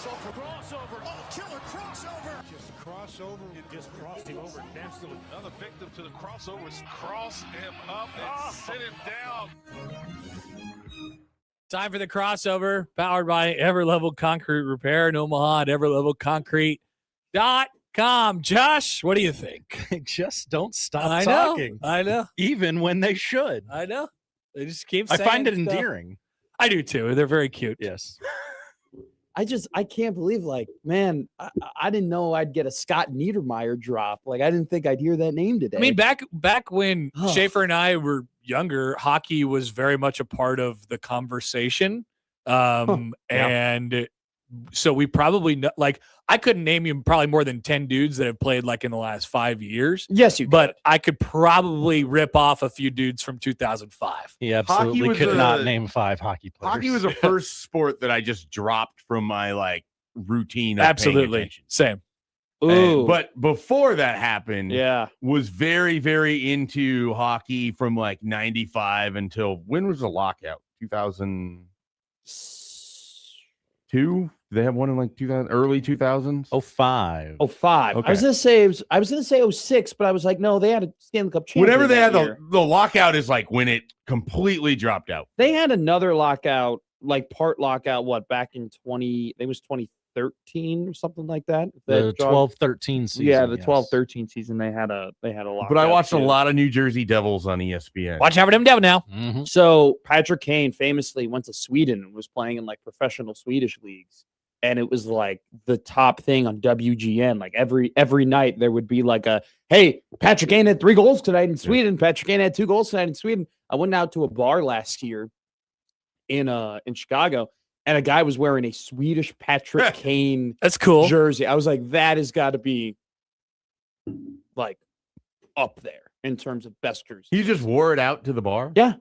Crossover. Oh, killer crossover. Just crossover. It just crossed him over. Danced with another victim to the crossovers. Cross him up and sit him down. Time for the crossover, powered by Everlevel Concrete Repair in Omaha at everlevelconcrete.com. Josh, what do you think? Just don't stop talking. I know. Even when they should. I know. They just keep I saying find it stuff. endearing. I do too. They're very cute. Yes. I can't believe, like, man, I didn't know I'd get a Scott Niedermeyer drop. Like, I didn't think I'd hear that name today. I mean, back when Schaefer and I were younger, hockey was very much a part of the conversation. And so we probably know, like, I couldn't name you probably more than 10 dudes that have played like in the last 5 years. Yes, you could. But I could probably rip off a few dudes from 2005. He absolutely could not name 5 hockey players. Hockey was the first sport that I just dropped from my like routine. Of Absolutely. Same. Ooh. But before that happened, Yeah. was very, very into hockey from like 95 until when was the lockout? 2002? They have one in like 2000, early 2000s. 05. 05. Okay. I was gonna say 06, but I was like, no, they had a Stanley Cup champion. Whenever they that had year. the lockout is like when it completely dropped out. They had another lockout, like part lockout, back in 2013 or something like that. The 12-13 season. Yeah, the yes. 12-13 season they had a lockout. But I watched too. a lot of New Jersey Devils on ESPN. Watch out for them devil now. Mhm. So Patrick Kane famously went to Sweden and was playing in like professional Swedish leagues. And it was like the top thing on WGN. Like every night there would be like hey, Patrick Kane had 3 goals tonight in Sweden. Patrick Kane had 2 goals tonight in Sweden. I went out to a bar last year in Chicago, and a guy was wearing a Swedish Patrick Kane That's cool. jersey. I was like, that has got to be like up there in terms of best jerseys. He just wore it out to the bar. Yeah.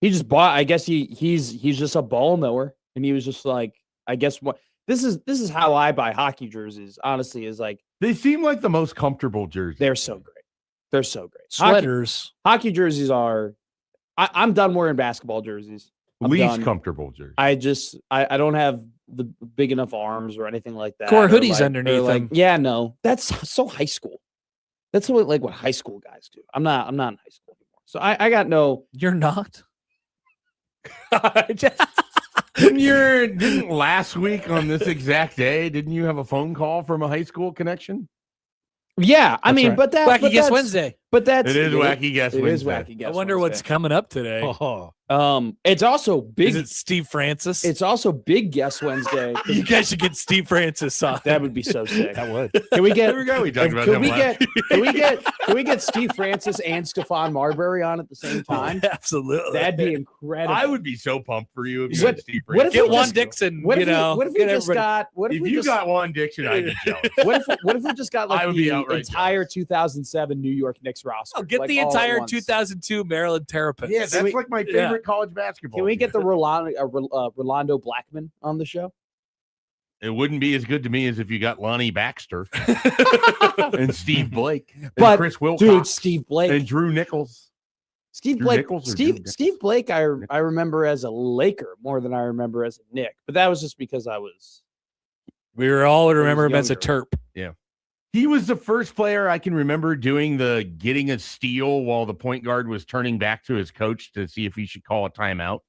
He just bought, I guess he's just a ball knower. And he was just like, I guess this is how I buy hockey jerseys, honestly, is like They seem like the most comfortable jersey. they're so great. They're so great. Sweaters. Hockey jerseys are I'm done wearing basketball jerseys. I'm Least done. comfortable jersey. I don't have the big enough arms or anything like that. Or Or hoodies underneath them. Yeah, no. That's so high school. That's what high school guys do. I'm not in high school anymore. So I got no. You're not? Didn't last week on this exact day, didn't you have a phone call from a high school connection? Yeah, I That's mean, right. but that Wacky but Guess that's- Wednesday. But that's It is Wacky Guess It is Wednesday. Wacky Guess I wonder what's Wednesday. coming up today. Oh, It's also big. Is it Steve Francis? It's also Big Guess Wednesday. You guys should get Steve Francis on. That would be so sick. that would. Can we get? There we go. We talked about Can them we last. can we get Steve Francis and Stephon Marbury on at the same time? Absolutely. That'd be incredible. I would be so pumped for you if you What- had Steve what if Francis. Get we Juan just- Dixon. What if you we, know, what if we get just everybody- got? What if If we you just, got Juan Dixon, I'd be jealous. What if we just got I like would be the outright entire 2007 New York Knicks roster? Oh, get like, the all at entire once? 2002 Maryland Terrapins. Yeah, that's like my favorite college basketball. Can we get the team. Rolando Blackman on the show? It wouldn't be as good to me as if you got Lonnie Baxter and Steve Blake and But, Chris Wilcox Dude, Steve Blake. and Drew Nichols. Steve Drew Blake. Nichols or Drew Nichols? Steve Blake. I remember as a Laker more than I remember as a Knick, but that was just because I was. We were all remember him as a younger. Terp. He was the first player I can remember doing the getting a steal while the point guard was turning back to his coach to see if he should call a timeout.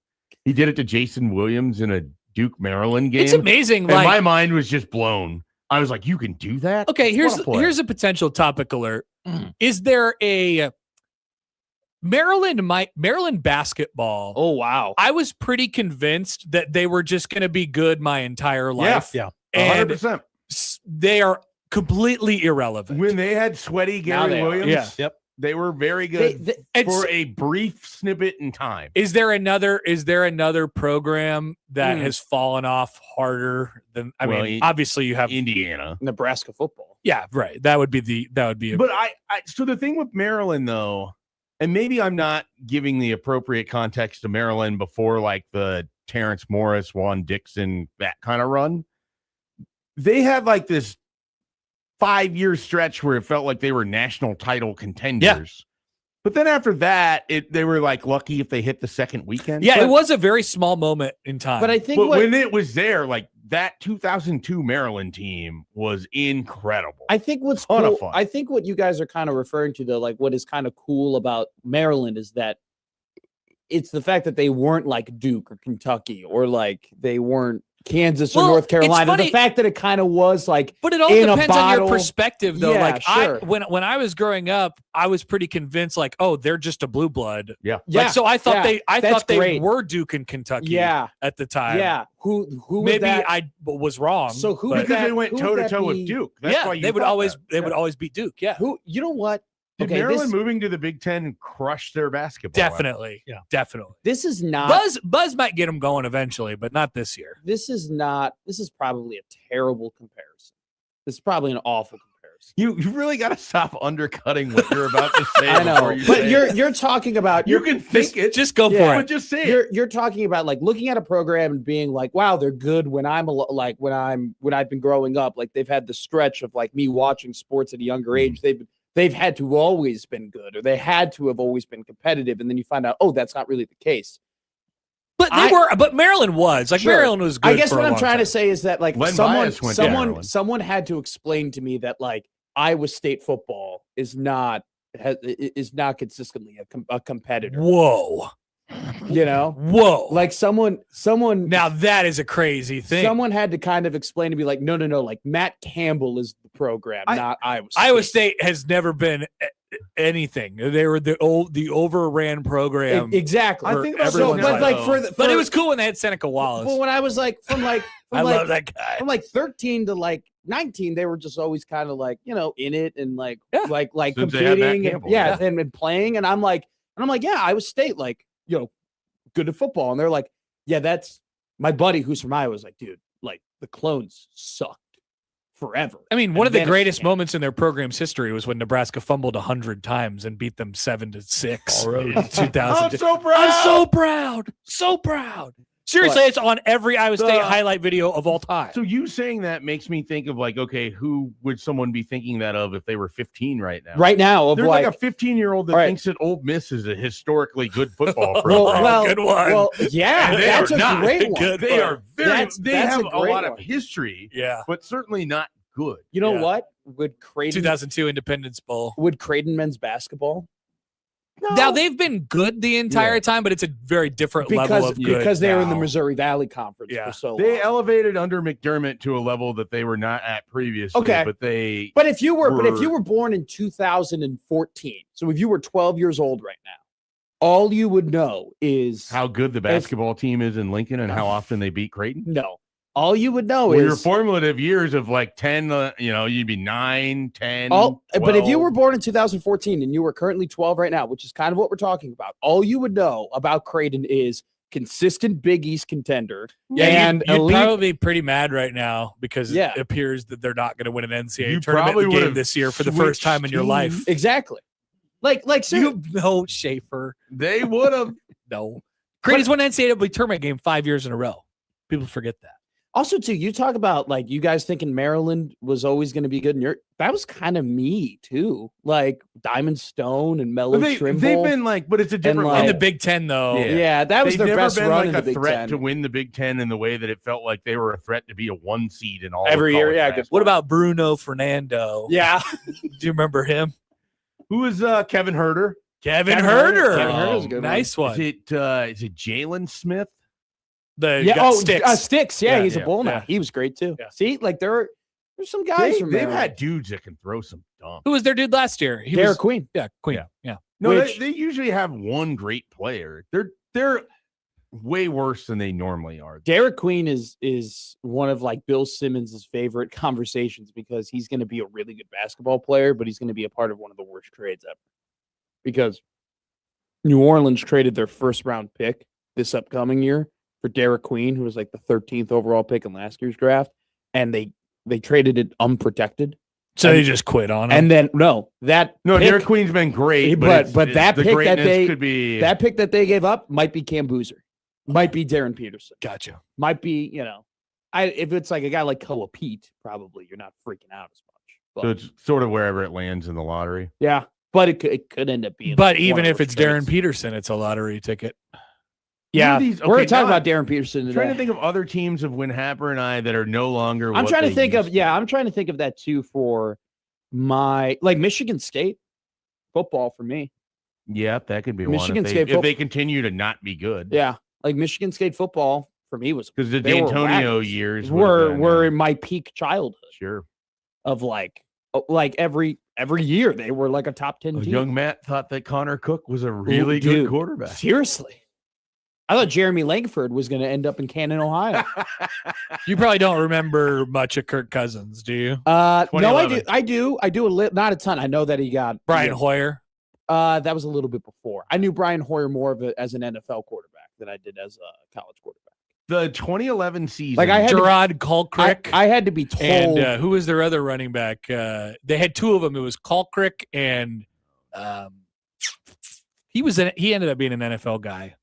He did it to Jason Williams in a Duke Maryland game. It's amazing. And Like, my mind was just blown. I was like, you can do that? okay, What a play. here's a potential topic alert. Is there a Maryland basketball? Oh wow! I was pretty convinced that they were just going to be good my entire life. Yeah. And 100%. they are completely irrelevant. When they had sweaty Now Gary they are. Williams, Yeah. Yep. they were very good It's- for a brief snippet in time. Is there another program that has fallen off harder than Well, mean, obviously you have Indiana. Nebraska football. Yeah, right. That would be But so the thing with Maryland though, and maybe I'm not giving the appropriate context to Maryland before like the Terrence Morris, Juan Dixon, that kind of run. They had like this 5-year stretch where it felt like they were national title contenders. But then after that, they were like lucky if they hit the second weekend. Yeah, it was a very small moment in time. But I think But when it was there, like that 2002 Maryland team was incredible. I think what's Ton of cool, fun. I think what you guys are kind of referring to, though, like what is kind of cool about Maryland is that it's the fact that they weren't like Duke or Kentucky or like they weren't Kansas or Well, North it's Carolina. funny- the fact that it kind of was like, But it all in a depends on your bottle. perspective, though. Yeah, Like sure. when I was growing up, I was pretty convinced, like, oh, they're just a blue blood. Yeah. yeah, Like, so I thought yeah, they that's great. were Duke and Kentucky. Yeah, At the time. yeah. Who was Maybe that? I was wrong. So who but- would Because that, they went who toe would to that toe with be? Duke. That's yeah, why you they would thought always that. they would always beat Duke. Yeah, Who? You know what? Did Okay, Maryland this, moving to the Big Ten crush their basketball? definitely. Yeah. Definitely. this is not. Buzz might get them going eventually, but not this year. This is not. This is probably a terrible comparison. This is probably an awful comparison. You really got to stop undercutting what you're about to say. I know, before you but say it. you're talking about you can think it. Just go Yeah. for but it. just say it. you're talking about like looking at a program and being like, wow, they're good when when I've been growing up. Like they've had the stretch of like me watching sports at a younger age. They've had to have always been good, or they had to have always been competitive, and then you find out, oh, that's not really the case. But but Maryland was like Sure. Maryland was good. I guess for what a I'm long trying time. to say is that like Len Bias went to Maryland. someone had to explain to me that like Iowa State football is not consistently a competitor. Whoa, You know, whoa! like someone Now that is a crazy thing. someone had to kind of explain to me like, no, like Matt Campbell is the program, not Iowa State. Iowa State has never been anything. They were the overran program. Exactly. for I think about everyone's but life. like for the, But it was cool when they had Seneca Wallace. But when I was like I love that guy. from like 13 to like 19, they were just always kind of like, you know, in it and like Yeah. like Since they had Matt competing and, Campbell, yeah, yeah. and playing. And I'm like, yeah, Iowa State, like, you know, good at football. And they're like, yeah, that's my buddy who's from Iowa was like, dude, like the clones sucked forever. I mean, one of the then it greatest came. moments in their program's history was when Nebraska fumbled 100 times and beat them 7-6 in 2000. I'm so proud. I'm so proud. So proud. Seriously, But it's on every Iowa State highlight video of all time. So you saying that makes me think of like, okay, who would someone be thinking that of if they were 15 right now? Right now, of There's like, like a 15-year-old that All right. thinks that Ole Miss is a historically good football Well, program. well, good one. well, yeah, And they that's are a not great one. good. they are very. That's They a have a great lot one. of history, Yeah. but certainly not good. You know Yeah. what? Would Creighton 2002 Independence Bowl. men's basketball? Now they've been good the entire time, but it's a very different level of good. because they were in the now. Missouri Valley Conference Yeah. for so long. They elevated under McDermott to a level that they were not at previously. Okay. But they But if you were were- born in 2014, so if you were 12 years old right now, all you would know is how good the basketball team is in Lincoln and how often they beat Creighton. no. All you would know Well, your is formative years of like 10, you'd be 9, 10. all. But if you 12. were born in 2014 and you were currently 12 right now, which is kind of what we're talking about, all you would know about Creighton is consistent Big East contender. Yeah, and you'd elite. probably be pretty mad right now because Yeah. it appears that they're not going to win an NCAA You tournament probably game would've this year for the first time in your life. switched Exactly. Like You know, Schaefer. They would have. No. Creighton's won an NCAA tournament game 5 years in a row. People forget that. Also, too, you talk about like you guys thinking Maryland was always going to be good, and that was kind of me too. Like Diamond Stone and Mello Trimble. They've been like, but it's a different like- In level. the Big Ten, though. Yeah. yeah, that was They've their never best been run like in the a Big threat Ten. to win the Big Ten in the way that it felt like they were a threat to be a 1 seed in all of Every year, college yeah, good basketball. What about Bruno Fernando? Yeah, Do you remember him? Who is Kevin Herter? Kevin Kevin Herter. Herter. Kevin Herter's a good one. Nice one. Is it Jalen Smith? The yeah. got Oh, sticks. Sticks. Yeah, Yeah, he's a yeah, bull now. yeah. He was great too. Yeah. See, like there's some guys from They've Maryland. had dudes that can throw some dump. Who was their dude last year? He Derek was, Queen. Yeah, Queen. Yeah. Yeah. No, Which- they usually have one great player. They're way worse than they normally are. Derek Queen is one of like Bill Simmons' favorite conversations because he's going to be a really good basketball player, but he's going to be a part of one of the worst trades ever. Because New Orleans traded their first round pick this upcoming year for Derek Queen, who was like the 13th overall pick in last year's draft, and they traded it unprotected. So they just quit on him. And then No, pick, Derek Queen's been great, But it's- that the pick that greatness they- could be that pick that they gave up might be Cam Boozer, might be Darryn Peterson, Gotcha. might be if it's like a guy like Koa Pete, probably you're not freaking out as much. But, so it's sort of wherever it lands in the lottery. yeah, but it could end up being. But like even one of if those it's Darren trades. Peterson, it's a lottery ticket. Yeah, These, we're okay, talking now about Darryn Peterson I'm today. trying to think of other teams of when Happer and I that are no longer. I'm what trying to they think of used to I'm be. trying to think of that too for my Michigan State football for me. Yeah, that could be Michigan one. State If they continue to not be good. Yeah, like Michigan State football for me was Because the they were D'Antonio wagons. years were in my peak childhood sure. of like every year they were like a top 10 team. Young Matt thought that Connor Cook was a really Dude, good quarterback. Seriously. I thought Jeremy Langford was going to end up in Canton, Ohio. You probably don't remember much of Kirk Cousins, do you? No, I 2011. do. I do not a ton. I know that he got Brian Hoyer. That was a little bit before. I knew Brian Hoyer more of it as an NFL quarterback than I did as a college quarterback. The 2011 season. Like I had Gerard Colcrick. I had to be told. And who was their other running back? They had two of them. It was Colcrick and he ended up being an NFL guy.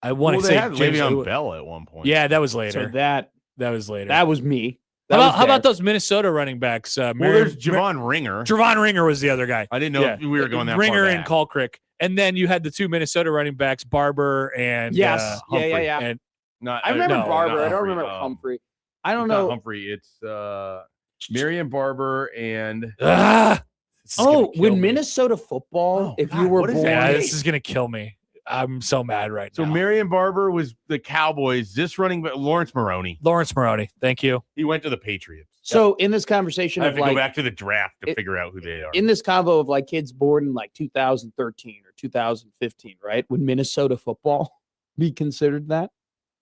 I want to they say had Le'Veon Bell at one point. Yeah, that was so later. that was later. that was me. How about those Minnesota running backs? There's Javon Ringer. Javon Ringer was the other guy. I didn't know if we were going that Ringer far and back. Colcrick. And then you had the two Minnesota running backs, Barber and Humphrey. Yeah. And I remember no, Barber. not I don't Humphrey. remember Humphrey. I don't It's not know. Humphrey. It's Marion Barber and this is gonna Oh, kill when me. Minnesota football, Oh, if God, you were what is born, that? This is gonna kill me. I'm so mad right so now. Marion Barber was the Cowboys. This running back Lawrence Maroney. Lawrence Maroney, thank you. He went to the Patriots. so in this conversation I have of to go like back to the draft to it- figure out who they are. in this convo of like kids born in like 2013 or 2015, right? Would Minnesota football be considered that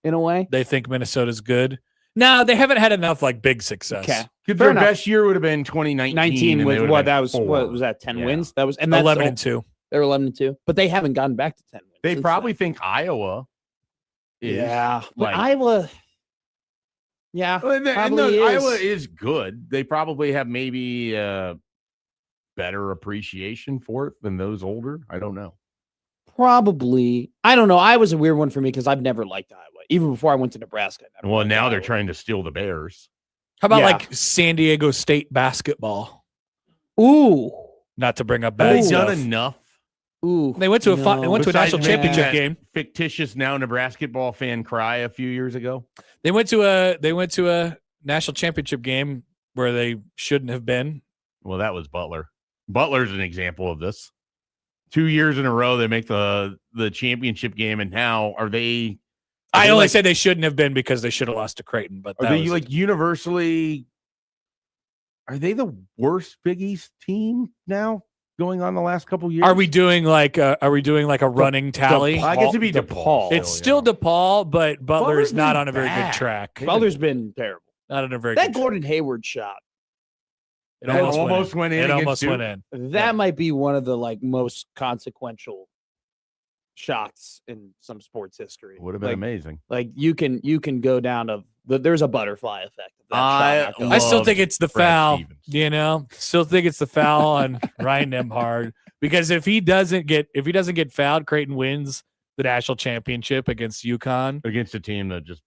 in a way? They think Minnesota's good. No, they haven't had enough like big success. Okay. Because fair their enough. best year would have been 2019. 19 and they was would have what been that was. 4. What was that? 10 Yeah. wins. That was and that's 11-2. They were 11-2, but they haven't gotten back to 10 wins. They since probably then. think Iowa is. Yeah, but like- Iowa. Yeah, Well, and probably is. Iowa is good. They probably have maybe better appreciation for it than those older. I don't know. Probably. I don't know. Iowa's a weird one for me because I've never liked Iowa. Even before I went to Nebraska. I never Well, liked now they're Iowa. trying to steal the Bears. How about Yeah. like San Diego State basketball? Ooh. Not to bring up Have bad they stuff. done enough? Ooh. They went to a no. they went to a Besides national making championship that game. Fictitious now Nebrasketball fan cry a few years ago. They went to a national championship game where they shouldn't have been. Well, that was Butler. Butler's an example of this. 2 years in a row they make the championship game, and now are they? I only like, say they shouldn't have been because they should have lost to Creighton. But Are that they was like universally? Are they the worst Big East team now? Going on the last couple years? Are we doing like a running tally? I guess it'd be DePaul. DePaul. It's still DePaul, but Butler Butler's is not been on a very bad. good track. Butler's been terrible. Not on a very That good Gordon Hayward shot. It That almost, almost went in It against almost Duke. went in. That might be one of the like most consequential shots in some sports history. Would have been like, amazing. Like you can go down to there's a butterfly effect. Of that I shot not going I in. still love think it's the Brad foul. Stevens. You know, still think it's the foul on Ryan Nembhard because if he doesn't get fouled, Creighton wins the national championship against UConn, Against a team that just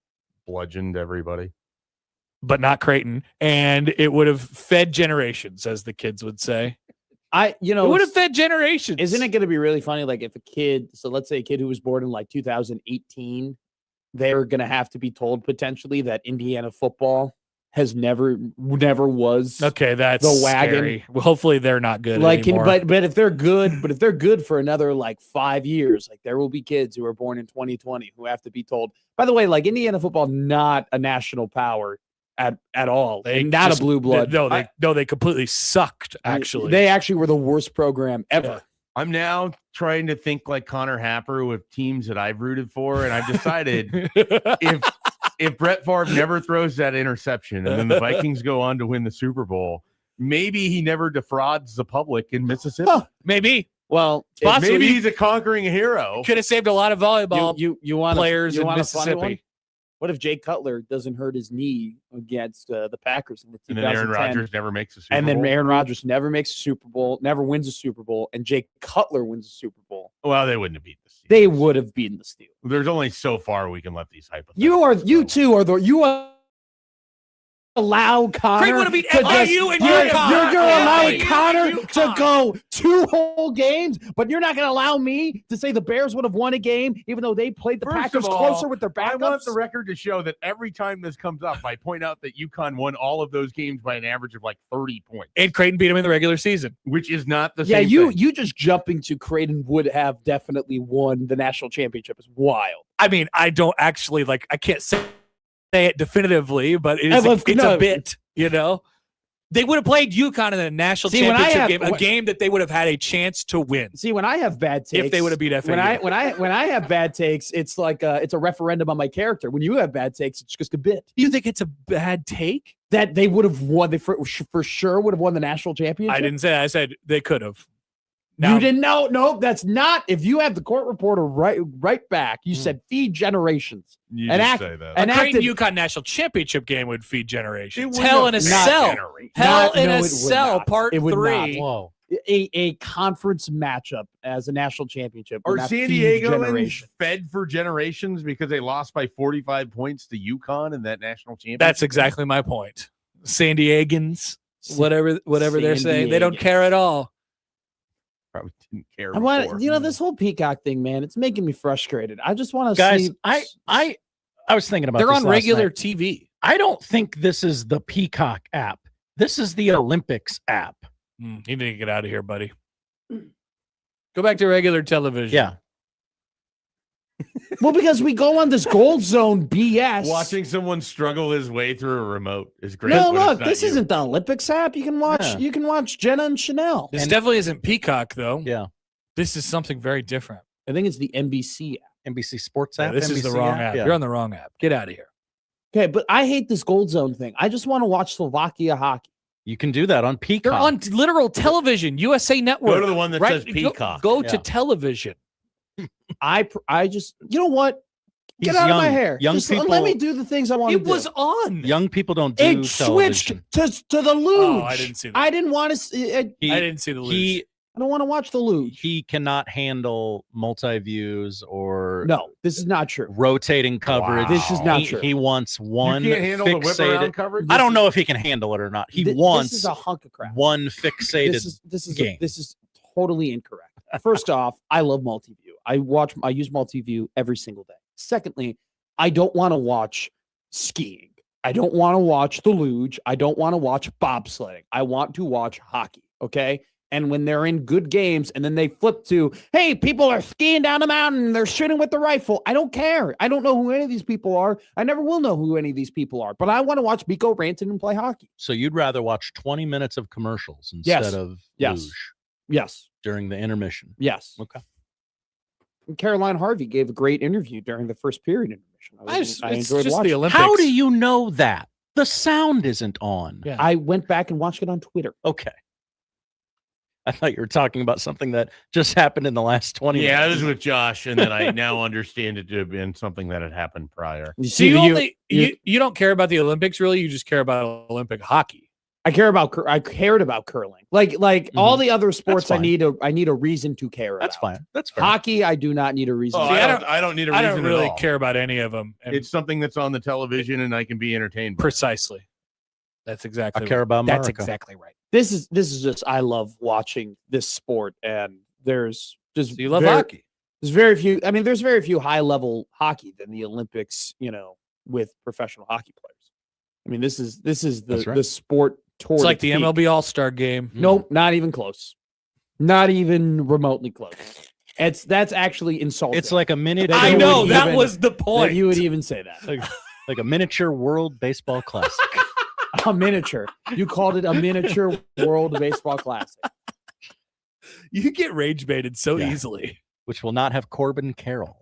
bludgeoned everybody. but not Creighton, and it would have fed generations, as the kids would say. It would have fed generations. Isn't it going to be really funny? Like if a kid, so let's say a kid who was born in like 2018, they're going to have to be told potentially that Indiana football has never was Okay, that's the wagon. scary. Well, hopefully they're not good like, anymore. but if they're good for another like 5 years, like there will be kids who are born in 2020 who have to be told. By the way, like Indiana football, not a national power at all. They Not just- a blue blood. They completely sucked. Actually, they actually were the worst program ever. Yeah. I'm now trying to think like Connor Happer with teams that I've rooted for, and I've decided if Brett Favre never throws that interception and then the Vikings go on to win the Super Bowl, maybe he never defrauds the public in Mississippi. Huh. maybe Well, Possibly. Maybe he's a conquering hero. could have saved a lot of volleyball you want players you in want a funny one? Mississippi. What if Jay Cutler doesn't hurt his knee against the Packers in the 2010? And then Aaron Rodgers never makes a Super And then Bowl. Aaron Rodgers never makes a Super Bowl, never wins a Super Bowl, and Jay Cutler wins a Super Bowl. Well, they wouldn't have beaten the Steelers. They would have beaten the Steelers. There's only so far we can let these hypotheticals. You go. are allow Connor Creighton would have beat to FIU and you're UConn. gonna allow FIU Connor and to UConn. go 2 whole games, but you're not gonna allow me to say the Bears would have won a game even though they played the First Packers of all, closer with their I backups. want the record to show that every time this comes up, I point out that UConn won all of those games by an average of like 30 points, And Creighton beat him in the regular season. which is not the Yeah, same you thing. you just jumping to Creighton would have definitely won the national championship is wild. I mean, I don't actually I can't say it definitively, but I love- it's no. a bit, They would have played UConn in the national See, when I championship have- game, a when- game that they would have had a chance to win See, when I have bad takes, if they would have beat FAU. when I have bad takes, it's like it's a referendum on my character. When you have bad takes, it's just a bit You think it's a bad take? that they would have won. They for sure would have won the national championship. I didn't say that. I said they could have. You didn't know? No, that's not. If you have the court reporter right back, you said feed generations. You An just act- say that. an A acted- Creighton UConn national championship game would feed generations. It Hell in wouldn't a have cell. generated. Hell No, in it a would cell, not. part It would 3. Whoa. a conference matchup as a national championship. would Are not San feed Diegoans generations. fed for generations because they lost by 45 points to UConn in that national championship? That's exactly my point. San Diegans, whatever they're San saying, they don't Diegans. care at all. Probably didn't care. I want before. this whole Peacock thing, man. It's making me frustrated. I just want to Guys, see. I was thinking about They're this on last regular night. TV. I don't think this is the Peacock app. This is the Olympics app. You need to get out of here, buddy. Go back to regular television. Yeah. Well, because we go on this gold zone BS. Watching someone struggle his way through a remote is great. No, but it's look, not this you. isn't the Olympics app. You can watch. Yeah. You can watch Jenna and Chanel. This definitely isn't Peacock, though. Yeah. This is something very different. I think it's the NBC app. NBC Sports Yeah, app. this is the NBC wrong app. Yeah. You're on the wrong app. Get out of here. Okay, but I hate this gold zone thing. I just want to watch Slovakia hockey. You can do that on Peacock. They're on literal television, USA Network. Go to the one that says Go- Peacock. Go Yeah. to television. I just, you know what? Get He's out of my young. hair. Young Just people. let me do the things I want to It do. was on. Young people don't do It switched television. to the luge. Oh, I didn't see that. I didn't want to see it. He, I didn't see the luge. I don't want to watch the luge. he cannot handle multi-views or No, this is not true. rotating coverage. This is not he, true. He wants one You can't handle the whip around fixated. coverage. I don't know if he can handle it or not. He This wants is a hunk of crap. one fixated. This is game. this is totally incorrect. First off, I love multi-view. I use multi-view every single day. Secondly, I don't want to watch skiing. I don't want to watch the luge. I don't want to watch bobsledding. I want to watch hockey. Okay. And when they're in good games and then they flip to, hey, people are skiing down the mountain, they're shooting with the rifle. I don't care. I don't know who any of these people are. I never will know who any of these people are. But I want to watch Miko Rantanen play hockey. So you'd rather watch 20 minutes of commercials Yes. instead of Yes. luge Yes. during the intermission. Yes. Okay. And Caroline Harvey gave a great interview during the first period intermission. I It's enjoyed just watching. the Olympics. How do you know that? The sound isn't on. Yeah. I went back and watched it on Twitter. Okay. I thought you were talking about something that just happened in the last 20 Yeah, minutes. this is with Josh, and then I now understand it to have been something that had happened prior. You So you, you- only, you don't care about the Olympics, really? You just care about Olympic hockey. I cared about curling. Like all the other sports, I fine. need a reason to care That's about. fine. That's fair. Hockey, I do not need a reason. Oh, to See, care I I don't need a I reason don't really at all. care about any of them. And It's something that's on the television, and I can be entertained by it. precisely. That's exactly I care about That's America. exactly right. This is just I love watching this sport, and there's just So you love very- hockey. There's very few. I mean, there's very few high level hockey than the Olympics. You know, with professional hockey players. I mean, this is That's right. the sport tour. It's like the MLB All-Star game. Nope, not even close. Not even remotely close. That's actually insulting. It's like a minute. That I you know would that even- was the that point. you would even say that. like a miniature World Baseball Classic. A miniature. You called it a miniature World Baseball Classic. You get rage baited so Yeah. easily. which will not have Corbin Carroll.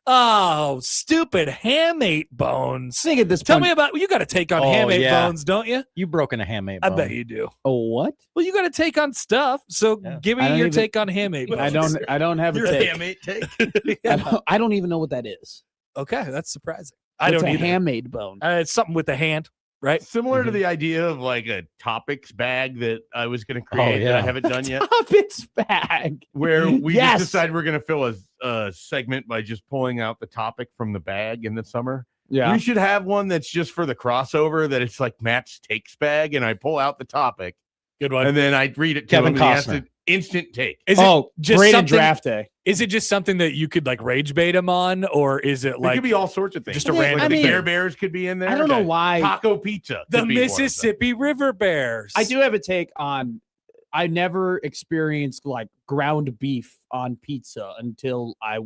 Oh, stupid hamate bones. I think at this Tell point, me about you got to take on Oh, hamate yeah. bones, don't you? You've broken a hamate I bone. bet you do. oh what? Well, you got to take on stuff. So Yeah. give I me don't your even- take on hamate bones. I don't have a Your take. hamate take. I don't even know what that is. Okay, that's surprising. I It's don't a either. handmade bone. It's something with the hand, right? Similar to Mhm. the idea of like a topics bag that I was going to create that I yeah. haven't done yet, Topics bag. where we Yes. just decide we're going to fill a segment by just pulling out the topic from the bag in the summer. Yeah. We should have one that's just for the crossover. That it's like Matt's takes bag, and I pull out the topic, Good one. and then I read it to Kevin him. And he has Costner. to instant take. Is it just great in something? draft day. Is it just something that you could like rage bait him on, or is it It like could be all sorts of things. just a Like random the thing? Care Bears could be in there. I don't know Okay. why. Taco pizza. the could be one of them. Mississippi River Bears? I do have a take on. I never experienced like ground beef on pizza until I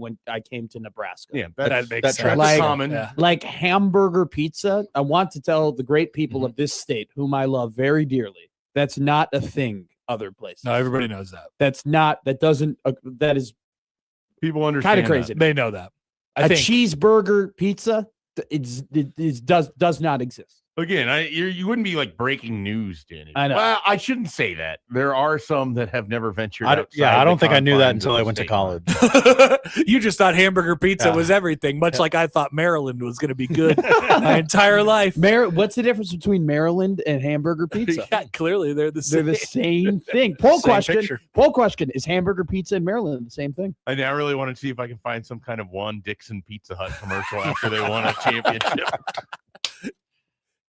came to Nebraska. Yeah, That that's, makes that's sense. Like- common. Yeah. Like hamburger pizza. I want to tell the great people of this state, whom I love very dearly, that's not a thing other places. No, everybody knows that. That is People understand. kind of crazy. They know that. I A think cheeseburger pizza, does not exist. Again, you wouldn't be like breaking news, Danny. I know. Well, I shouldn't say that. There are some that have never ventured I outside. don't the think I knew that confines until of I the went to state. college. you just thought hamburger pizza Yeah. was everything, much like I thought Maryland was going to be good my entire life. What's the difference between Maryland and hamburger pizza? Yeah, clearly they're the They're same. the same thing. Poll Same question. picture. Poll question: is hamburger pizza in Maryland the same thing? I now really want to see if I can find some kind of Juan Dixon Pizza Hut commercial after they won a championship.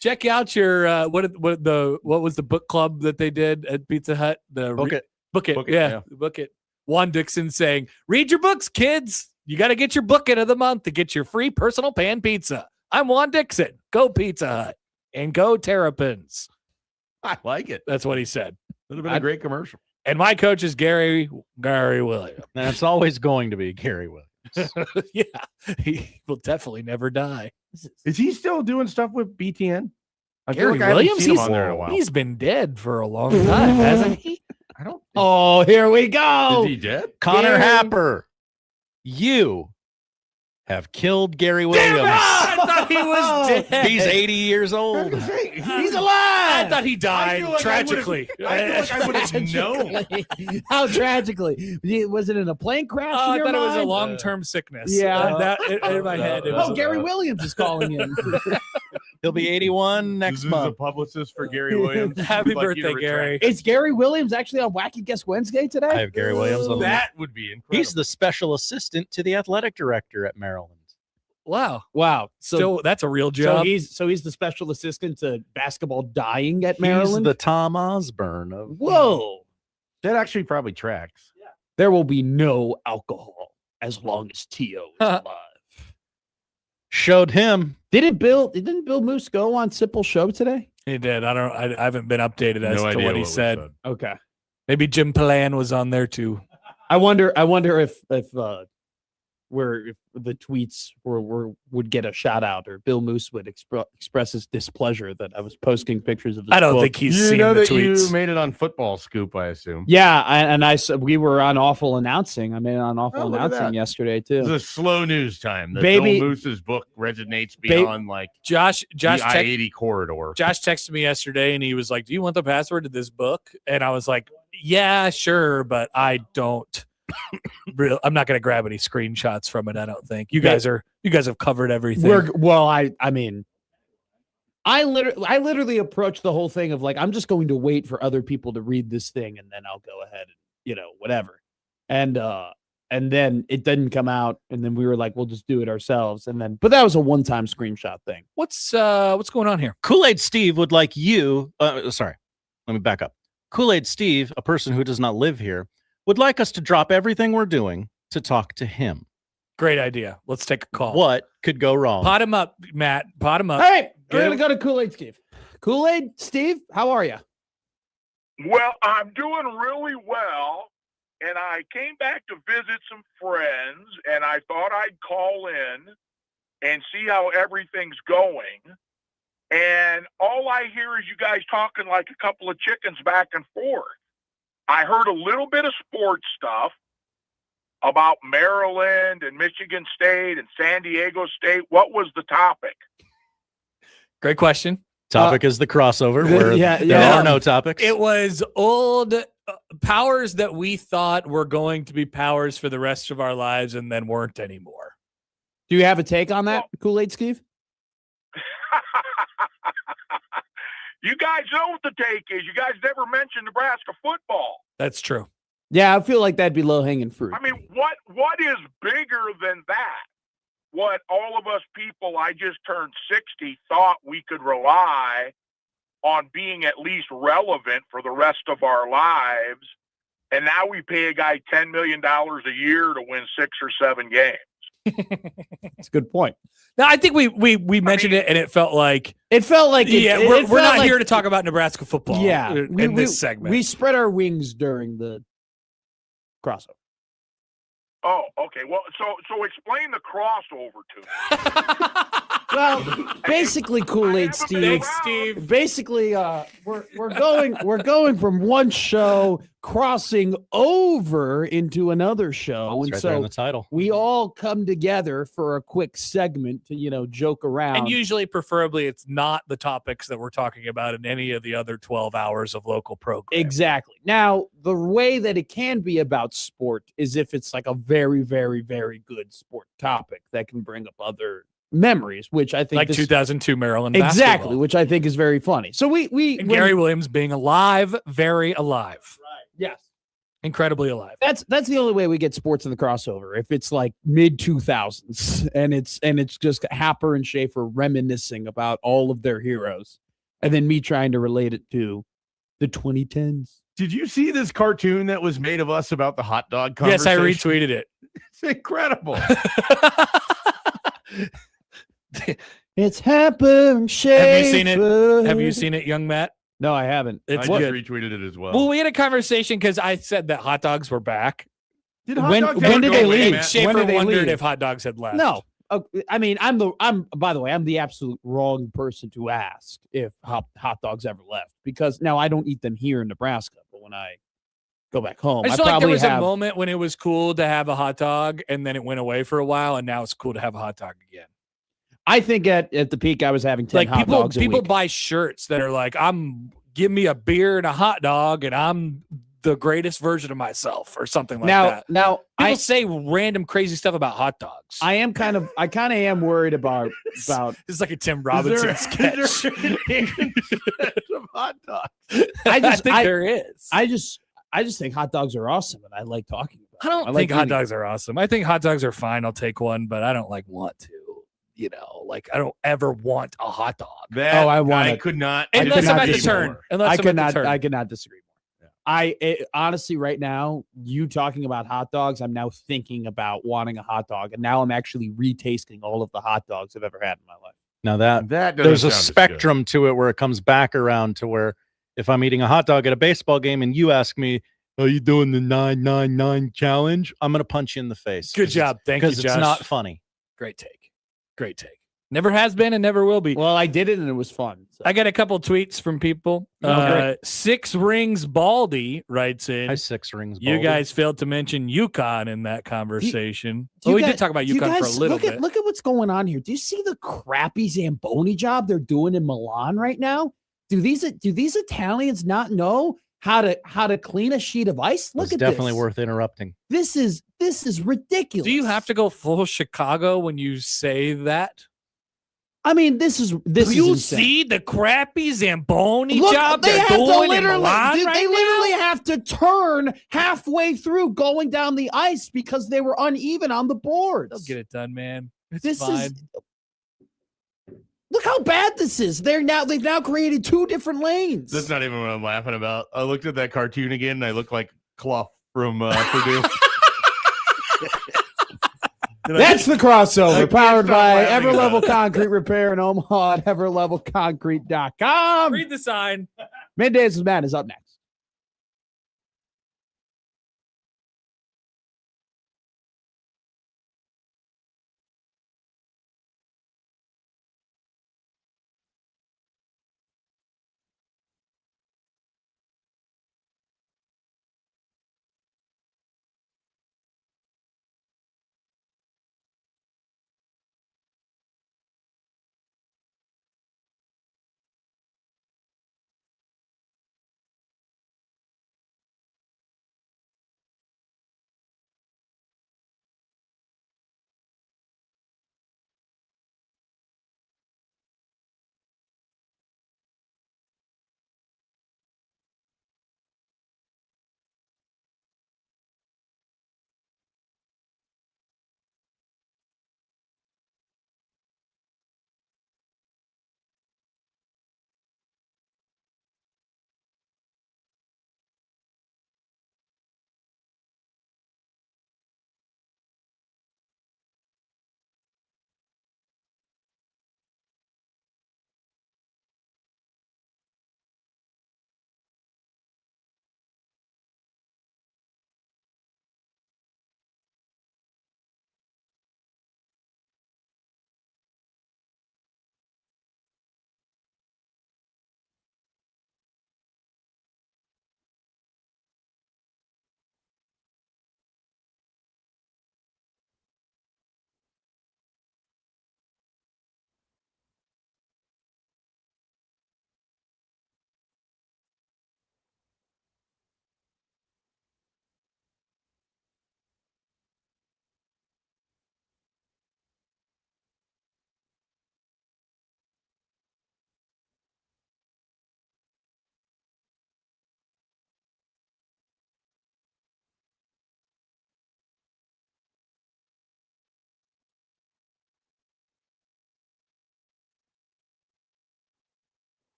Check out your what was the book club that they did at Pizza Hut? Book it. Book it. Book it, Yeah, yeah. book it. Juan Dixon saying, "Read your books, kids. You got to get your book of the month to get your free personal pan pizza." I'm Juan Dixon. Go Pizza Hut and go Terrapins. I like it. That's what he said. Would have been a great commercial. And my coach is Gary Williams. And it's always going to be Gary Williams. Yeah, he will definitely never die. Is he still doing stuff with BTN? I feel Gary like I haven't Williams, seen him he's, on there in a while. he's been dead for a long time, hasn't he? I don't. Oh, here we go. Is he dead? Connor Gary- Happer, you have killed Gary Williams. I thought he was dead. He's 80 years old. He's I alive. thought he died feel like tragically. I feel like I would have known. Tragically. How tragically? Was it in a plane crash? Oh, in I your thought it was a mind? long-term sickness. Yeah. That in my head. It was Oh, Gary Williams is calling in. He'll be 81 next This is a month. publicist for Gary Williams. Happy We'd like you to birthday, Gary. retract. Is Gary Williams actually on Wacky Guess Wednesday today? I have Gary Williams on the That would be incredible. He's the special assistant to the athletic director at Maryland. Wow. Wow. So, Still, that's a real job. he's the special assistant to basketball dying at He's Maryland. the Tom Osborne of Whoa. that actually probably tracks. There will be no alcohol as long as T.O. is alive. showed him. Didn't Bill Moose go on Sipple's show today? He did. I haven't been updated as No to idea what he was said. Okay. Maybe Jim Palan was on there too. I wonder if the tweets would get a shout out, or Bill Moose would express his displeasure that I was posting pictures of. This I don't book. think he's You seen know the that tweets. you made it on Football Scoop, I assume. Yeah, I said we were on awful announcing. I made it on awful Oh, look at announcing that. yesterday It's too. a slow news time. The Baby- Bill Moose's book resonates beyond like Josh the text- I-80 corridor. Josh texted me yesterday and he was like, "Do you want the password to this book?" And I was like, "Yeah, sure, but I don't. I'm not going to grab any screenshots from it. I don't think you guys have covered everything." I literally approached the whole thing of like, I'm just going to wait for other people to read this thing and then I'll go ahead and whatever. And then it didn't come out, and then we were like, we'll just do it ourselves. But that was a one-time screenshot thing. What's going on here? Kool-Aid Steve would like you. Sorry, let me back up. Kool-Aid Steve, a person who does not live here, would like us to drop everything we're doing to talk to him. Great idea. Let's take a call. What could go wrong? Pot him up, Matt. Pot him up. All right, we're Get going him. to go to Kool-Aid Steve. Kool-Aid Steve, how are you? Well, I'm doing really well, and I came back to visit some friends, and I thought I'd call in and see how everything's going. And all I hear is you guys talking like a couple of chickens back and forth. I heard a little bit of sports stuff about Maryland and Michigan State and San Diego State. What was the topic? Great question. Topic is the crossover where yeah. there are no topics. It was old powers that we thought were going to be powers for the rest of our lives and then weren't anymore. Do you have a take on that, Kool-Aid Steve? You guys know what the take is. You guys never mentioned Nebraska football. That's true. Yeah, I feel like that'd be low-hanging fruit. I mean, what is bigger than that? what all of us people, I just turned 60, thought we could rely on being at least relevant for the rest of our lives. And now we pay a guy $10 million a year to win 6 or 7 games. That's a good point. No, I think we mentioned it, and it felt like we're not here to talk about Nebraska football. Yeah, in this segment, we spread our wings during the crossover. Oh, okay. Well, so explain the crossover to me. Well, basically, Kool-Aid Steve. Thanks, Steve. Basically, we're going from one show crossing over into another show, It's and right there in so the title. we all come together for a quick segment to joke around. And usually, preferably, it's not the topics that we're talking about in any of the other 12 hours of local programming. Exactly. Now, the way that it can be about sport is if it's like a very, very, very good sport topic that can bring up other memories, which I think Like 2002 Maryland basketball. exactly, which I think is very funny. So And Gary Williams being alive, very alive, yes, incredibly alive. that's the only way we get sports in the crossover. If it's like mid 2000s and it's just Happer and Schaefer reminiscing about all of their heroes, and then me trying to relate it to the 2010s. Did you see this cartoon that was made of us about the hot dog Yes, I conversation? retweeted it. It's incredible. It's Happer and Schaefer. Have you seen it? Have you seen it, young Matt? No, I haven't. I It's just good. retweeted it as well. Well, we had a conversation because I said that hot dogs were back. Did hot when- dogs when ever did go they away, leave? Matt? Schaefer When did they wondered leave? if hot dogs had left. No. I mean, by the way, I'm the absolute wrong person to ask if hot dogs ever left, because now I don't eat them here in Nebraska, but when I go back home, I I just feel like there probably was have. a moment when it was cool to have a hot dog, and then it went away for a while, and now it's cool to have a hot dog again. I think at the peak I was having 10 Like hot dogs a people week. buy shirts that are like, give me a beer and a hot dog, and I'm the greatest version of myself, or something like that. Now People say random crazy stuff about hot dogs. I kind of am worried about This is like a Tim Is Robinson there sketch. an Asian set of hot dogs? I just think there is. I just think hot dogs are awesome, and I like talking about I don't them. think like hot eating dogs are awesome. I think hot dogs are fine. I'll take one, but I don't want to. Like I don't ever want a hot dog. That I want I it. could not. Unless I'm at the disagree turn. more. Unless I I'm at could the not. turn. I could not disagree more. Honestly, right now, you talking about hot dogs, I'm now thinking about wanting a hot dog, and now I'm actually retasting all of the hot dogs I've ever had in my life. Now that That doesn't there's a sound as good. spectrum to it where it comes back around to where if I'm eating a hot dog at a baseball game and you ask me, "Are you doing the 999 challenge?" I'm gonna punch you in the face. Good job. Thank you, Because Josh. it's not funny. Great take. Great take. Never has been and never will be. Well, I did it, and it was fun. So. I got a couple tweets from people. great. Six Rings Baldy writes in. I 6 rings. You Baldy. guys failed to mention UConn in that conversation. Do you We guys- did talk about do you UConn for a guys little look bit. At, look at what's going on here. Do you see the crappy Zamboni job they're doing in Milan right now? Do these Italians not know how to clean a sheet of ice? Look It's at definitely this. worth interrupting. This is ridiculous. Do you have to go full Chicago when you say that? I mean, this is Do insane. you see the crappy Zamboni Look, job they they're have to doing in literally, Milan they right literally now? have to turn halfway through going down the ice because they were uneven on the boards. They'll get it done, man. It's This fine. is look how bad this is. They've now created 2 different lanes. That's not even what I'm laughing about. I looked at that cartoon again, and I look like Clough from Purdue. That's the crossover, can't powered stop by laughing about Everlevel it. Concrete Repair in Omaha at everlevelconcrete.com. Read the sign. Middays with Matt is up next.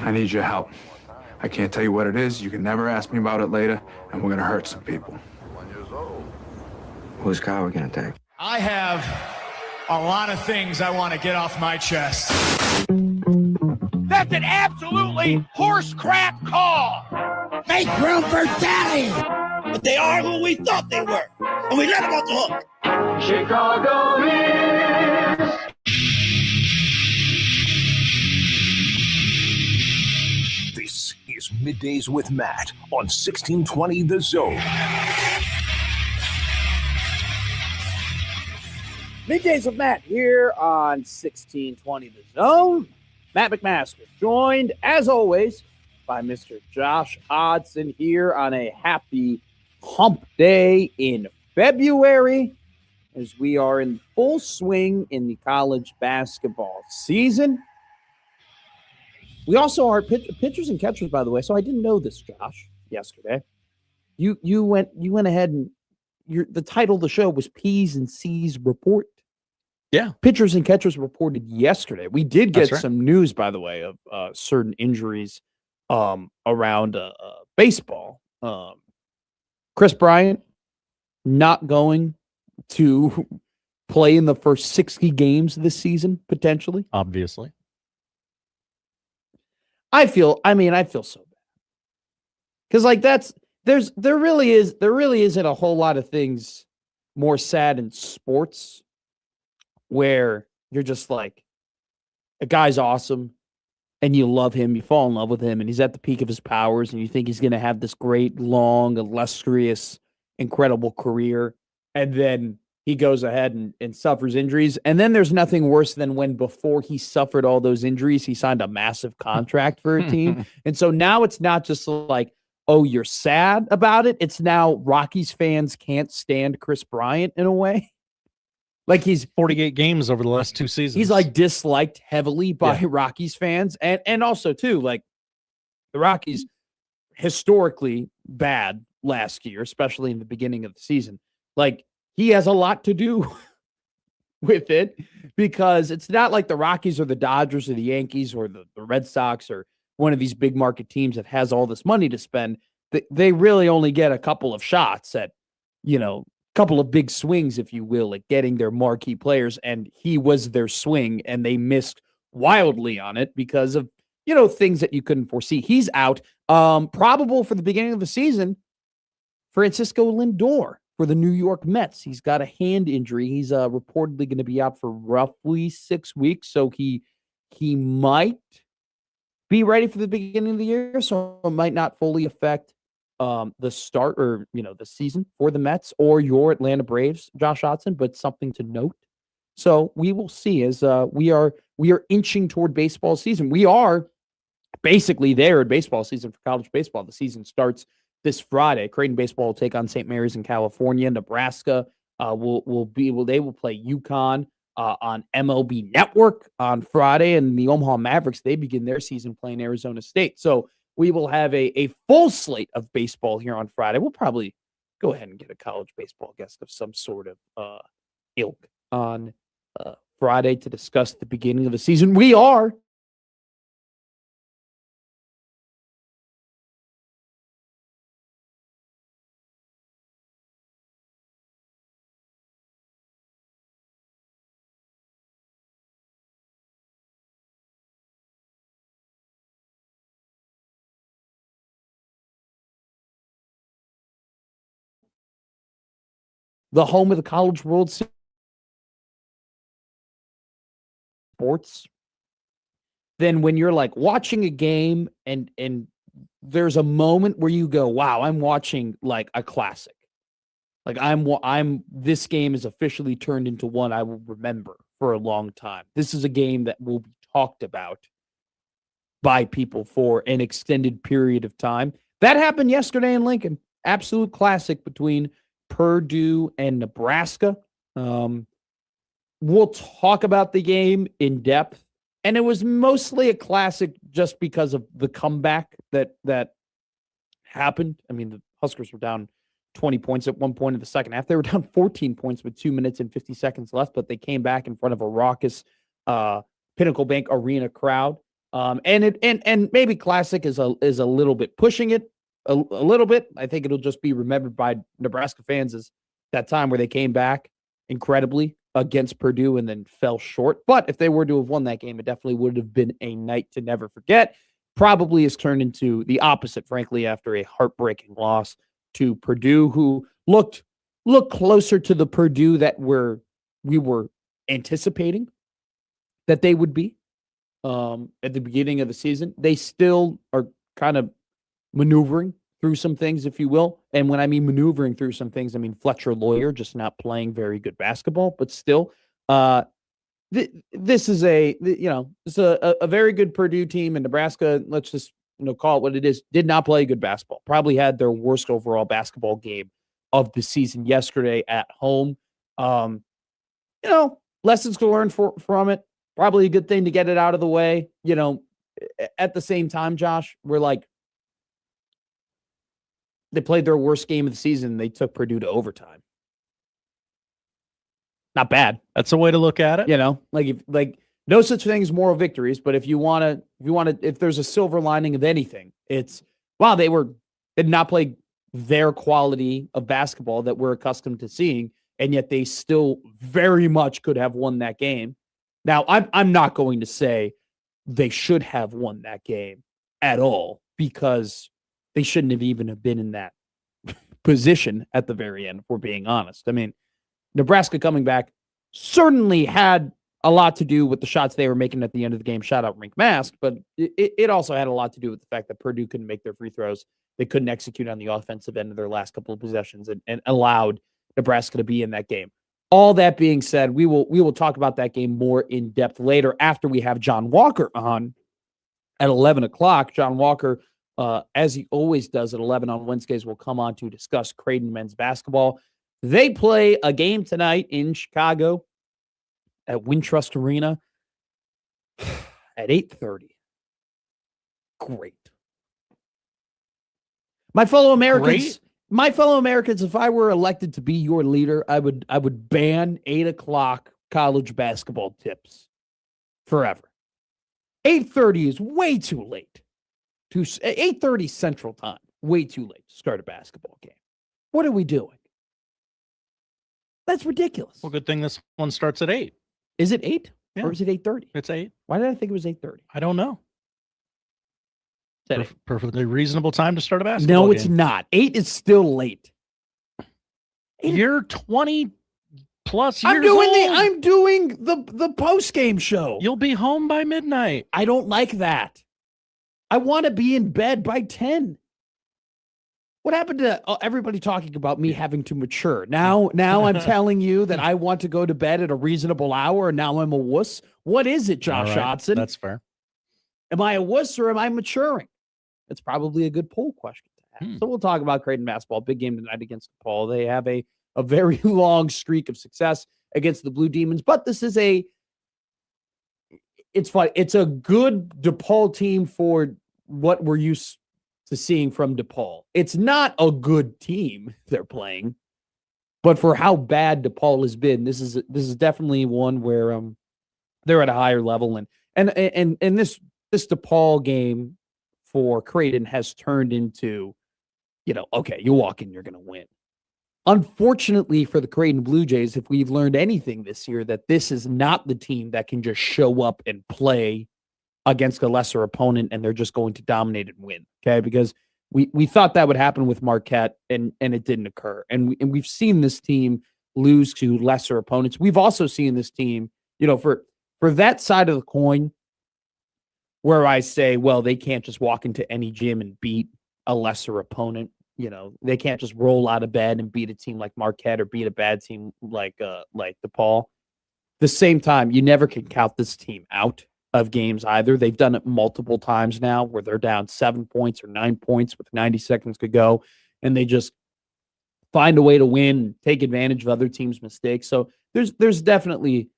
I need your help. I can't tell you what it is. You can never ask me about it later, and we're gonna hurt some people. Whose car are we gonna take? I have a lot of things I want to get off my chest. That's an absolutely horse crap call. Make room for Daddy. But they are who we thought they were, and we let them off the hook. Chicago is. This is Middays with Matt on 1620 The Zone. Middays with Matt here on 1620 The Zone. Matt McMaster, joined as always by Mr. Josh Hodson here on a happy hump day in February as we are in full swing in the college basketball season. We also are pitchers and catchers, by the way. So I didn't know this, Josh, yesterday. You went ahead and the title of the show was P's and C's Report. Yeah. Pitchers and catchers reported yesterday. We did get That's right. some news, by the way, of certain injuries around baseball. Chris Bryant not going to play in the first 60 games this season, potentially. Obviously. I feel so bad. Because like there really isn't a whole lot of things more sad in sports where you're just like, a guy's awesome and you love him, you fall in love with him, and he's at the peak of his powers, and you think he's going to have this great, long, illustrious, incredible career, and then he goes ahead and suffers injuries. And then there's nothing worse than when before he suffered all those injuries, he signed a massive contract for a team. And so now it's not just like, oh, you're sad about it. It's now Rockies fans can't stand Chris Bryant in a way. Like he's 48 games over the last 2 seasons. He's like disliked heavily by Rockies fans. And also too, like the Rockies historically bad last year, especially in the beginning of the season. Like he has a lot to do with it because it's not like the Rockies or the Dodgers or the Yankees or the Red Sox or one of these big market teams that has all this money to spend. They really only get a couple of shots at, couple of big swings, if you will, at getting their marquee players. And he was their swing and they missed wildly on it because of, things that you couldn't foresee. He's out. Probable for the beginning of the season, Francisco Lindor for the New York Mets. He's got a hand injury. He's reportedly going to be out for roughly 6 weeks. So he might be ready for the beginning of the year. So it might not fully affect the start or, the season for the Mets or your Atlanta Braves, Josh Hodson, but something to note. So we will see as we are inching toward baseball season. We are basically there at baseball season for college baseball. The season starts this Friday. Creighton baseball will take on St. Mary's in California. Nebraska they will play UConn on MLB Network on Friday, and the Omaha Mavericks, they begin their season playing Arizona State. So we will have a full slate of baseball here on Friday. We'll probably go ahead and get a college baseball guest of some sort of ilk on Friday to discuss the beginning of the season. We are the home of the College World Series. Sports, then when you're like watching a game and there's a moment where you go, wow, I'm watching like a classic. Like this game is officially turned into one I will remember for a long time. This is a game that will be talked about by people for an extended period of time. That happened yesterday in Lincoln. Absolute classic between Purdue and Nebraska. We'll talk about the game in depth, and it was mostly a classic just because of the comeback that happened. I mean, the Huskers were down 20 points at one point in the second half. They were down 14 points with 2 minutes and 50 seconds left, but they came back in front of a raucous Pinnacle Bank Arena crowd And maybe Classic is a little bit pushing it a little bit. I think it'll just be remembered by Nebraska fans as that time where they came back incredibly against Purdue and then fell short. But if they were to have won that game, it definitely would have been a night to never forget. Probably has turned into the opposite, frankly, after a heartbreaking loss to Purdue, who looked closer to the Purdue that we were anticipating that they would be at the beginning of the season. They still are kind of maneuvering through some things, if you will. And when I mean maneuvering through some things, I mean Fletcher Lawyer just not playing very good basketball, but still, this is it's a very good Purdue team, and Nebraska, let's just call it what it is, did not play good basketball. Probably had their worst overall basketball game of the season yesterday at home. Lessons to learn from it. Probably a good thing to get it out of the way. At the same time, Josh, we're like, they played their worst game of the season. They took Purdue to overtime. Not bad. That's a way to look at it. Like no such thing as moral victories. But if there's a silver lining of anything, it's wow, they did not play their quality of basketball that we're accustomed to seeing, and yet they still very much could have won that game. Now, I'm not going to say they should have won that game at all, because they shouldn't have even have been in that position at the very end, if we're being honest. I mean, Nebraska coming back certainly had a lot to do with the shots they were making at the end of the game. Shout out Rink Mask, but it also had a lot to do with the fact that Purdue couldn't make their free throws. They couldn't execute on the offensive end of their last couple of possessions and allowed Nebraska to be in that game. All that being said, we will talk about that game more in depth later after we have Jon Walker on at 11 o'clock. Jon Walker, as he always does at 11 on Wednesdays, will come on to discuss Creighton men's basketball. They play a game tonight in Chicago at Wintrust Arena at 8:30. Great. My fellow Americans, if I were elected to be your leader, I would ban 8 o'clock college basketball tips forever. 8:30 is way too late. 8:30 Central Time, way too late to start a basketball game. What are we doing? That's ridiculous. Well, good thing this one starts at 8. Is it 8? Yeah. Or is it 8:30? It's 8. Why did I think it was 8:30? I don't know. Perfectly reasonable time to start a basketball game. No, it's not. 8 is still late. You're 20 plus years I'm doing old. I'm doing the post-game show. You'll be home by midnight. I don't like that. I want to be in bed by 10. What happened to everybody talking about me having to mature? Now I'm telling you that I want to go to bed at a reasonable hour, and now I'm a wuss. What is it, Josh Hodson? That's fair. Am I a wuss or am I maturing? It's probably a good poll question to have. So we'll talk about Creighton basketball. Big game tonight against DePaul. They have a very long streak of success against the Blue Demons, but this is it's fun. It's a good DePaul team for what we're used to seeing from DePaul. It's not a good team they're playing, but for how bad DePaul has been, this is definitely one where they're at a higher level, and this DePaul game for Creighton has turned into, okay, you walk in, you're going to win. Unfortunately for the Creighton Bluejays, if we've learned anything this year, that this is not the team that can just show up and play against a lesser opponent and they're just going to dominate and win. Okay, because we thought that would happen with Marquette and it didn't occur. And we've seen this team lose to lesser opponents. We've also seen this team, for that side of the coin, where I say, well, they can't just walk into any gym and beat a lesser opponent. They can't just roll out of bed and beat a team like Marquette or beat a bad team like DePaul. The same time, you never can count this team out of games either. They've done it multiple times now where they're down 7 points or 9 points with 90 seconds to go, and they just find a way to win and take advantage of other teams' mistakes. So there's definitely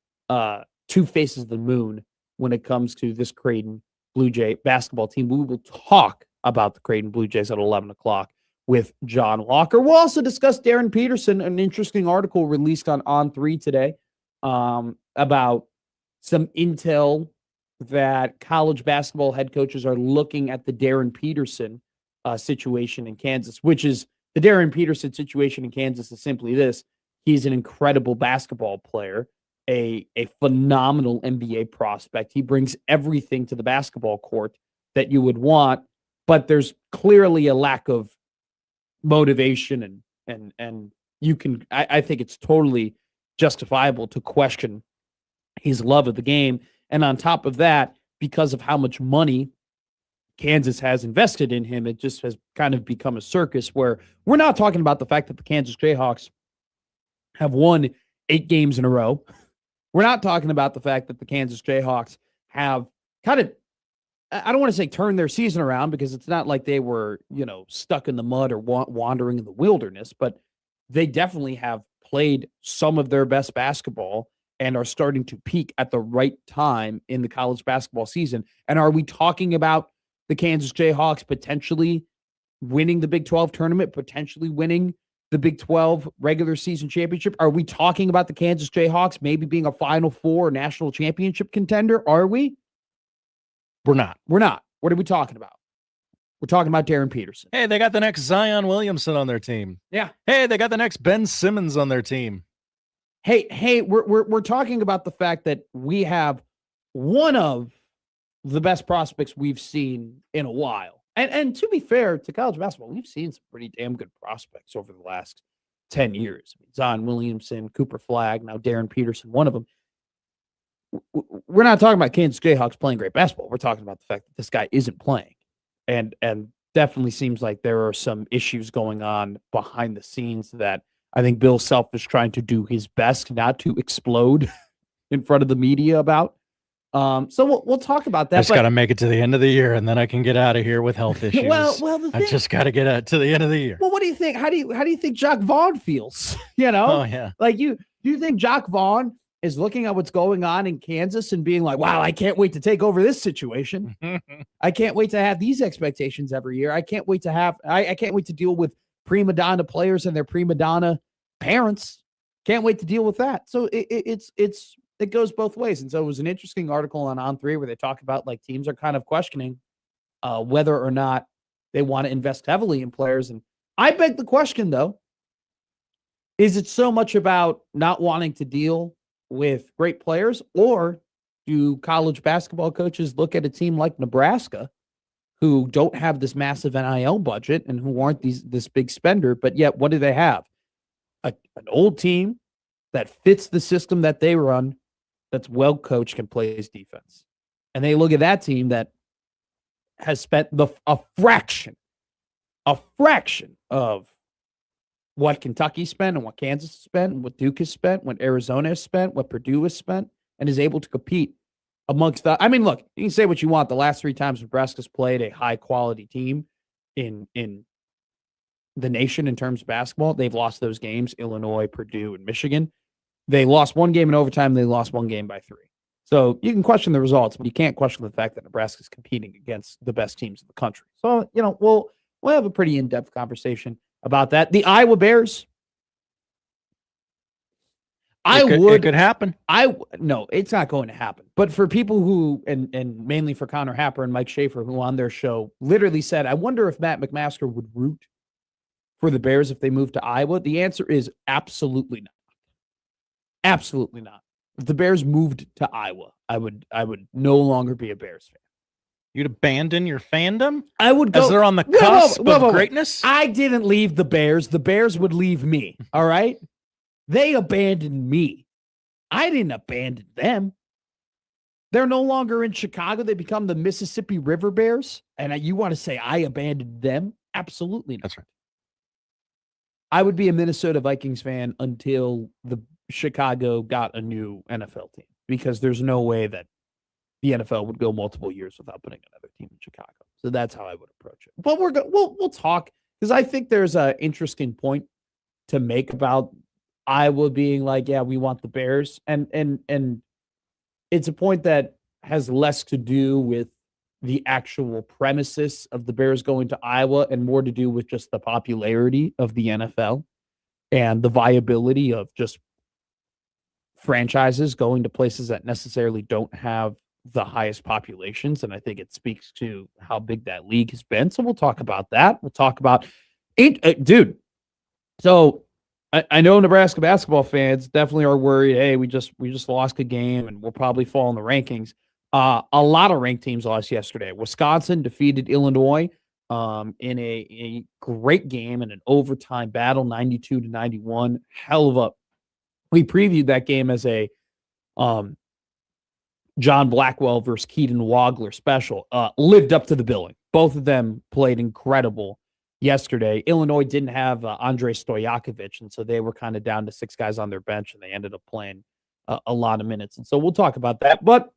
two faces of the moon when it comes to this Creighton Blue Jay basketball team. We will talk about the Creighton Blue Jays at 11 o'clock with Jon Walker. We'll also discuss Darryn Peterson, an interesting article released on On3 today about some intel that college basketball head coaches are looking at the Darryn Peterson situation in Kansas, which is the Darryn Peterson situation in Kansas is simply this. He's an incredible basketball player, a phenomenal NBA prospect. He brings everything to the basketball court that you would want, but there's clearly a lack of motivation and you can, I think it's totally justifiable to question his love of the game. And on top of that, because of how much money Kansas has invested in him, it just has kind of become a circus where we're not talking about the fact that the Kansas Jayhawks have won 8 games in a row. We're not talking about the fact that the Kansas Jayhawks have kind of, I don't want to say turn their season around because it's not like they were, stuck in the mud or wandering in the wilderness, but they definitely have played some of their best basketball and are starting to peak at the right time in the college basketball season. And are we talking about the Kansas Jayhawks potentially winning the Big 12 tournament, potentially winning the Big 12 regular season championship? Are we talking about the Kansas Jayhawks maybe being a Final Four national championship contender? Are we? We're not. We're not. What are we talking about? We're talking about Darryn Peterson. Hey, they got the next Zion Williamson on their team. Yeah. Hey, they got the next Ben Simmons on their team. Hey, we're talking about the fact that we have one of the best prospects we've seen in a while. And to be fair to college basketball, we've seen some pretty damn good prospects over the last 10 years. Zion Williamson, Cooper Flagg, now Darryn Peterson, one of them. We're not talking about Kansas Jayhawks playing great basketball. We're talking about the fact that this guy isn't playing. And definitely seems like there are some issues going on behind the scenes that I think Bill Self is trying to do his best not to explode in front of the media about. So we'll talk about that. I just got to make it to the end of the year, and then I can get out of here with health issues. well, I just got to get out to the end of the year. Well, what do you think? How do you think Jacques Vaughn feels? Oh yeah. Like do you think Jacques Vaughn is looking at what's going on in Kansas and being like, wow, I can't wait to take over this situation. I can't wait to have these expectations every year. I can't wait to I can't wait to deal with prima donna players and their prima donna parents. Can't wait to deal with that. So it goes both ways. And so it was an interesting article on 3 where they talk about like teams are kind of questioning whether or not they want to invest heavily in players. And I beg the question though, is it so much about not wanting to deal with great players, or do college basketball coaches look at a team like Nebraska who don't have this massive NIL budget and who aren't this big spender, but yet what do they have? An old team that fits the system that they run, that's well coached, can play his defense. And they look at that team that has spent a fraction of what Kentucky spent and what Kansas spent and what Duke has spent, what Arizona has spent, what Purdue has spent, and is able to compete amongst the. I mean, look, you can say what you want. The last 3 times Nebraska's played a high quality team in the nation in terms of basketball, they've lost those games: Illinois, Purdue, and Michigan. They lost 1 game in overtime. They lost 1 game by 3. So you can question the results, but you can't question the fact that Nebraska's competing against the best teams in the country. So we'll have a pretty in-depth conversation about that. The Iowa Bears. It could happen. No, it's not going to happen. But for people who, and mainly for Connor Happer and Mike Schaefer, who on their show literally said, I wonder if Matt McMaster would root for the Bears if they moved to Iowa. The answer is absolutely not. Absolutely not. If the Bears moved to Iowa, I would no longer be a Bears fan. You'd abandon your fandom? I would go. As they're on the cusp of greatness? I didn't leave the Bears. The Bears would leave me. All right? They abandoned me. I didn't abandon them. They're no longer in Chicago. They become the Mississippi River Bears. And you want to say I abandoned them? Absolutely not. That's right. I would be a Minnesota Vikings fan until the Chicago got a new NFL team, because there's no way that the NFL would go multiple years without putting another team in Chicago. So that's how I would approach it. But we'll talk, because I think there's an interesting point to make about Iowa being like, yeah, we want the Bears. And it's a point that has less to do with the actual premises of the Bears going to Iowa and more to do with just the popularity of the NFL and the viability of just franchises going to places that necessarily don't have the highest populations, and I think it speaks to how big that league has been. So we'll talk about that. We'll talk about it, dude. So I know Nebraska basketball fans definitely are worried. Hey, we just lost a game, and we'll probably fall in the rankings. A lot of ranked teams lost yesterday. Wisconsin defeated Illinois in a great game in an overtime battle, 92-91. Hell of a. We previewed that game as a John Blackwell versus Keaton Wagler special. Lived up to the billing. Both of them played incredible yesterday. Illinois didn't have Andrei Stojakovic, and so they were kind of down to 6 guys on their bench, and they ended up playing a lot of minutes. And so we'll talk about that. But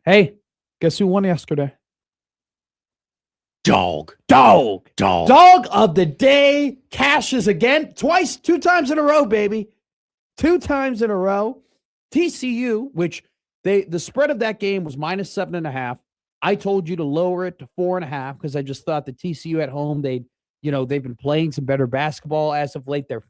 hey, guess who won yesterday? Dog of the day cashes again, 2 times in a row, baby. 2 times in a row. TCU, which the spread of that game was -7.5. I told you to lower it to 4.5 because I just thought the TCU at home, they've been playing some better basketball as of late. They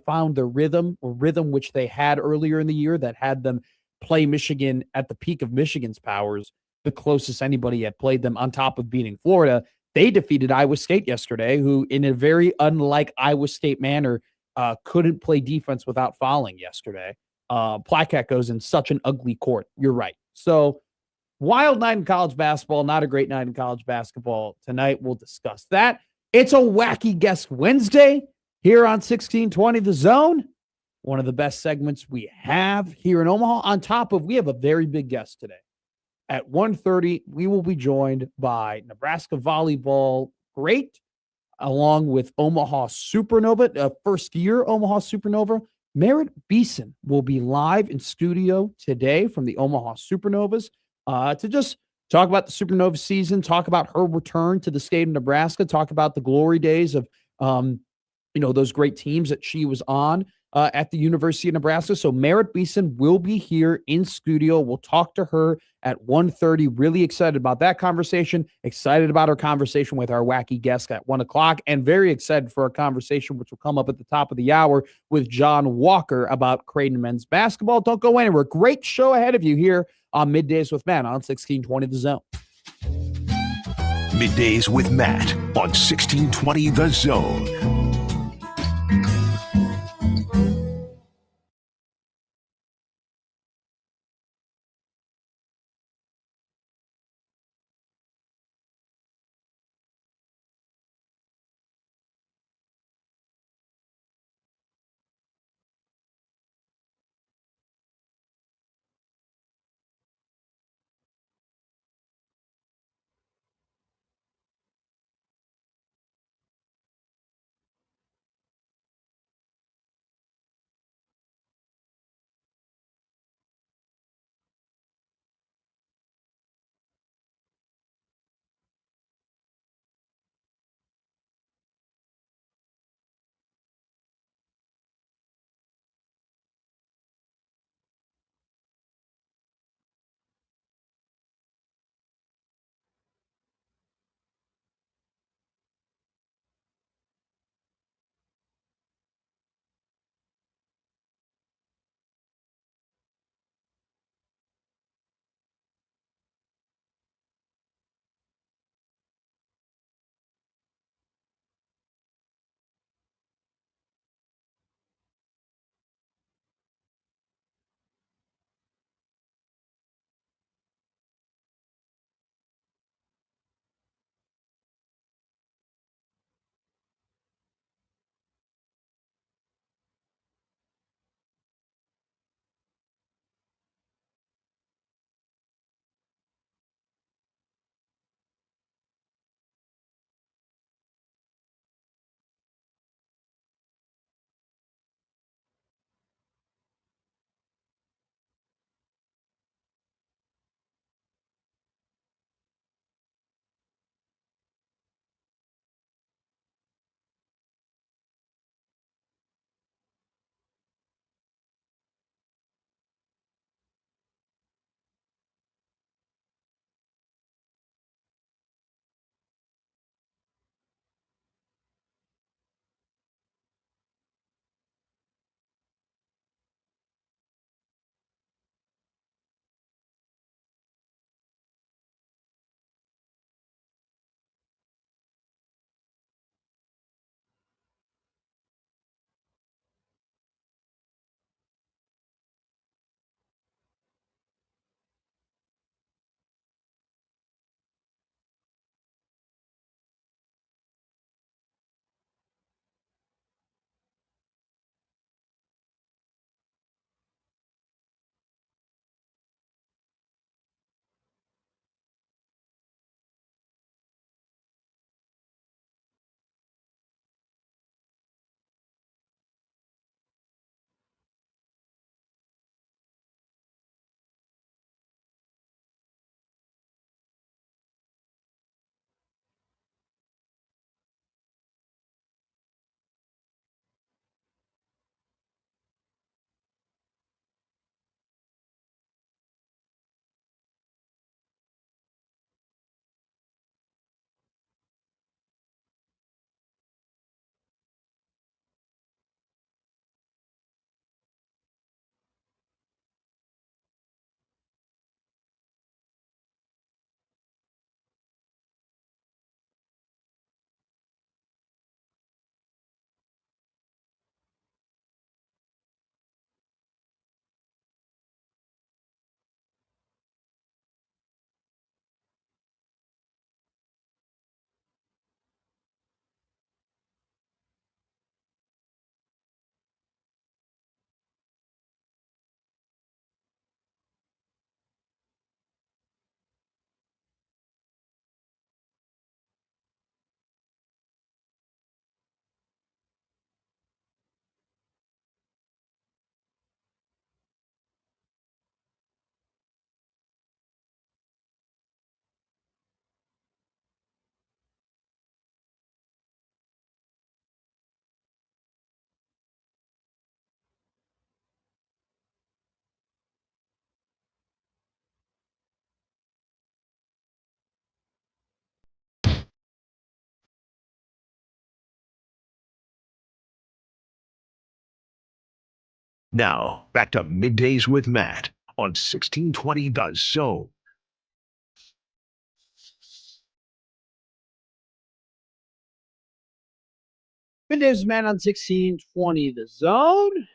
found their rhythm which they had earlier in the year that had them play Michigan at the peak of Michigan's powers, the closest anybody had played them on top of beating Florida. They defeated Iowa State yesterday, who in a very unlike Iowa State manner couldn't play defense without fouling yesterday. Plaquette goes in such an ugly court. You're right. So wild night in college basketball, not a great night in college basketball. Tonight, we'll discuss that. It's a wacky guest Wednesday here on 1620 The Zone. One of the best segments we have here in Omaha. On top of, we have a very big guest today. At 1:30, we will be joined by Nebraska volleyball great, along with Omaha Supernova, first-year Omaha Supernova. Merritt Beason will be live in studio today from the Omaha Supernovas to just talk about the Supernova season, talk about her return to the state of Nebraska, talk about the glory days of, those great teams that she was on at the University of Nebraska. So Merritt Beason will be here in studio. We'll talk to her at 1:30. Really excited about that conversation. Excited about our conversation with our wacky guest at 1 o'clock, and very excited for a conversation which will come up at the top of the hour with Jon Walker about Creighton men's basketball. Don't go anywhere. Great show ahead of you here on Middays with Matt on 1620 The Zone. Middays with Matt on 1620 The Zone. Now, back to Middays with Matt on 1620 The Zone. Middays, man, on 1620 The Zone.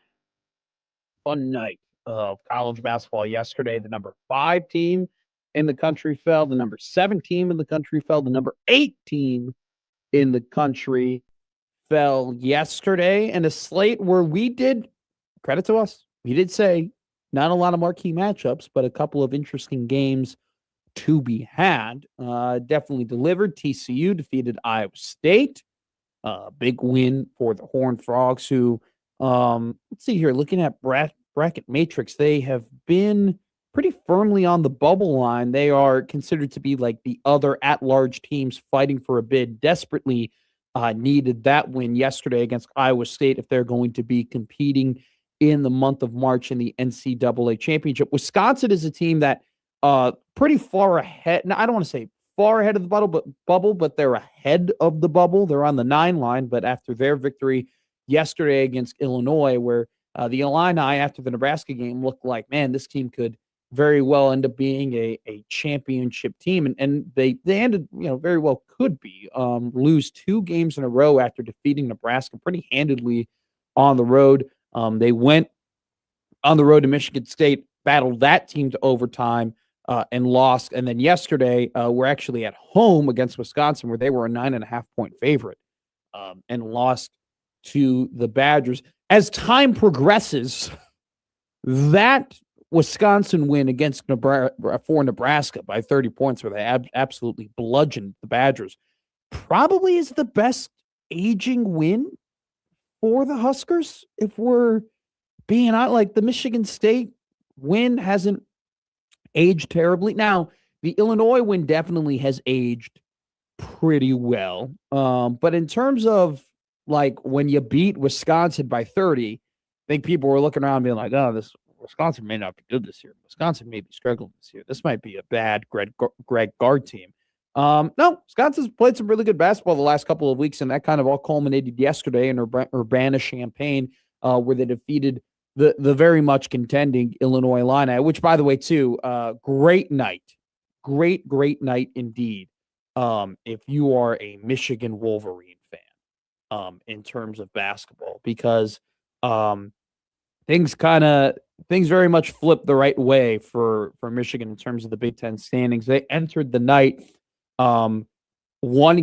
Fun night of college basketball yesterday. The number 5 team in the country fell. The number 7 team in the country fell. The number 8 team in the country fell yesterday. And a slate where we did, credit to us, we did say not a lot of marquee matchups, but a couple of interesting games to be had. Definitely delivered. TCU defeated Iowa State. Big win for the Horned Frogs, who, let's see here, looking at bracket matrix, they have been pretty firmly on the bubble line. They are considered to be like the other at-large teams fighting for a bid, desperately needed that win yesterday against Iowa State if they're going to be competing in the month of March in the NCAA championship. Wisconsin is a team that pretty far ahead. Now, I don't want to say far ahead of the bubble, but they're ahead of the bubble. They're on the 9 line, but after their victory yesterday against Illinois, where the Illini after the Nebraska game looked like, man, this team could very well end up being a championship team, and they ended, very well could be, lose 2 games in a row after defeating Nebraska pretty handedly on the road. They went on the road to Michigan State, battled that team to overtime, and lost. And then yesterday, we're actually at home against Wisconsin, where they were a 9.5-point favorite, and lost to the Badgers. As time progresses, that Wisconsin win against Nebraska by 30 points, where they absolutely bludgeoned the Badgers, probably is the best aging win for the Huskers. If we're being out, like the Michigan State win hasn't aged terribly. Now, the Illinois win definitely has aged pretty well. But in terms of like when you beat Wisconsin by 30, I think people were looking around being like, oh, this Wisconsin may not be good this year. Wisconsin may be struggling this year. This might be a bad Greg Gard team. No, Wisconsin's played some really good basketball the last couple of weeks, and that kind of all culminated yesterday in Urbana-Champaign, where they defeated the very much contending Illinois Illini, which, by the way, too, great night. Great night indeed. If you are a Michigan Wolverine fan, in terms of basketball, because things very much flipped the right way for Michigan in terms of the Big Ten standings. They entered the night 1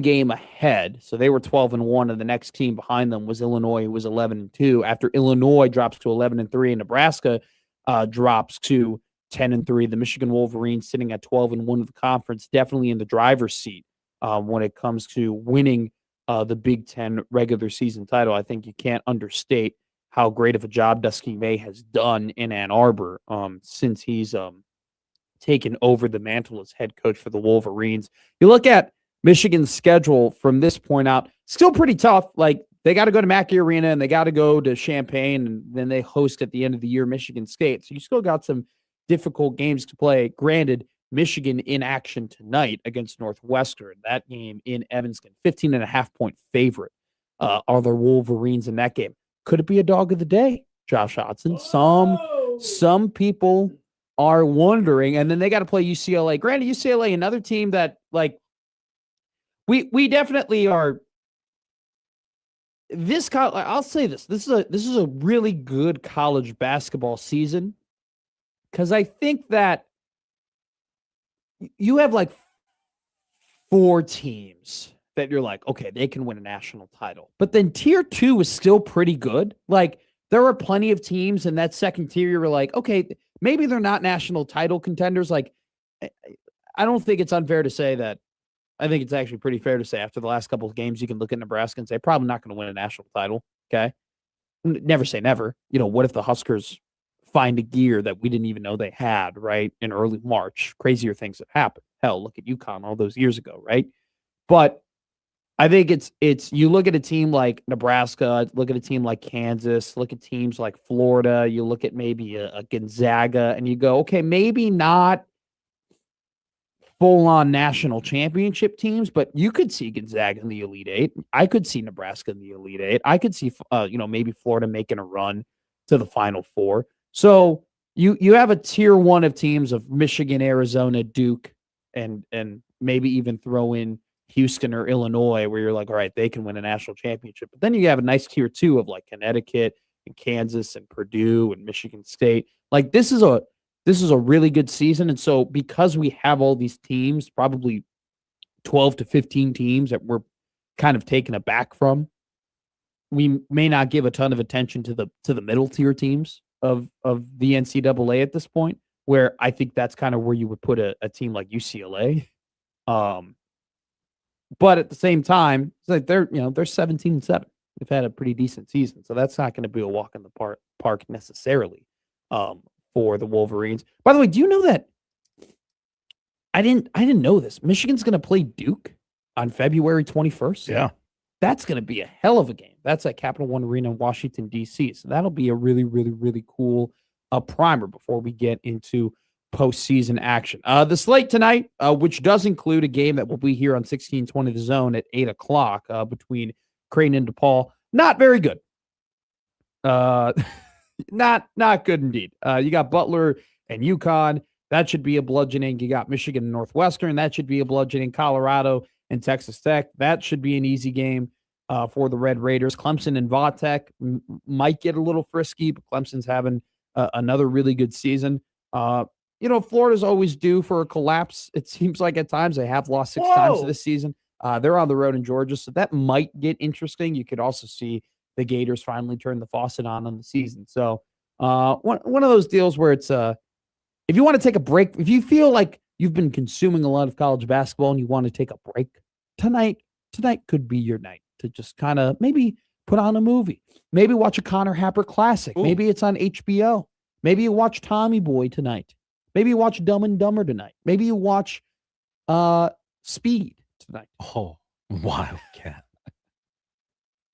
game ahead, so they were 12-1, and the next team behind them was Illinois, who was 11-2. After Illinois drops to 11-3, and Nebraska drops to 10-3, the Michigan Wolverines sitting at 12-1 of the conference, definitely in the driver's seat when it comes to winning the Big Ten regular season title. I think you can't understate how great of a job Dusty May has done in Ann Arbor since he's taken over the mantle as head coach for the Wolverines. You look at Michigan's schedule from this point out, still pretty tough. Like, they got to go to Mackey Arena, and they got to go to Champaign, and then they host at the end of the year Michigan State. So you still got some difficult games to play. Granted, Michigan in action tonight against Northwestern. That game in Evanston, 15.5-point favorite are the Wolverines in that game. Could it be a dog of the day, Josh Hodson? Some people are wondering, and then they got to play UCLA. Granted, UCLA, another team that, like, we definitely are. I'll say this. This is a really good college basketball season, because I think that you have like 4 teams that you're like, okay, they can win a national title. But then tier 2 is still pretty good. Like, there are plenty of teams in that second tier you're like, okay, maybe they're not national title contenders. Like, I don't think it's unfair to say that. I think it's actually pretty fair to say after the last couple of games, you can look at Nebraska and say, probably not going to win a national title. Okay. Never say never. What if the Huskers find a gear that we didn't even know they had, right? In early March, crazier things have happened. Hell, look at UConn all those years ago, right? But I think it's you look at a team like Nebraska, look at a team like Kansas, look at teams like Florida, you look at maybe a Gonzaga, and you go, okay, maybe not full-on national championship teams, but you could see Gonzaga in the Elite Eight. I could see Nebraska in the Elite Eight. I could see, maybe Florida making a run to the Final Four. So you have a tier one of teams of Michigan, Arizona, Duke, and maybe even throw in Houston or Illinois, where you're like, all right, they can win a national championship. But then you have a nice tier two of like Connecticut and Kansas and Purdue and Michigan State. Like this is a really good season. And so because we have all these teams, probably 12 to 15 teams that we're kind of taken aback from, we may not give a ton of attention to the middle tier teams of the NCAA at this point, where I think that's kind of where you would put a team like UCLA. But at the same time, it's like they're 17-7. They've had a pretty decent season, so that's not going to be a walk in the park necessarily for the Wolverines. By the way, do you know that I didn't know this? Michigan's going to play Duke on February 21st. Yeah. That's going to be a hell of a game. That's at Capital One Arena in Washington, D.C. So that'll be a really, really, really cool primer before we get into postseason action. The slate tonight, which does include a game that will be here on 1620 The Zone at 8 o'clock between Creighton and DePaul. Not very good. Not good indeed. You got Butler and UConn. That should be a bludgeoning. You got Michigan and Northwestern. That should be a bludgeoning. Colorado and Texas Tech. That should be an easy game for the Red Raiders. Clemson and Vautech might get a little frisky, but Clemson's having another really good season. Florida's always due for a collapse. It seems like at times they have lost 6 times this season. They're on the road in Georgia, so that might get interesting. You could also see the Gators finally turn the faucet on the season. So one of those deals where it's if you want to take a break, if you feel like you've been consuming a lot of college basketball and you want to take a break, tonight could be your night to just kind of maybe put on a movie. Maybe watch a Connor Happer classic. Ooh. Maybe it's on HBO. Maybe you watch Tommy Boy tonight. Maybe you watch Dumb and Dumber tonight. Maybe you watch Speed tonight. Oh, Wildcat.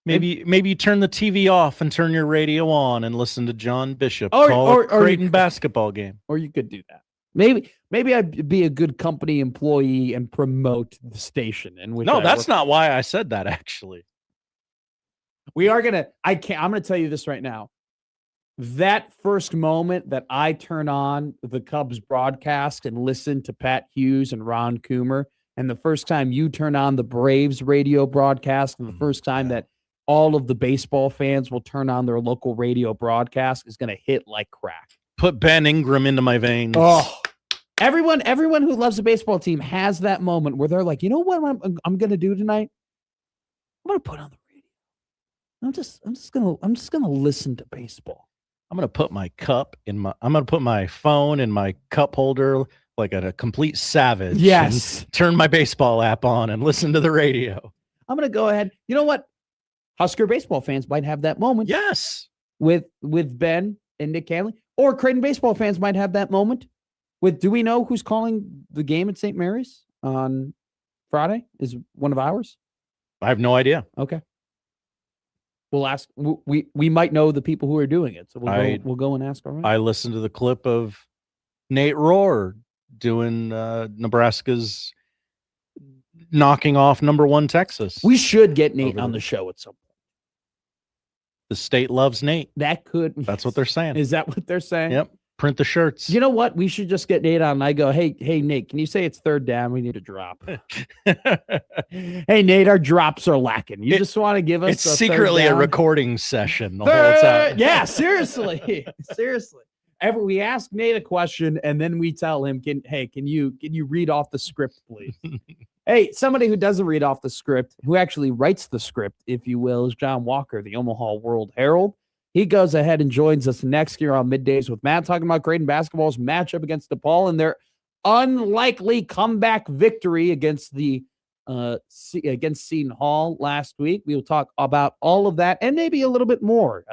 Maybe you turn the TV off and turn your radio on and listen to John Bishop call a Creighton basketball game. Or you could do that. Maybe I'd be a good company employee and promote the station. No, that's not why I said that, actually. I'm going to tell you this right now. That first moment that I turn on the Cubs broadcast and listen to Pat Hughes and Ron Coomer, and the first time you turn on the Braves radio broadcast, and the first time that all of the baseball fans will turn on their local radio broadcast is going to hit like crack. Put Ben Ingram into my veins. Oh, everyone who loves the baseball team has that moment where they're like, you know what I'm going to do tonight? I'm going to put on the radio. I'm just going to listen to baseball. I'm going to put my phone in my cup holder like a complete savage. Yes. Turn my baseball app on and listen to the radio. I'm going to go ahead. You know what? Husker baseball fans might have that moment. Yes. With Ben and Nick Canley. Or Creighton baseball fans might have that moment with, do we know who's calling the game at St. Mary's on Friday? Is one of ours? I have no idea. Okay. We'll ask. We might know the people who are doing it. So we'll go and ask. All right. I listened to the clip of Nate Rohr doing Nebraska's knocking off #1 Texas. We should get Nate on the show at some point. The state loves Nate. That's what they're saying. Is that what they're saying? Yep. Print the shirts. You know what? We should just get Nate on. And I go, hey, Nate, can you say it's third down? We need a drop. Hey, Nate, our drops are lacking. You just want to give us it's secretly a recording session the whole time. Yeah, seriously. Seriously. We ask Nate a question and then we tell him, can you read off the script, please? Hey, somebody who doesn't read off the script, who actually writes the script, if you will, is Jon Walker, the Omaha World Herald. He goes ahead and joins us next year on Middays with Matt, talking about Creighton basketball's matchup against DePaul and their unlikely comeback victory against against Seton Hall last week. We will talk about all of that and maybe a little bit more.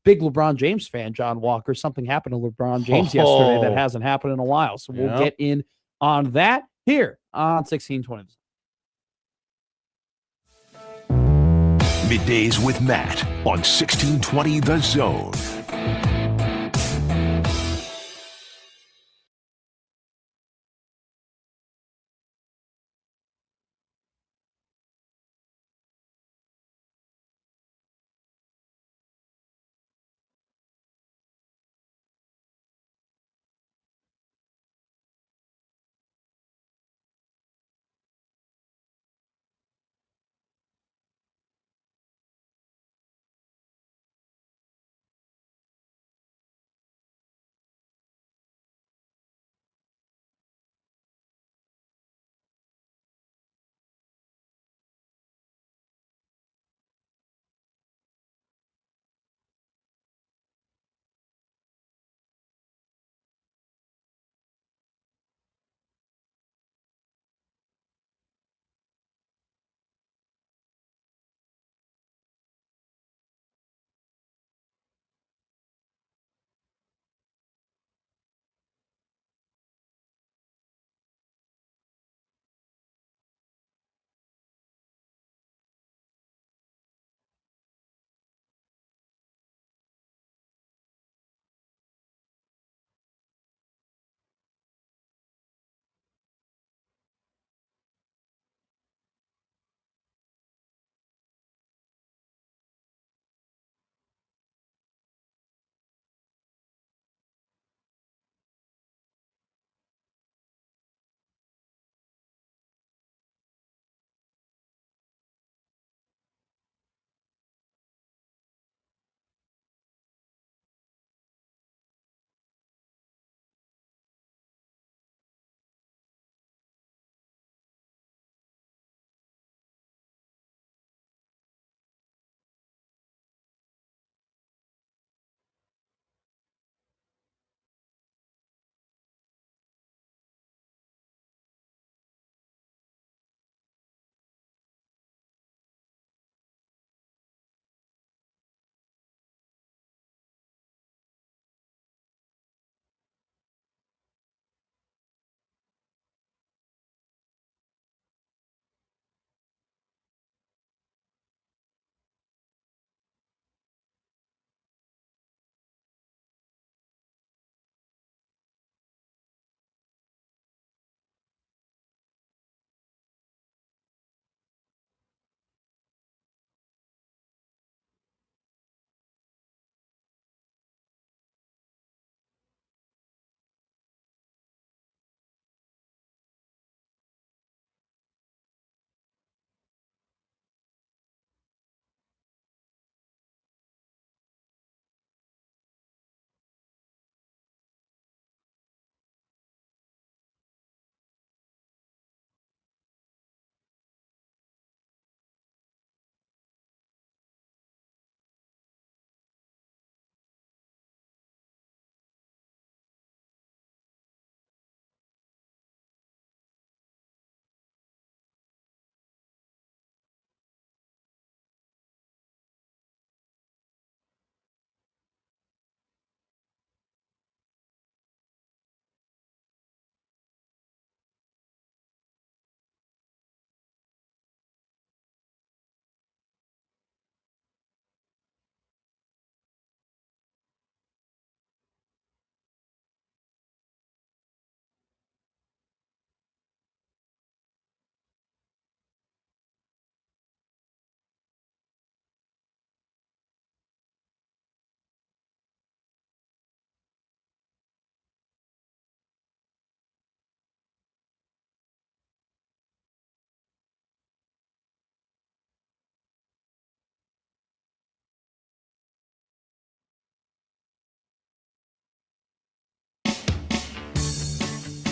Big LeBron James fan, Jon Walker. Something happened to LeBron James yesterday that hasn't happened in a while. So we'll get in on that here on 1620. Middays with Matt on 1620 The Zone.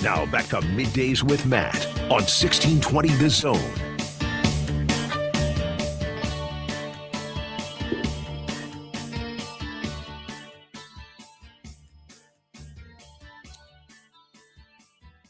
Now back to Middays with Matt on 1620 The Zone.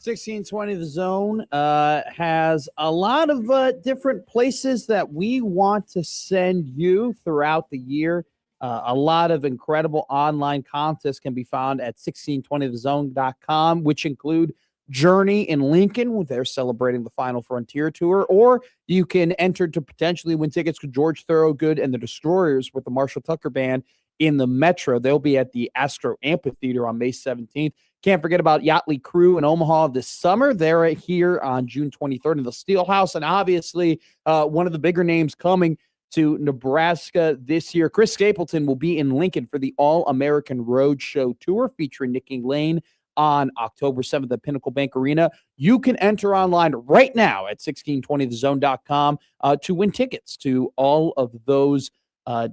The Zone has a lot of different places that we want to send you throughout the year. A lot of incredible online contests can be found at 1620thezone.com, which include Journey in Lincoln, where they're celebrating the Final Frontier Tour, or you can enter to potentially win tickets to George Thorogood and the Destroyers with the Marshall Tucker Band in the Metro. They'll be at the Astro Amphitheater on May 17th. Can't forget about Yachtly Crew in Omaha this summer. They're here on June 23rd in the Steelhouse. And obviously, one of the bigger names coming to Nebraska this year, Chris Stapleton, will be in Lincoln for the All-American Road Show Tour featuring Nikki Lane on October 7th at Pinnacle Bank Arena. You can enter online right now at 1620thezone.com to win tickets to all of those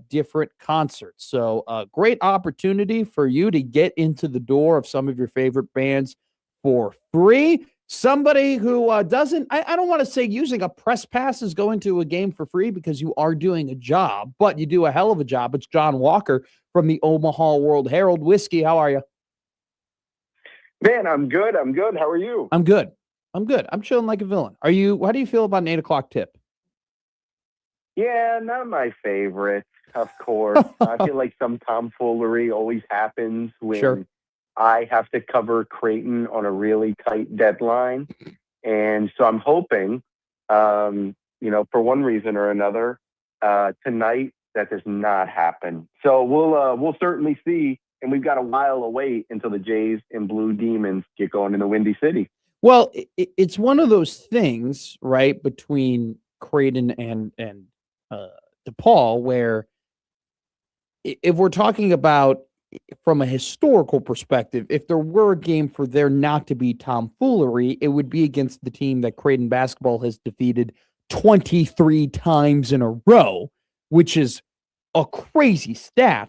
different concerts. So great opportunity for you to get into the door of some of your favorite bands for free. Somebody who doesn't, I don't want to say using a press pass is going to a game for free, because you are doing a job, but you do a hell of a job. It's Jon Walker from the Omaha World Herald. Whiskey, how are you? Man, I'm good. How are you? I'm good. I'm chilling like a villain. How do you feel about an 8 o'clock tip? Yeah, not my favorite, of course. I feel like some tomfoolery always happens when I have to cover Creighton on a really tight deadline. And so I'm hoping, for one reason or another, tonight that does not happen. So we'll certainly see. And we've got a while to wait until the Jays and Blue Demons get going in the Windy City. Well, it's one of those things, right, between Creighton and DePaul, where if we're talking about from a historical perspective, if there were a game for there not to be tomfoolery, it would be against the team that Creighton basketball has defeated 23 times in a row, which is a crazy stat.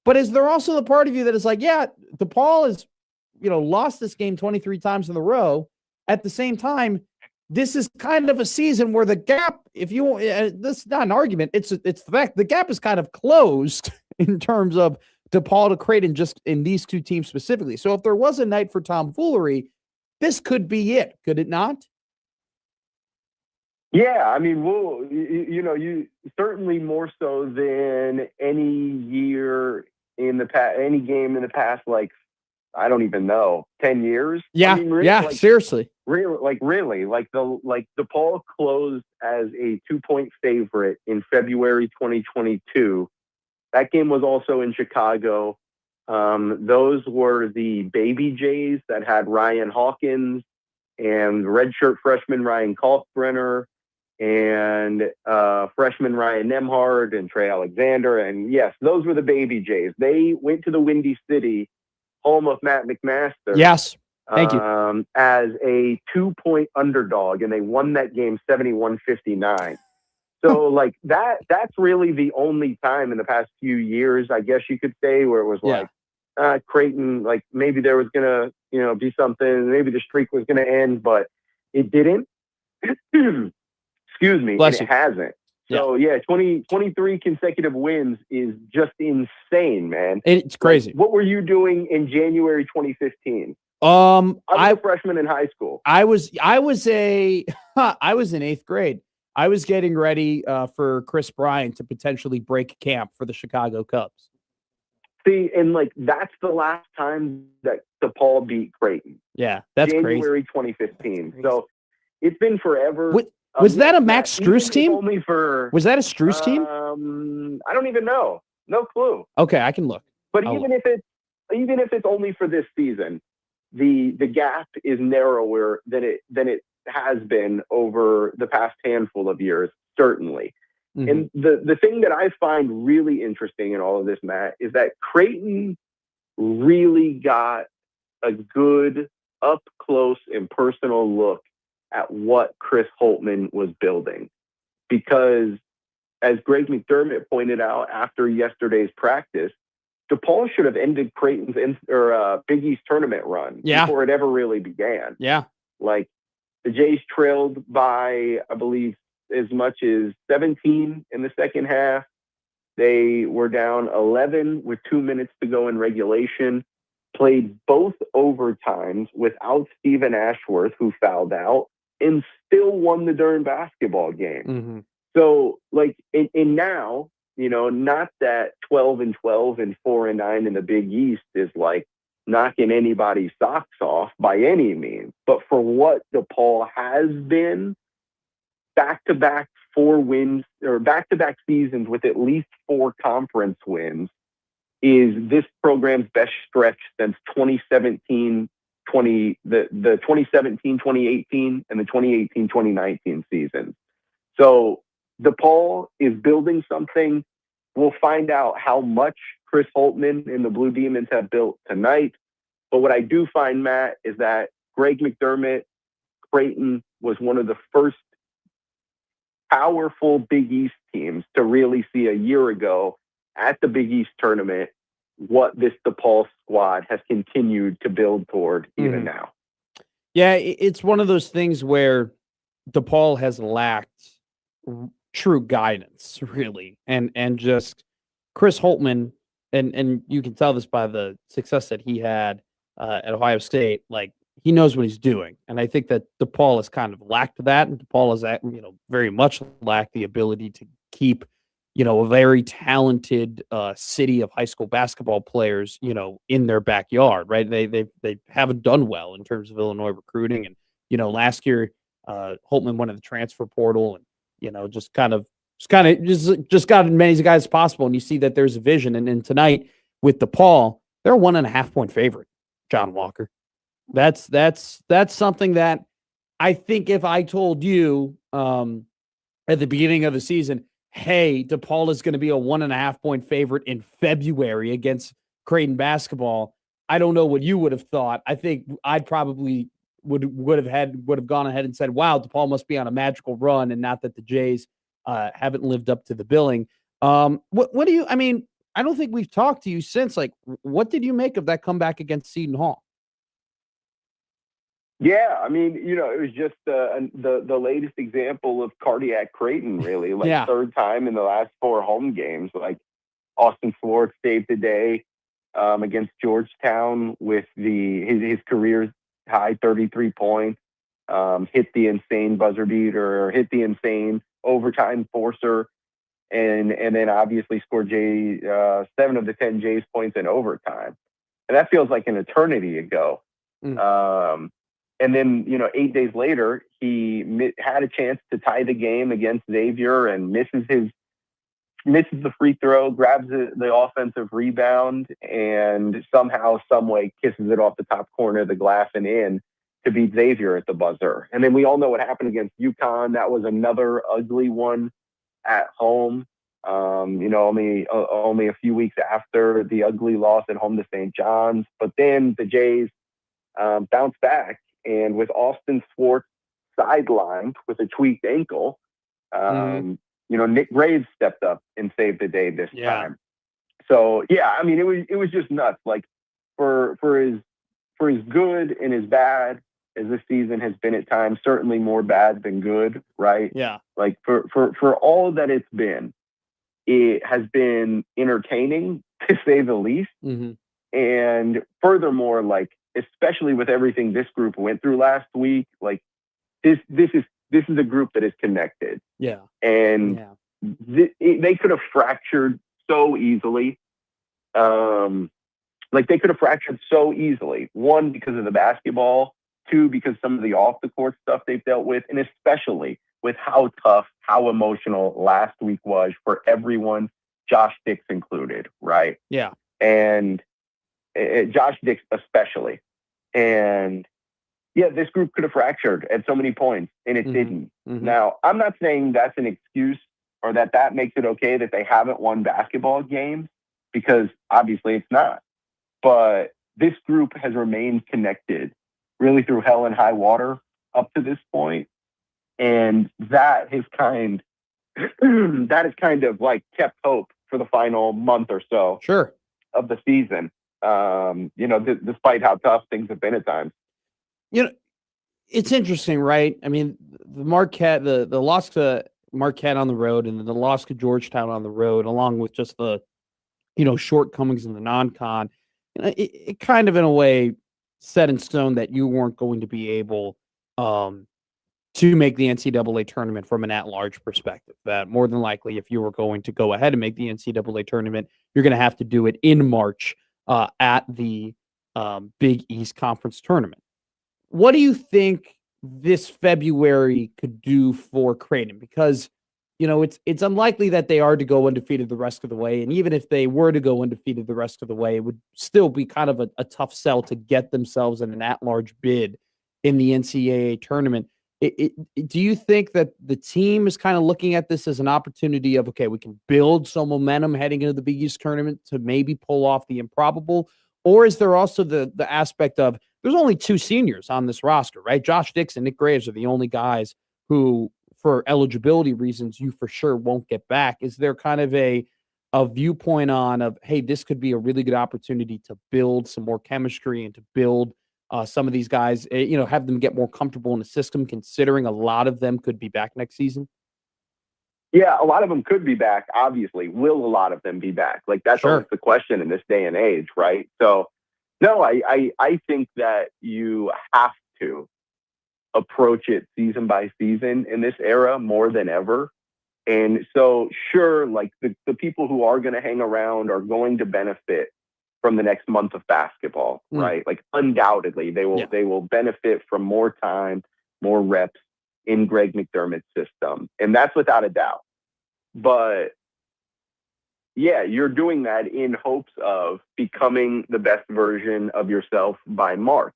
But is there also the part of you that is like, yeah, DePaul has, lost this game 23 times in a row. At the same time, this is kind of a season where the gap, if you, this is not an argument, it's the fact the gap is kind of closed in terms of DePaul to Creighton, just in these two teams specifically. So if there was a night for tomfoolery, this could be it, could it not? Yeah, I mean, you certainly more so than any year in the past, any game in the past, like, I don't even know, 10 years. Yeah, I mean, really, seriously. Really, DePaul closed as a 2-point favorite in February 2022. That game was also in Chicago. Those were the Baby Jays that had Ryan Hawkins and redshirt freshman Ryan Kalkbrenner and freshman Ryan Nemhard and Trey Alexander. And yes, those were the Baby Jays. They went to the Windy City, home of Matt McMaster. Yes. Thank you. As a 2-point underdog, and they won that game 71-59. So that's really the only time in the past few years, I guess you could say, where it was Creighton, maybe there was going to, be something, maybe the streak was going to end, but it didn't. Excuse me. Bless and you. It hasn't. So 23 consecutive wins is just insane, man. It's crazy. What were you doing in January 2015? I was a freshman in high school. I was in 8th grade. I was getting ready for Chris Bryant to potentially break camp for the Chicago Cubs. See, and that's the last time that DePaul beat Creighton. Yeah, that's January crazy. 2015. So it's been forever. Was that a Max Strus team? Only for was that a Strus team? I don't even know. No clue. Okay, I can look. But even if it's only for this season, the gap is narrower than it has been over the past handful of years, certainly. Mm-hmm. And the thing that I find really interesting in all of this, Matt, is that Creighton really got a good up close and personal look at what Chris Holtmann was building. Because as Greg McDermott pointed out after yesterday's practice, DePaul should have ended Creighton's Big East tournament run before it ever really began. Yeah. Like the Jays trailed by, I believe, as much as 17 in the second half. They were down 11 with 2 minutes to go in regulation, played both overtimes without Stephen Ashworth, who fouled out, and still won the darn basketball game. Mm-hmm. So, like, and now, you know, not that 12-12 and 4-9 in the Big East is like knocking anybody's socks off by any means, but for what DePaul has been, back-to-back 4 wins or back-to-back seasons with at least 4 conference wins is this program's best stretch since 2017, the 2017-2018 and the 2018-2019 seasons. So DePaul is building something. We'll find out how much Chris Holtmann and the Blue Demons have built tonight. But what I do find, Matt, is that Greg McDermott, Creighton, was one of the first powerful Big East teams to really see a year ago at the Big East tournament what this DePaul squad has continued to build toward even now. Yeah, it's one of those things where DePaul has lacked true guidance, really, and just Chris Holtmann, and you can tell this by the success that he had at Ohio State. Like, he knows what he's doing, and I think that DePaul has kind of lacked that, and DePaul has, very much lacked the ability to keep, a very talented city of high school basketball players, in their backyard, right? They haven't done well in terms of Illinois recruiting, and last year Holtmann went to the transfer portal, and just got as many guys as possible, and you see that there's a vision. And then tonight with DePaul, they're a 1.5 point favorite. Jon Walker. That's something that I think if I told you at the beginning of the season, hey, DePaul is going to be a 1.5 point favorite in February against Creighton basketball, I don't know what you would have thought. I think I'd probably would have gone ahead and said, wow, DePaul must be on a magical run, and not that the Jays haven't lived up to the billing. What do you, I don't think we've talked to you since. Like, what did you make of that comeback against Seton Hall? Yeah, it was just the latest example of cardiac Creighton, really. Like, third time in the last 4 home games. Like, Austin Swartz saved the day against Georgetown with his career high 33 points, hit the insane buzzer beater, hit the insane overtime forcer, and then obviously scored 7 of the 10 Jays points in overtime. And that feels like an eternity ago. And then, 8 days later, he had a chance to tie the game against Xavier and misses the free throw, grabs the offensive rebound, and somehow, some way kisses it off the top corner of the glass and in to beat Xavier at the buzzer. And then we all know what happened against UConn. That was another ugly one at home. Only a few weeks after the ugly loss at home to St. John's. But then the Jays bounced back. And with Austin Swartz sidelined with a tweaked ankle, Nick Graves stepped up and saved the day this time. So it was just nuts. Like, for as good and as bad as this season has been at times, certainly more bad than good, right? Yeah. Like, for all that it's been, it has been entertaining to say the least. And furthermore, like, especially with everything this group went through last week, like, this is a group that is connected. Yeah. And they could have fractured so easily. They could have fractured so easily. 1, because of the basketball. 2, because some of the off the court stuff they've dealt with, and especially with how tough, how emotional last week was for everyone, Josh Dix included, right? Yeah. And Josh Dix especially. And this group could have fractured at so many points, and it didn't. Now, I'm not saying that's an excuse or that makes it okay that they haven't won basketball games, because obviously it's not. But this group has remained connected really through hell and high water up to this point. And that has kind of like kept hope for the final month or so. Sure. of the season. Despite how tough things have been at times. It's interesting, right? I mean, the Marquette, the loss to Marquette on the road, and then the loss to Georgetown on the road, along with just the shortcomings in the non-con, it kind of in a way set in stone that you weren't going to be able to make the NCAA tournament from an at-large perspective. That more than likely, if you were going to go ahead and make the NCAA tournament, you're going to have to do it in March at the Big East Conference tournament. What do you think this February could do for Creighton? Because, it's unlikely that they are to go undefeated the rest of the way. And even if they were to go undefeated the rest of the way, it would still be kind of a tough sell to get themselves in an at-large bid in the NCAA tournament. Do you think that the team is kind of looking at this as an opportunity of, okay, we can build some momentum heading into the Big East tournament to maybe pull off the improbable? Or is there also the aspect of there's only two seniors on this roster, right? Josh Dix and Nick Graves are the only guys who, for eligibility reasons, you for sure won't get back. Is there kind of a viewpoint on of, hey, this could be a really good opportunity to build some more chemistry and to build some of these guys, have them get more comfortable in the system, considering a lot of them could be back next season? Yeah, a lot of them could be back, obviously. Will a lot of them be back? Like, that's always the question in this day and age, right? So, no, I think that you have to approach it season by season in this era more than ever. And so, sure, like the people who are going to hang around are going to benefit from the next month of basketball, right? Like, undoubtedly, they will benefit from more time, more reps in Greg McDermott's system. And that's without a doubt. But yeah, you're doing that in hopes of becoming the best version of yourself by March.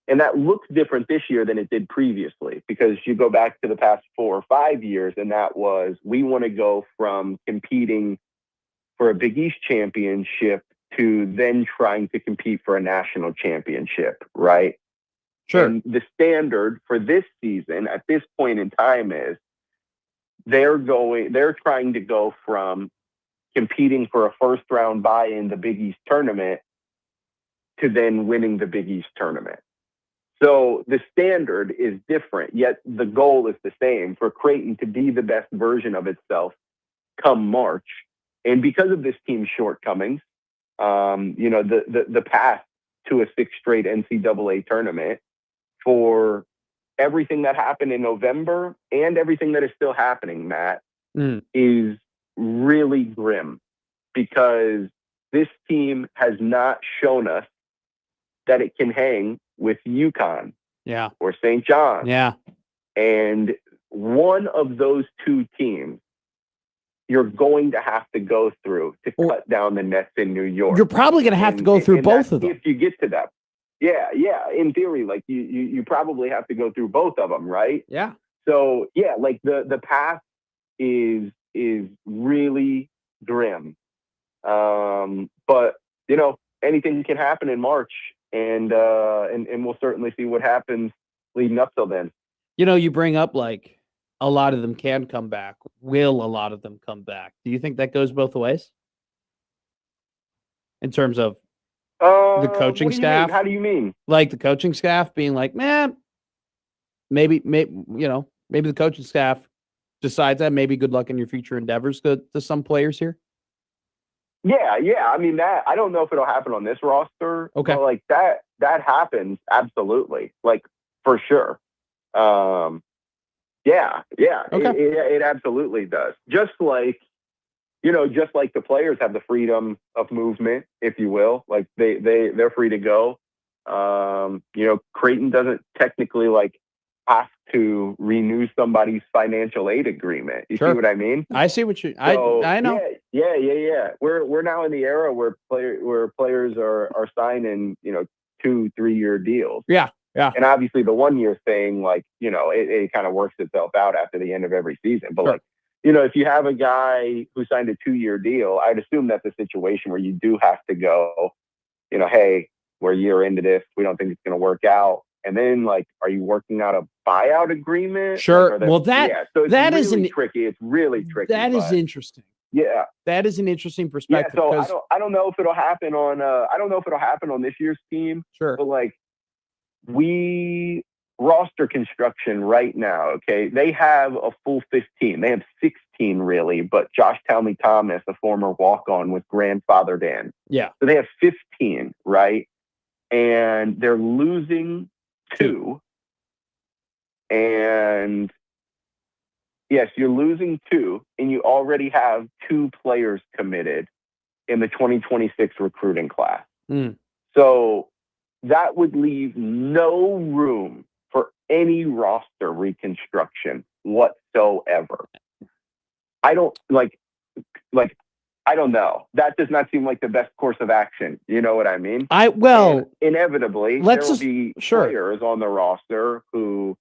And that looks different this year than it did previously, because you go back to the past 4 or 5 years, and that was, we want to go from competing for a Big East championship to then trying to compete for a national championship, right? Sure. And the standard for this season at this point in time is they're trying to go from competing for a first round bye in the Big East tournament to then winning the Big East tournament. So the standard is different, yet the goal is the same, for Creighton to be the best version of itself come March. And because of this team's shortcomings, the path to a 6th straight NCAA tournament, for everything that happened in November and everything that is still happening, Matt, is really grim, because this team has not shown us that it can hang with UConn or St. John's. Yeah. And one of those two teams you're going to have to go through to cut down the nets in New York. You're probably going to have to go through both of them. If you get to that. Yeah. In theory, like you probably have to go through both of them, right? Yeah. So yeah, like the path is really grim. But anything can happen in March, and we'll certainly see what happens leading up till then. You bring up like a lot of them can come back. Will a lot of them come back? Do you think that goes both ways in terms of the coaching staff? How do you mean? Like the coaching staff being like, man, maybe the coaching staff decides that maybe good luck in your future endeavors to some players here. Yeah. I mean, that, I don't know if it'll happen on this roster. Okay. But like that happens. Absolutely. Like, for sure. Yeah. Okay. It absolutely does. Just like the players have the freedom of movement, if you will, like they're free to go. Creighton doesn't technically like have to renew somebody's financial aid agreement. You see what I mean? I see what I know. Yeah. We're now in the era where players are signing, 2-3 year deals. Yeah. And obviously the 1 year thing, like, it kind of works itself out after the end of every season. But like, if you have a guy who signed a 2-year deal, I'd assume that's a situation where you do have to go, hey, we're a year into this. We don't think it's going to work out. And then, like, are you working out a buyout agreement? Sure. Like, well, so that is really tricky. It's really tricky. That is interesting. Yeah. That is an interesting Yeah, perspective. so because I don't know if it'll happen on this year's team. Sure. But like roster construction right now, okay, they have a full 15. They have 16 really, but Josh Townley Thomas, a former walk-on, was grandfathered in. Yeah. So they have 15, right? And they're losing 2. And yes, you're losing 2, and you already have 2 players committed in the 2026 recruiting class. So that would leave no room for any roster reconstruction whatsoever. I don't I don't know. That does not seem like the best course of action. You know what I mean? And inevitably there will be players on the roster who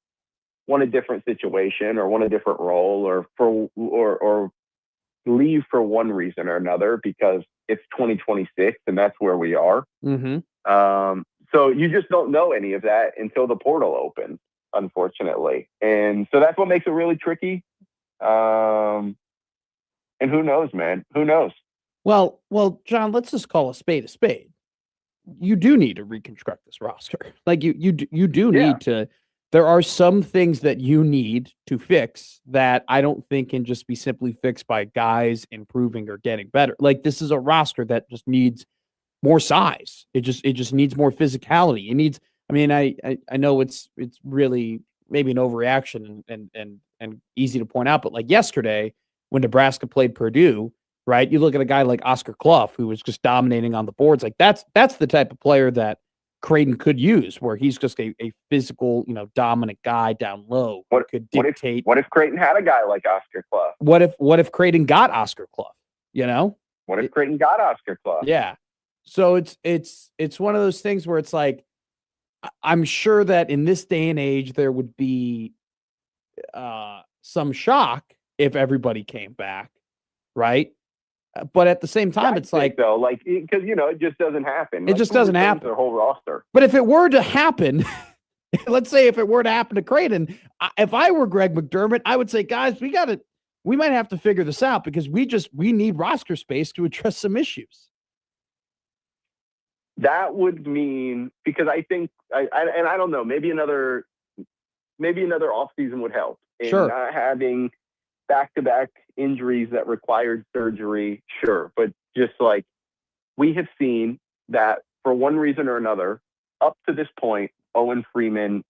want a different situation or want a different role or leave for one reason or another because it's 2026 and that's where we are. So you just don't know any of that until the portal opens, unfortunately. And so that's what makes it really tricky. And who knows, man? Who knows? Well, John, let's just call a spade a spade. You do need to reconstruct this roster. Like you do need to. There are some things that you need to fix that I don't think can just be simply fixed by guys improving or getting better. Like this is a roster that just needs more size. It just needs more physicality. It needs. I mean, I know it's really maybe an overreaction and easy to point out, but like yesterday when Nebraska played Purdue, right? You look at a guy like Oscar Clough who was just dominating on the boards. Like that's the type of player that Creighton could use, where he's just a physical, dominant guy down low. What could dictate? What if Creighton had a guy like Oscar Clough? What if Creighton got Oscar Clough? What if Creighton got Oscar Clough? Yeah. So it's one of those things where it's like, I'm sure that in this day and age there would be some shock if everybody came back, right? But at the same time, it's like though, because it just doesn't happen. It just doesn't happen. Their whole roster. But if it were to happen, let's say if it were to happen to Creighton, if I were Greg McDermott, I would say, guys, we might have to figure this out because we need roster space to address some issues. That would mean, because I think, I don't know, maybe another offseason would help. And not having back-to-back injuries that required surgery, sure. But just like we have seen that for one reason or another, up to this point, Owen Freeman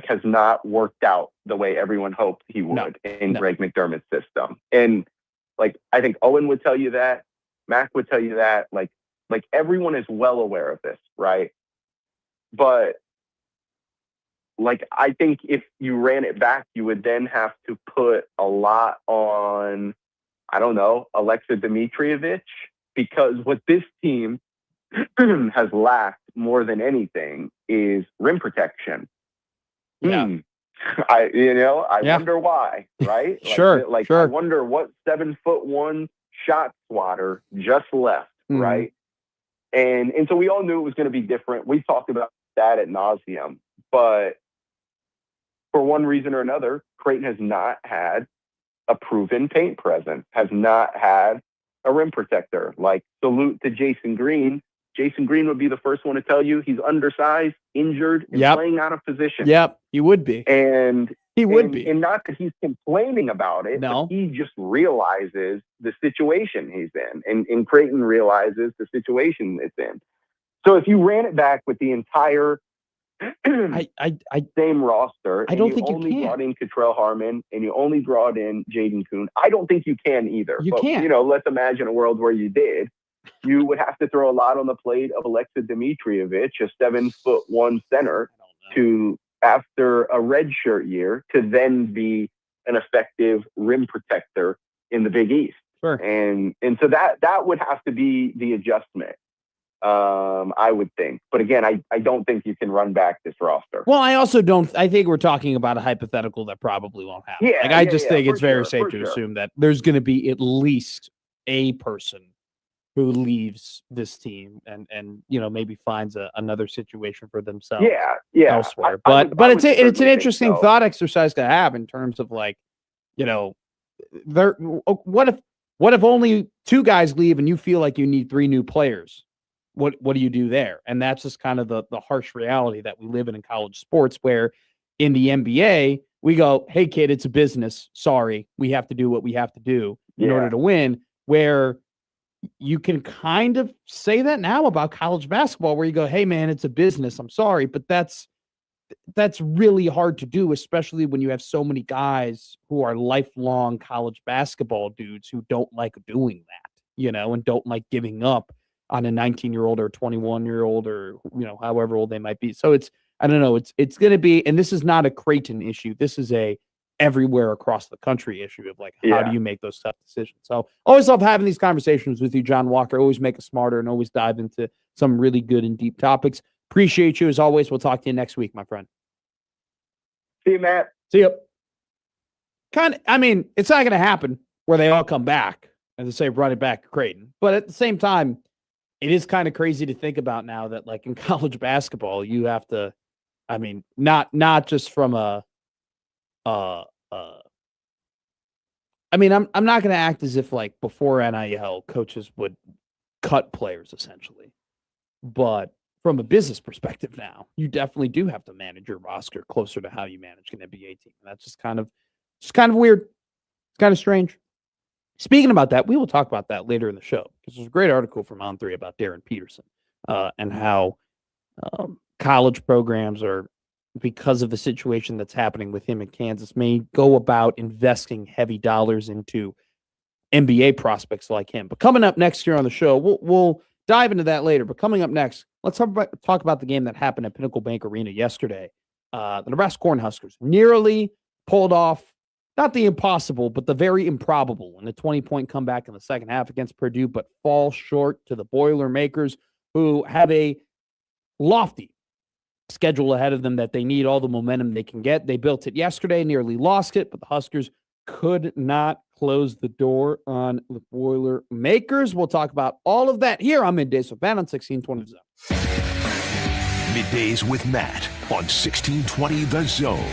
has not worked out the way everyone hoped he would in Greg McDermott's system. And I think Owen would tell you that, Mac would tell you that, like everyone is well aware of this, right? But I think if you ran it back, you would then have to put a lot on, I don't know, Alexa Dimitrievich, because what this team has lacked more than anything is rim protection. Yeah. I wonder why, right? Sure. I wonder what 7'1" shot swatter just left, right? And so we all knew it was going to be different. We talked about that ad nauseum, but for one reason or another, Creighton has not had a proven paint presence, has not had a rim protector. Salute to Jason Green. Jason Green would be the first one to tell you he's undersized, injured, and playing out of position. Yep, he would be. And he would be. And not that he's complaining about it, but he just realizes the situation he's in. And Creighton realizes the situation it's in. So if you ran it back with the entire same roster, I don't think you you only can. brought in Cottrell Harmon and you only brought in Jaden Kuhn, I don't think you can either. You but, can't. Let's imagine a world where you did. You would have to throw a lot on the plate of Alexa Dimitrievich, a 7'1" center, to after a redshirt year to then be an effective rim protector in the Big East. Sure. And so that would have to be the adjustment. I would think. But again, I don't think you can run back this roster. Well, I also don't. I think we're talking about a hypothetical that probably won't happen. Yeah, I just think it's very sure, safe to assume that there's going to be at least a person who leaves this team and maybe finds another situation for themselves elsewhere. But it's an interesting thought exercise to have in terms of what if What if only 2 guys leave and you feel like you need 3 new players? What do you do there? And that's just kind of the harsh reality that we live in college sports, where in the NBA, we go, hey, kid, it's a business. Sorry, we have to do what we have to do in order to win. Where you can kind of say that now about college basketball, where you go, hey, man, it's a business. I'm sorry, but that's really hard to do, especially when you have so many guys who are lifelong college basketball dudes who don't like doing that, and don't like giving up on a 19-year-old or 21-year-old or, however old they might be. So I don't know. It's going to be, and this is not a Creighton issue. This is a everywhere across the country issue of like, how do you make those tough decisions? So always love having these conversations with you, Jon Walker. Always make us smarter and always dive into some really good and deep topics. Appreciate you as always. We'll talk to you next week, my friend. See you, Matt. See you. It's not going to happen where they all come back and they say run it back to Creighton. But at the same time, it is kind of crazy to think about now that like in college basketball, you have to, not just from I'm not going to act as if like before NIL coaches would cut players essentially, but from a business perspective now, you definitely do have to manage your roster closer to how you manage an NBA team. That's just kind of weird. It's kind of strange. Speaking about that, we will talk about that later in the show because there's a great article from On 3 about Darryn Peterson and how college programs are, because of the situation that's happening with him in Kansas, may go about investing heavy dollars into NBA prospects like him. But coming up next here on the show, we'll dive into that later. But coming up next, let's talk about the game that happened at Pinnacle Bank Arena yesterday. The Nebraska Cornhuskers nearly pulled off not the impossible, but the very improbable in a 20-point comeback in the second half against Purdue, but fall short to the Boilermakers, who have a lofty schedule ahead of them that they need all the momentum they can get. They built it yesterday, nearly lost it, but the Huskers could not close the door on the Boilermakers. We'll talk about all of that here on Middays with Matt on 1620 The Zone. Middays with Matt on 1620 The Zone.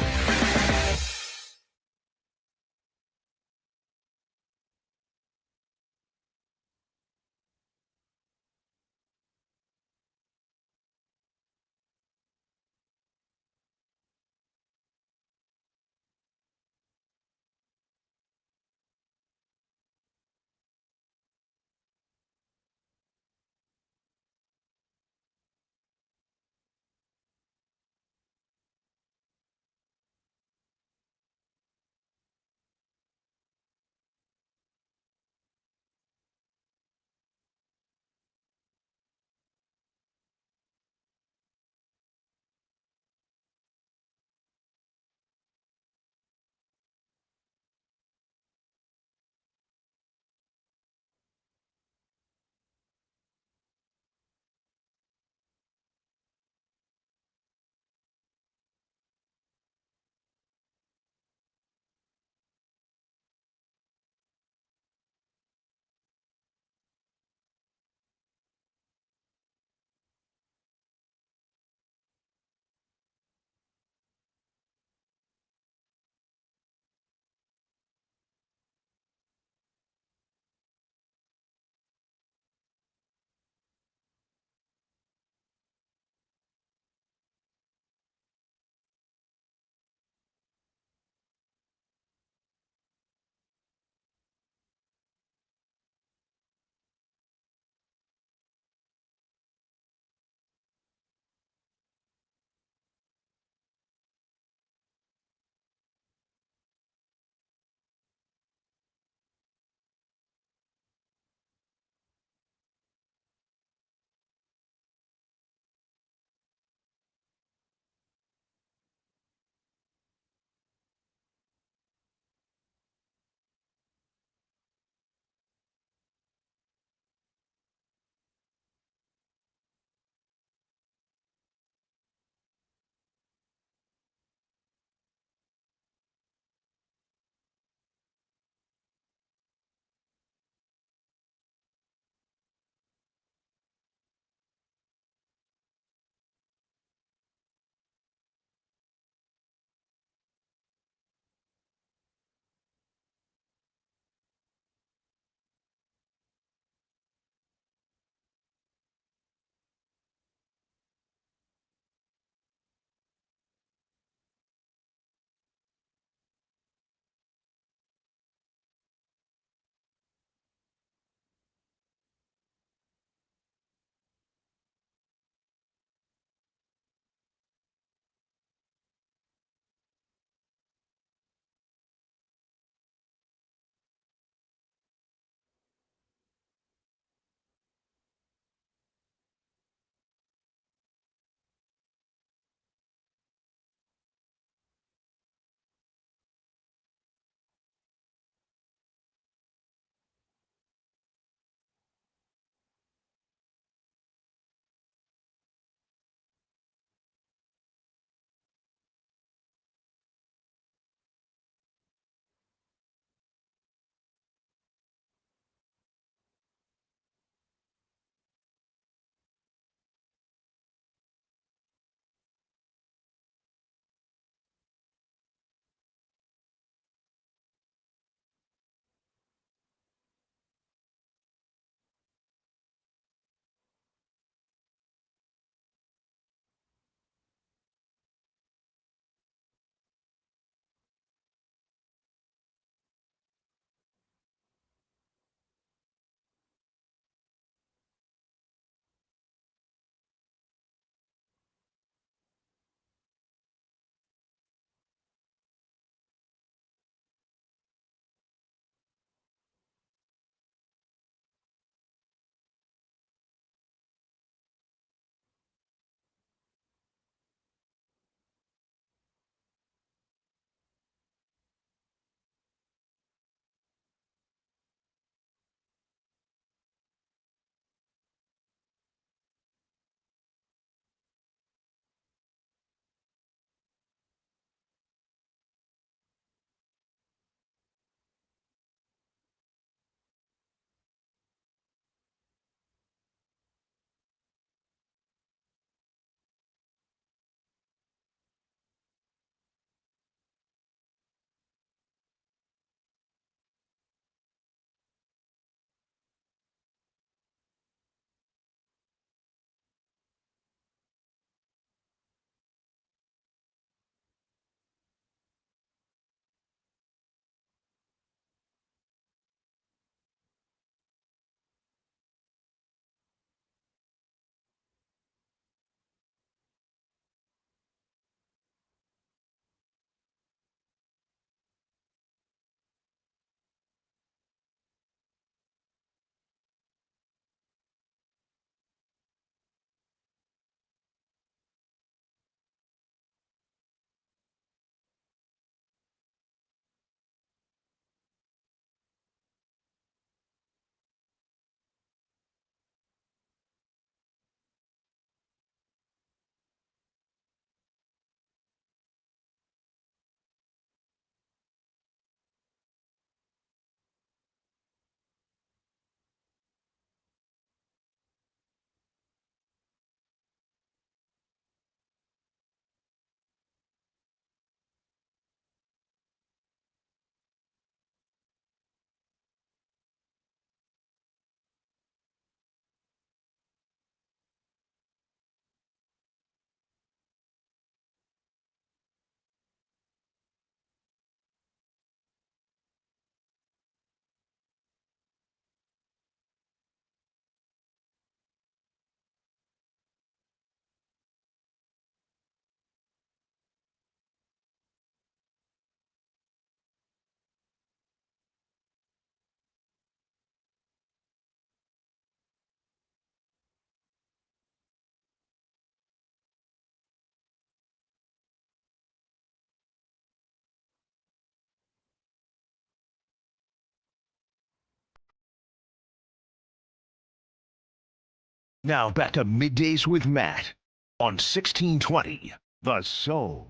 Now back to Middays with Matt on 1620 The Zone.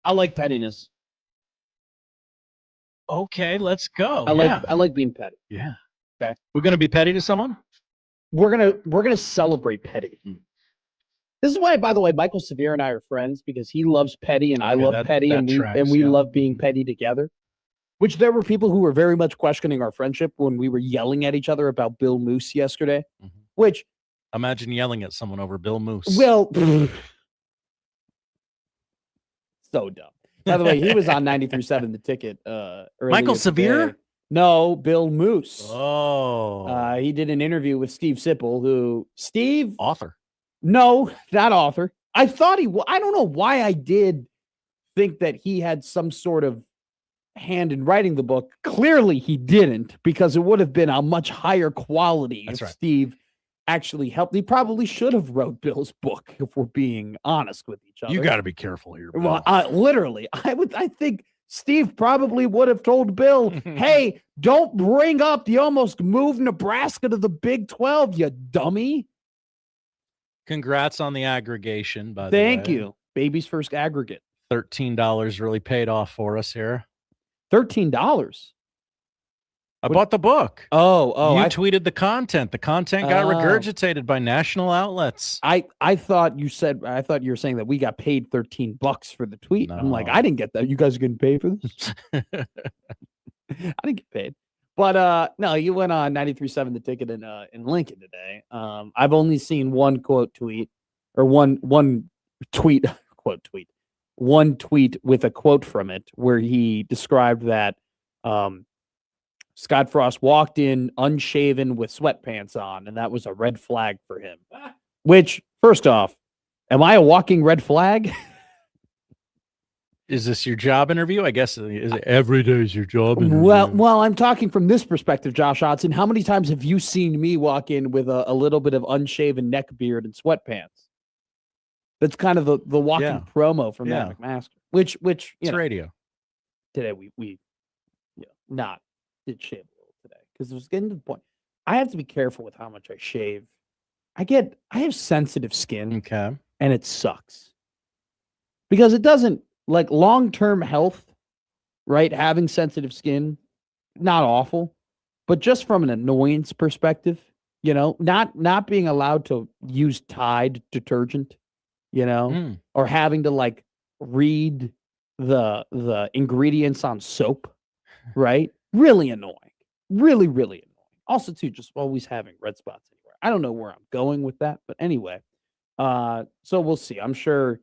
I like pettiness. Okay, let's go. I like being petty. Yeah. Okay. We're going to be petty to someone? We're gonna celebrate petty. This is why, by the way, Michael Severe and I are friends, because he loves petty and I love petty, and we love being petty together. Which there were people who were very much questioning our friendship when we were yelling at each other about Bill Moose yesterday. Which, imagine yelling at someone over Bill Moose. well, so dumb. By the way, he was on 93.7 The Ticket. Michael Severe? Today. No, Bill Moose. Oh. He did an interview with Steve Sipple, author. No, not author. I thought I don't know why I did think that he had some sort of hand in writing the book. Clearly he didn't, because it would have been a much higher quality if Steve actually helped. He probably should have wrote Bill's book, if we're being honest with each other. You got to be careful here, Bill. Well, literally, I think Steve probably would have told Bill, hey, don't bring up you almost moved Nebraska to the Big 12, you dummy. Congrats on the aggregation, by the way. Thank you. Baby's first aggregate. $13 really paid off for us here. $13? I bought the book. Oh, you tweeted the content. The content got regurgitated by national outlets. I thought you were saying that we got paid $13 for the tweet. No. I'm like, I didn't get that. You guys are getting paid for this? I didn't get paid. But no, you went on 93.7 The Ticket in Lincoln today. I've only seen one tweet with a quote from it where he described that Scott Frost walked in unshaven with sweatpants on, and that was a red flag for him. Which, first off, am I a walking red flag? Is this your job interview? I guess every day is your job interview. Well, I'm talking from this perspective, Josh Hodson. How many times have you seen me walk in with a little bit of unshaven neck beard and sweatpants? That's kind of the walking promo from that McMaster. Which it's radio. Today we did shave a little today because it was getting to the point. I have to be careful with how much I shave. I have sensitive skin. Okay. And it sucks. Because it doesn't, like, long-term health, right? Having sensitive skin, not awful, but just from an annoyance perspective, not being allowed to use Tide detergent, or having to like read the ingredients on soap, right? Really annoying. Really, really annoying. Also, too, just always having red spots anywhere. I don't know where I'm going with that, but anyway. So we'll see. I'm sure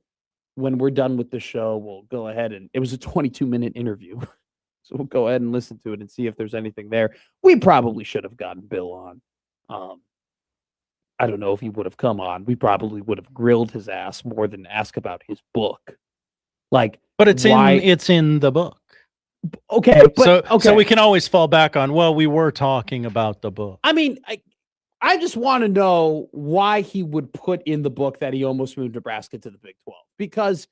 when we're done with the show, we'll go ahead and it was a 22-minute interview. So we'll go ahead and listen to it and see if there's anything there. We probably should have gotten Bill on. I don't know if he would have come on. We probably would have grilled his ass more than ask about his book. But it's in the book. Okay, so we can always fall back on, well, we were talking about the book. I mean, I just want to know why he would put in the book that he almost moved Nebraska to the Big 12. Because,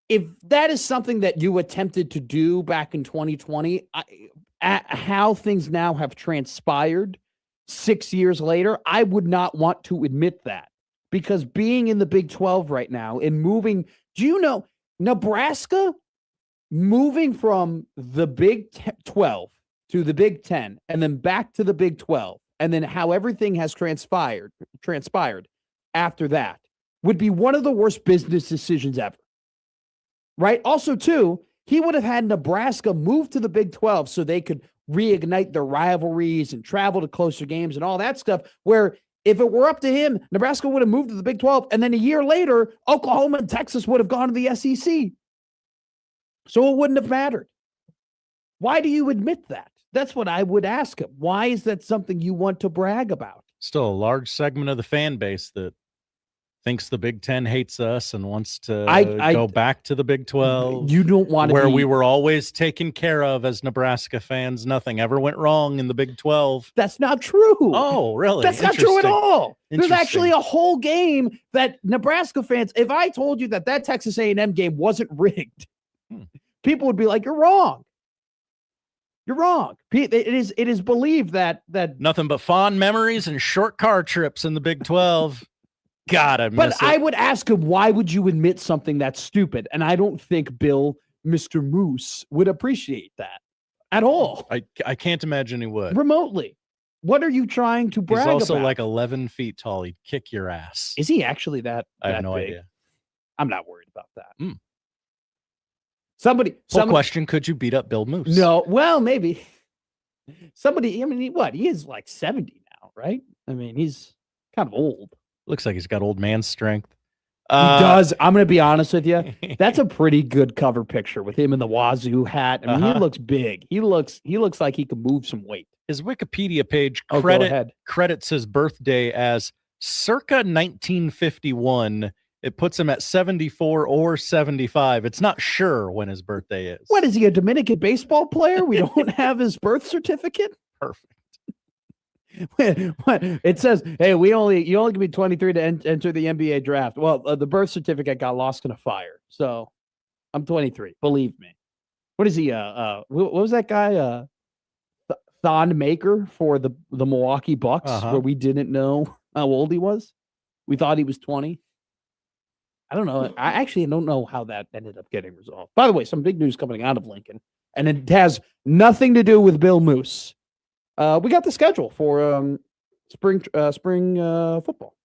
if that is something that you attempted to do back in 2020, how things now have transpired 6 years later, I would not want to admit that. Because being in the Big 12 right now and moving, do you know, Nebraska moving from the Big 12 to the Big 10 and then back to the Big 12 and then how everything has transpired after that would be one of the worst business decisions ever. Right? Also, too, he would have had Nebraska move to the Big 12 so they could reignite their rivalries and travel to closer games and all that stuff, where if it were up to him, Nebraska would have moved to the Big 12, and then a year later, Oklahoma and Texas would have gone to the SEC. So it wouldn't have mattered. Why do you admit that? That's what I would ask him. Why is that something you want to brag about? Still a large segment of the fan base that thinks the Big 10 hates us and wants to go back to the Big 12. You don't want to where we were always taken care of as Nebraska fans. Nothing ever went wrong in the Big 12. That's not true. Oh, really? That's not true at all. There's actually a whole game that Nebraska fans, if I told you that Texas A&M game wasn't rigged, people would be like, you're wrong. You're wrong. It is believed that Nothing but fond memories and short car trips in the Big 12. God, I miss But it. I would ask him, why would you admit something that's stupid? And I don't think Bill, Mr. Moose, would appreciate that at all. I can't imagine he would. Remotely. What are you trying to brag He's also about? like 11 feet tall. He'd kick your ass. Is he actually that I have no big? idea. I'm not worried about that. Mm. Somebody question, could you beat up Bill Moose? No, well, maybe. Somebody, I mean, he is like 70 now, right? I mean, he's kind of old. Looks like he's got old man strength. He does. I'm going to be honest with you. That's a pretty good cover picture with him in the Wazoo hat. I mean, he looks big. He looks like he can move some weight. His Wikipedia page Go ahead. credits his birthday as circa 1951. It puts him at 74 or 75. It's not sure when his birthday is. What is he, a Dominican baseball player? We don't have his birth certificate? Perfect. What? It says, hey, you only can be 23 to enter the NBA draft. Well, the birth certificate got lost in a fire. So I'm 23. Believe me. What is he? What was that guy? Thon Maker for the Milwaukee Bucks, where we didn't know how old he was. We thought he was 20. I don't know. I actually don't know how that ended up getting resolved. By the way, some big news coming out of Lincoln, and it has nothing to do with Bill Moose. We got the schedule for spring football.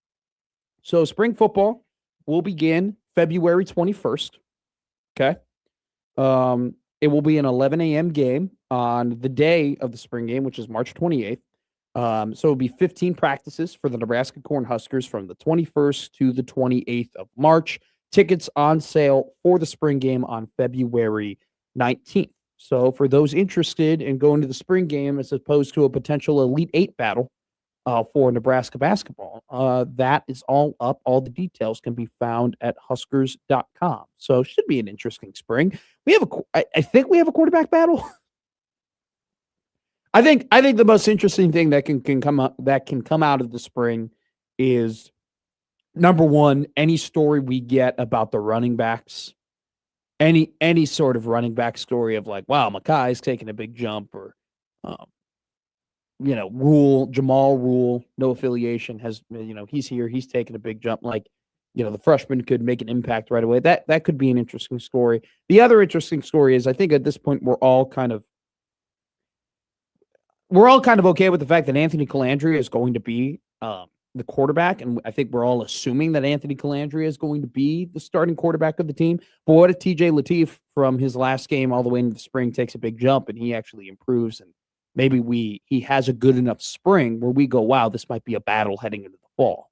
So spring football will begin February 21st. Okay. It will be an 11 a.m. game on the day of the spring game, which is March 28th. So it'll be 15 practices for the Nebraska Cornhuskers from the 21st to the 28th of March. Tickets on sale for the spring game on February 19th. So for those interested in going to the spring game as opposed to a potential Elite Eight battle for Nebraska basketball, that is all up. All the details can be found at Huskers.com. So it should be an interesting spring. I think we have a quarterback battle. I think the most interesting thing that can come out of the spring is, number one, any story we get about the running backs, any sort of running back story of like, wow, Makai's taking a big jump, or Jamal Rule, no affiliation, has, he's here, he's taking a big jump. Like, the freshman could make an impact right away. That could be an interesting story. The other interesting story is, I think at this point we're all kind of okay with the fact that Anthony Calandria is going to be the quarterback, and I think we're all assuming that Anthony Calandria is going to be the starting quarterback of the team. But what if TJ Lateef from his last game all the way into the spring takes a big jump and he actually improves, and maybe he has a good enough spring where we go, wow, this might be a battle heading into the fall.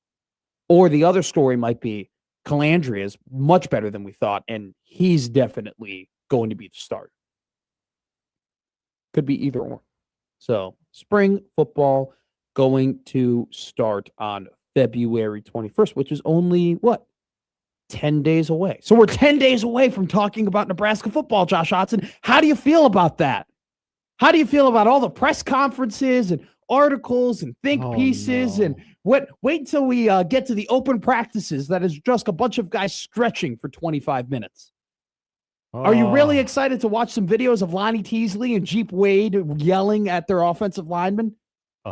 Or the other story might be Calandria is much better than we thought, and he's definitely going to be the starter. Could be either or. So spring football going to start on February 21st, which is only, 10 days away. So we're 10 days away from talking about Nebraska football, Josh Hodson. How do you feel about that? How do you feel about all the press conferences and articles and think pieces? No. And wait until we get to the open practices. That is just a bunch of guys stretching for 25 minutes. Are you really excited to watch some videos of Lonnie Teasley and Jeep Wade yelling at their offensive linemen?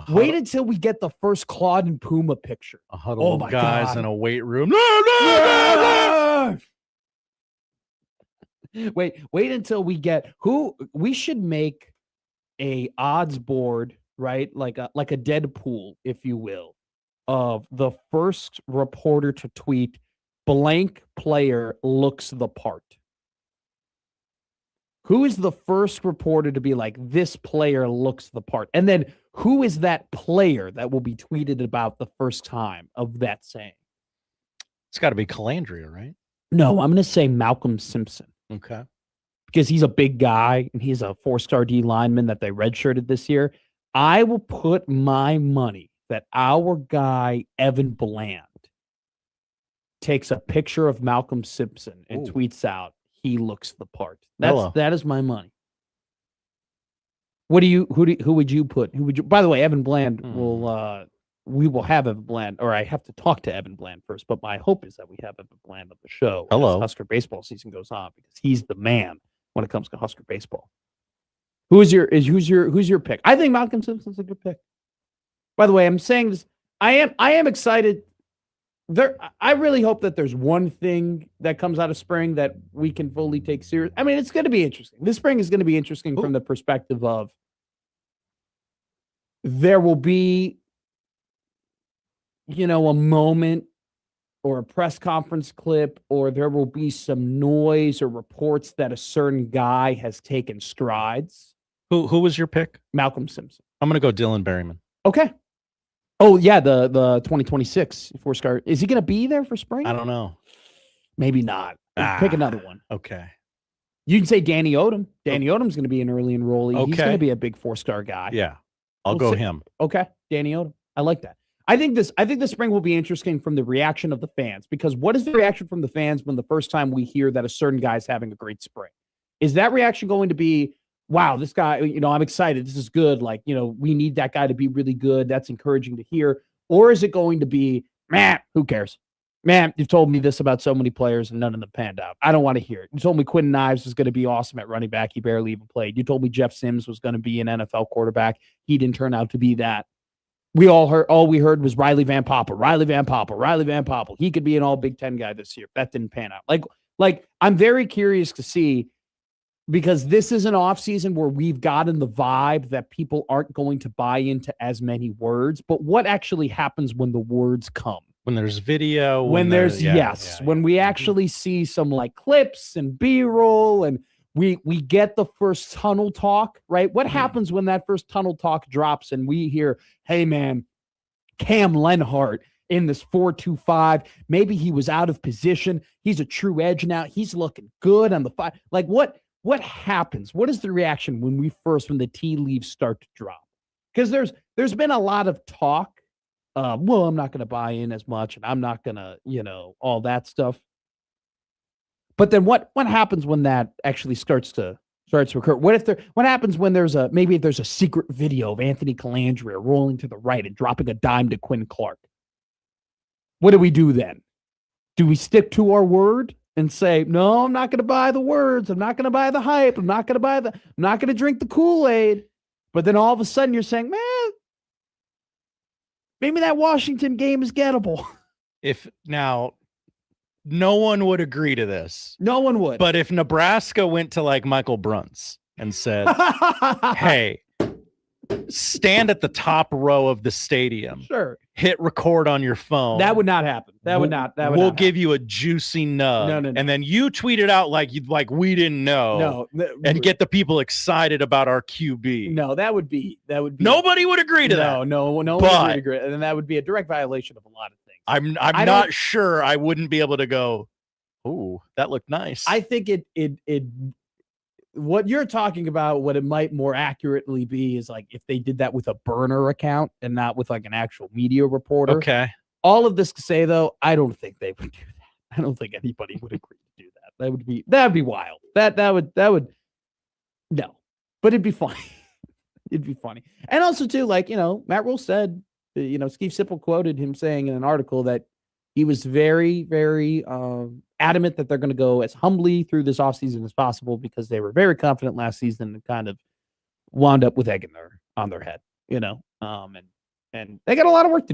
Wait until we get the first Claude and Puma picture. A huddle of guys in a weight room. No! Wait until we get we should make a odds board, right? Like a Deadpool, if you will, of the first reporter to tweet blank player looks the part. Who is the first reporter to be like, this player looks the part? And then who is that player that will be tweeted about the first time of that saying? It's got to be Calandria, right? No, I'm going to say Malcolm Simpson. Okay. Because he's a big guy and he's a 4-star D lineman that they redshirted this year. I will put my money that our guy, Evan Bland, takes a picture of Malcolm Simpson and tweets out, he looks the part. That is my money. Who would you put? By the way, Evan Bland we will have Evan Bland, or I have to talk to Evan Bland first, but my hope is that we have Evan Bland on the show as Husker baseball season goes on, because he's the man when it comes to Husker baseball. Who's your pick? I think Malcolm Simpson's a good pick. By the way, I'm saying this. I am excited. I really hope that there's one thing that comes out of spring that we can fully take serious. I mean, it's going to be interesting. This spring is going to be interesting from the perspective of there will be, a moment or a press conference clip, or there will be some noise or reports that a certain guy has taken strides. Who was your pick? Malcolm Simpson. I'm going to go Dylan Berryman. Okay. Oh, yeah, the 2026 four-star. Is he going to be there for spring? I don't know. Maybe not. Pick another one. Okay. You can say Danny Odom. Danny Odom's going to be an early enrollee. Okay. He's going to be a big four-star guy. Yeah. I'll go him. Okay. Danny Odom. I like that. I think this spring will be interesting from the reaction of the fans, because what is the reaction from the fans when the first time we hear that a certain guy's having a great spring? Is that reaction going to be, wow, this guy, I'm excited. This is good. Like, we need that guy to be really good. That's encouraging to hear. Or is it going to be, man, who cares? Man, you've told me this about so many players and none of them panned out. I don't want to hear it. You told me Quentin Ives was going to be awesome at running back. He barely even played. You told me Jeff Sims was going to be an NFL quarterback. He didn't turn out to be that. All we heard was Riley Van Poppel. He could be an all Big Ten guy this year. That didn't pan out. Like I'm very curious to see, because this is an offseason where we've gotten the vibe that people aren't going to buy into as many words, but what actually happens when the words come? When there's video, when we actually see some like clips and B-roll, and we get the first tunnel talk, right? What happens when that first tunnel talk drops and we hear, hey man, Cam Lenhart in this 4.25, maybe he was out of position. He's a true edge now. He's looking good on the five. Like what happens? What is the reaction when the tea leaves start to drop? Because there's been a lot of talk. Well, I'm not going to buy in as much, and I'm not going to, all that stuff. But then what happens when that actually starts to occur? What happens when there's a secret video of Anthony Calandria rolling to the right and dropping a dime to Quinn Clark? What do we do then? Do we stick to our word and say, no, I'm not going to buy the words. I'm not going to buy the hype. I'm not going to drink the Kool-Aid. But then all of a sudden you're saying, man, maybe that Washington game is gettable. Now, no one would agree to this. No one would. But if Nebraska went to like Michael Bruntz and said, hey, stand at the top row of the stadium. Sure. Hit record on your phone. That would not happen. We'll give you a juicy nub. No. And then you tweet it out like we didn't know. And get the people excited about our QB. No, that would be nobody would agree to that. No one would agree. And that would be a direct violation of a lot of things. I'm not sure I wouldn't be able to go, oh, that looked nice. I think it what you're talking about, what it might more accurately be is like if they did that with a burner account and not with like an actual media reporter. Okay. All of this to say though, I don't think they would do that. I don't think anybody would agree to do that. That'd be wild. That would no. But it'd be funny. It'd be funny. And also too, like, Matt Rule said, Steve Sipple quoted him saying in an article that he was very, very adamant that they're going to go as humbly through this offseason as possible because they were very confident last season and kind of wound up with egg on their head, and they got a lot of work to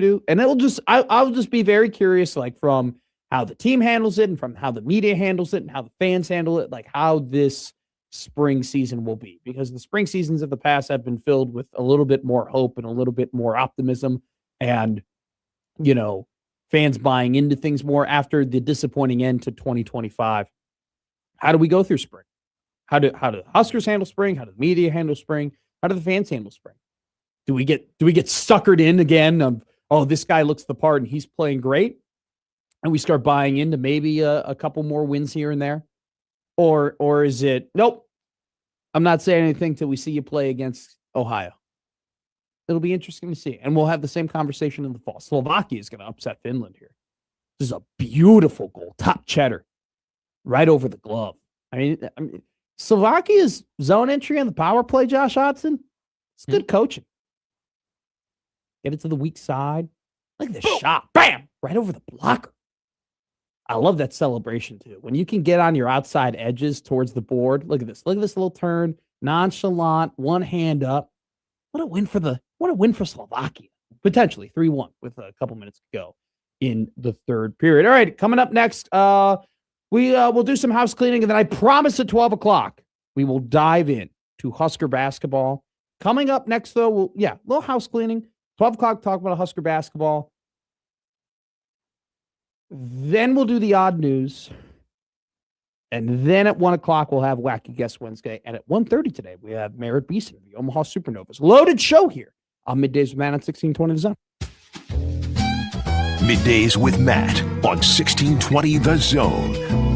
do. And I'll just be very curious, like from how the team handles it and from how the media handles it and how the fans handle it, like how this spring season will be, because the spring seasons of the past have been filled with a little bit more hope and a little bit more optimism and, fans buying into things more after the disappointing end to 2025. How do we go through spring? How do the Huskers handle spring? How do the media handle spring? How do the fans handle spring? Do we get suckered in again of, oh, this guy looks the part and he's playing great, and we start buying into maybe a couple more wins here and there? Or is it, nope, I'm not saying anything till we see you play against Ohio? It'll be interesting to see. And we'll have the same conversation in the fall. Slovakia is going to upset Finland here. This is a beautiful goal. Top cheddar. Right over the glove. I mean, Slovakia's zone entry on the power play, Josh Hodson, it's good coaching. Get it to the weak side. Look at this shot. Bam! Right over the blocker. I love that celebration, too. When you can get on your outside edges towards the board. Look at this. Look at this little turn. nonchalant, one hand up. What a win for Slovakia. Potentially 3-1 with a couple minutes to go in the third period. All right, coming up next, we'll do some house cleaning, and then I promise at 12 o'clock we will dive in to Husker basketball. Coming up next, though, a little house cleaning. 12 o'clock, talk about Husker basketball. Then we'll do the odd news. And then at 1 o'clock, we'll have Wacky Guest Wednesday. And at 1:30 today, we have Merritt Beason, the Omaha Supernovas. Loaded show here on Middays with Matt on 1620 The Zone. Middays with Matt on 1620 The Zone.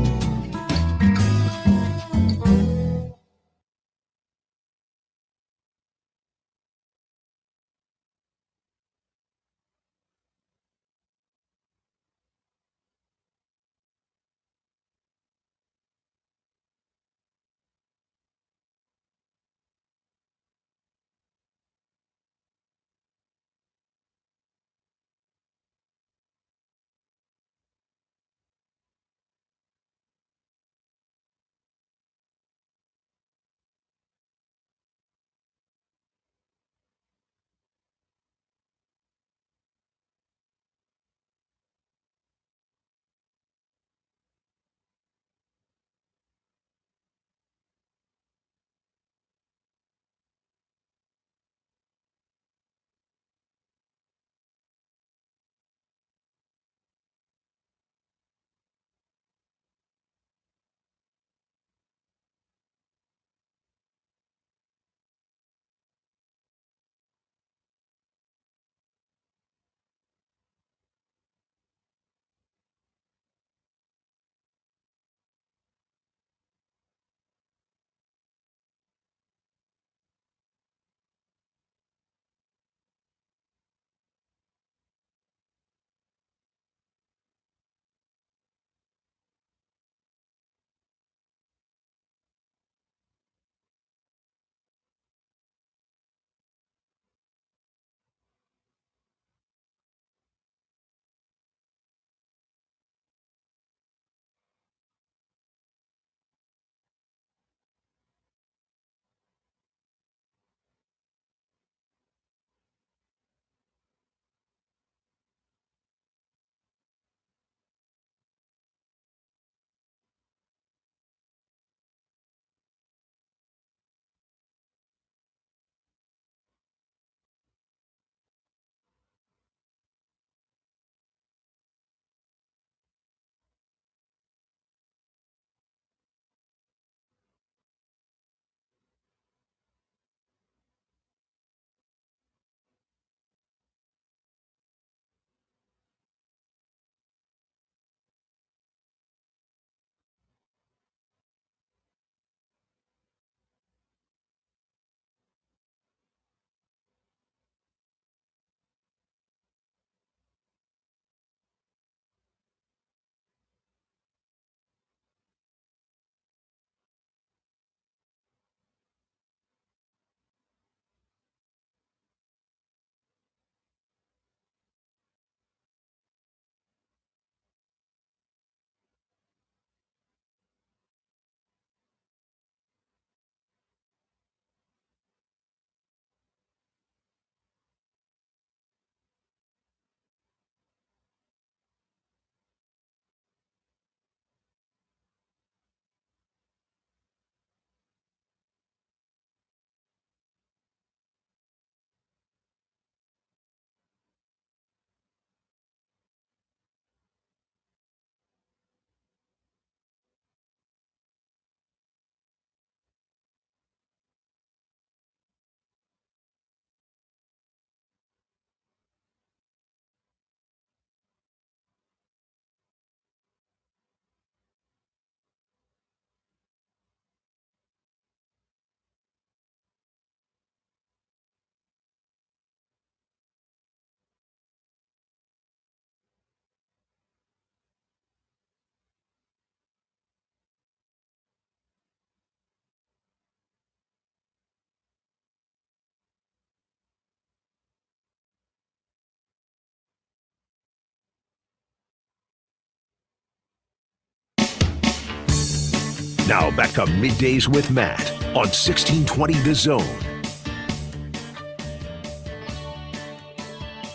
Now back to Middays with Matt on 1620 The Zone.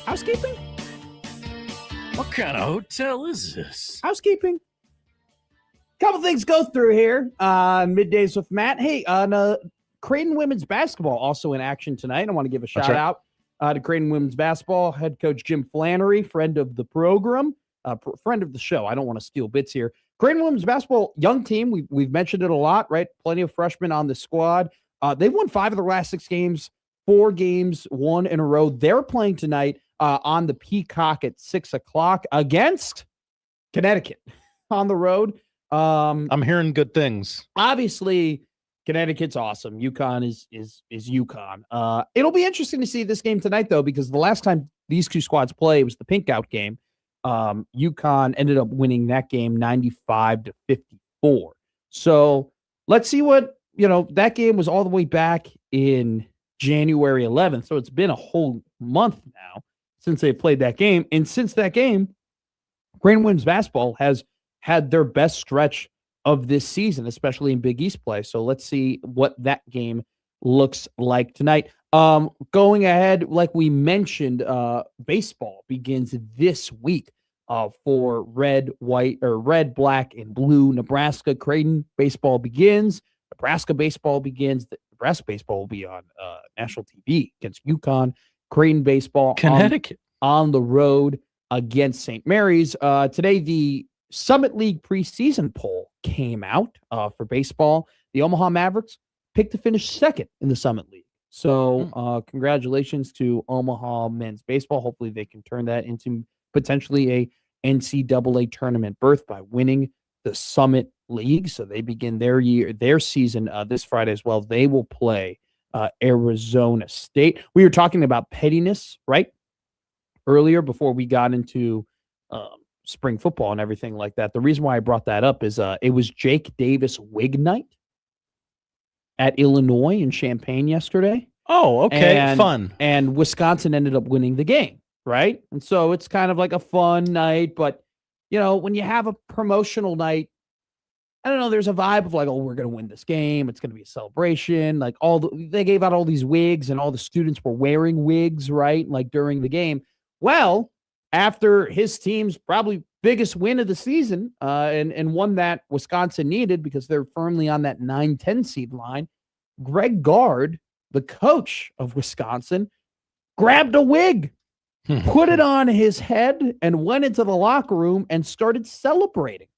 Housekeeping? What kind of hotel is this? Housekeeping. Couple things go through here. Middays with Matt. Hey, Creighton women's basketball also in action tonight. I want to give a shout out to Creighton women's basketball head coach Jim Flannery, friend of the program, friend of the show. I don't want to steal bits here. Creighton women's basketball, young team. We've mentioned it a lot, right? Plenty of freshmen on the squad. They've won 5 of their last 6 games, 4 games, 1 in a row. They're playing tonight on the Peacock at 6:00 against Connecticut on the road. I'm hearing good things. Obviously, Connecticut's awesome. UConn is UConn. It'll be interesting to see this game tonight, though, because the last time these two squads played was the pink out game. UConn ended up winning that game 95-54. So let's see what, that game was all the way back in January 11th. So it's been a whole month now since they played that game. And since that game, Creighton women's basketball has had their best stretch of this season, especially in Big East play. So let's see what that game looks like tonight. Going ahead, like we mentioned, baseball begins this week for red, black, and blue. Nebraska Creighton baseball begins. Nebraska baseball begins. Nebraska baseball will be on national TV against UConn. Creighton baseball Connecticut on the road against St. Mary's. Today, the Summit League preseason poll came out for baseball. The Omaha Mavericks picked to finish second in the Summit League. So congratulations to Omaha men's baseball. Hopefully they can turn that into potentially a NCAA tournament berth by winning the Summit League. So they begin their season this Friday as well. They will play Arizona State. We were talking about pettiness, right? Earlier before we got into spring football and everything like that. The reason why I brought that up is it was Jake Davis wig night at Illinois in Champaign yesterday. Oh, okay. Fun. And Wisconsin ended up winning the game, right? And so it's kind of like a fun night, but when you have a promotional night, I don't know, there's a vibe of like, oh, we're going to win this game. It's going to be a celebration. Like they gave out all these wigs and all the students were wearing wigs, right? Like during the game. Well, after his team's probably biggest win of the season, and one that Wisconsin needed because they're firmly on that 9-10 seed line, Greg Gard, the coach of Wisconsin, grabbed a wig, put it on his head, and went into the locker room and started celebrating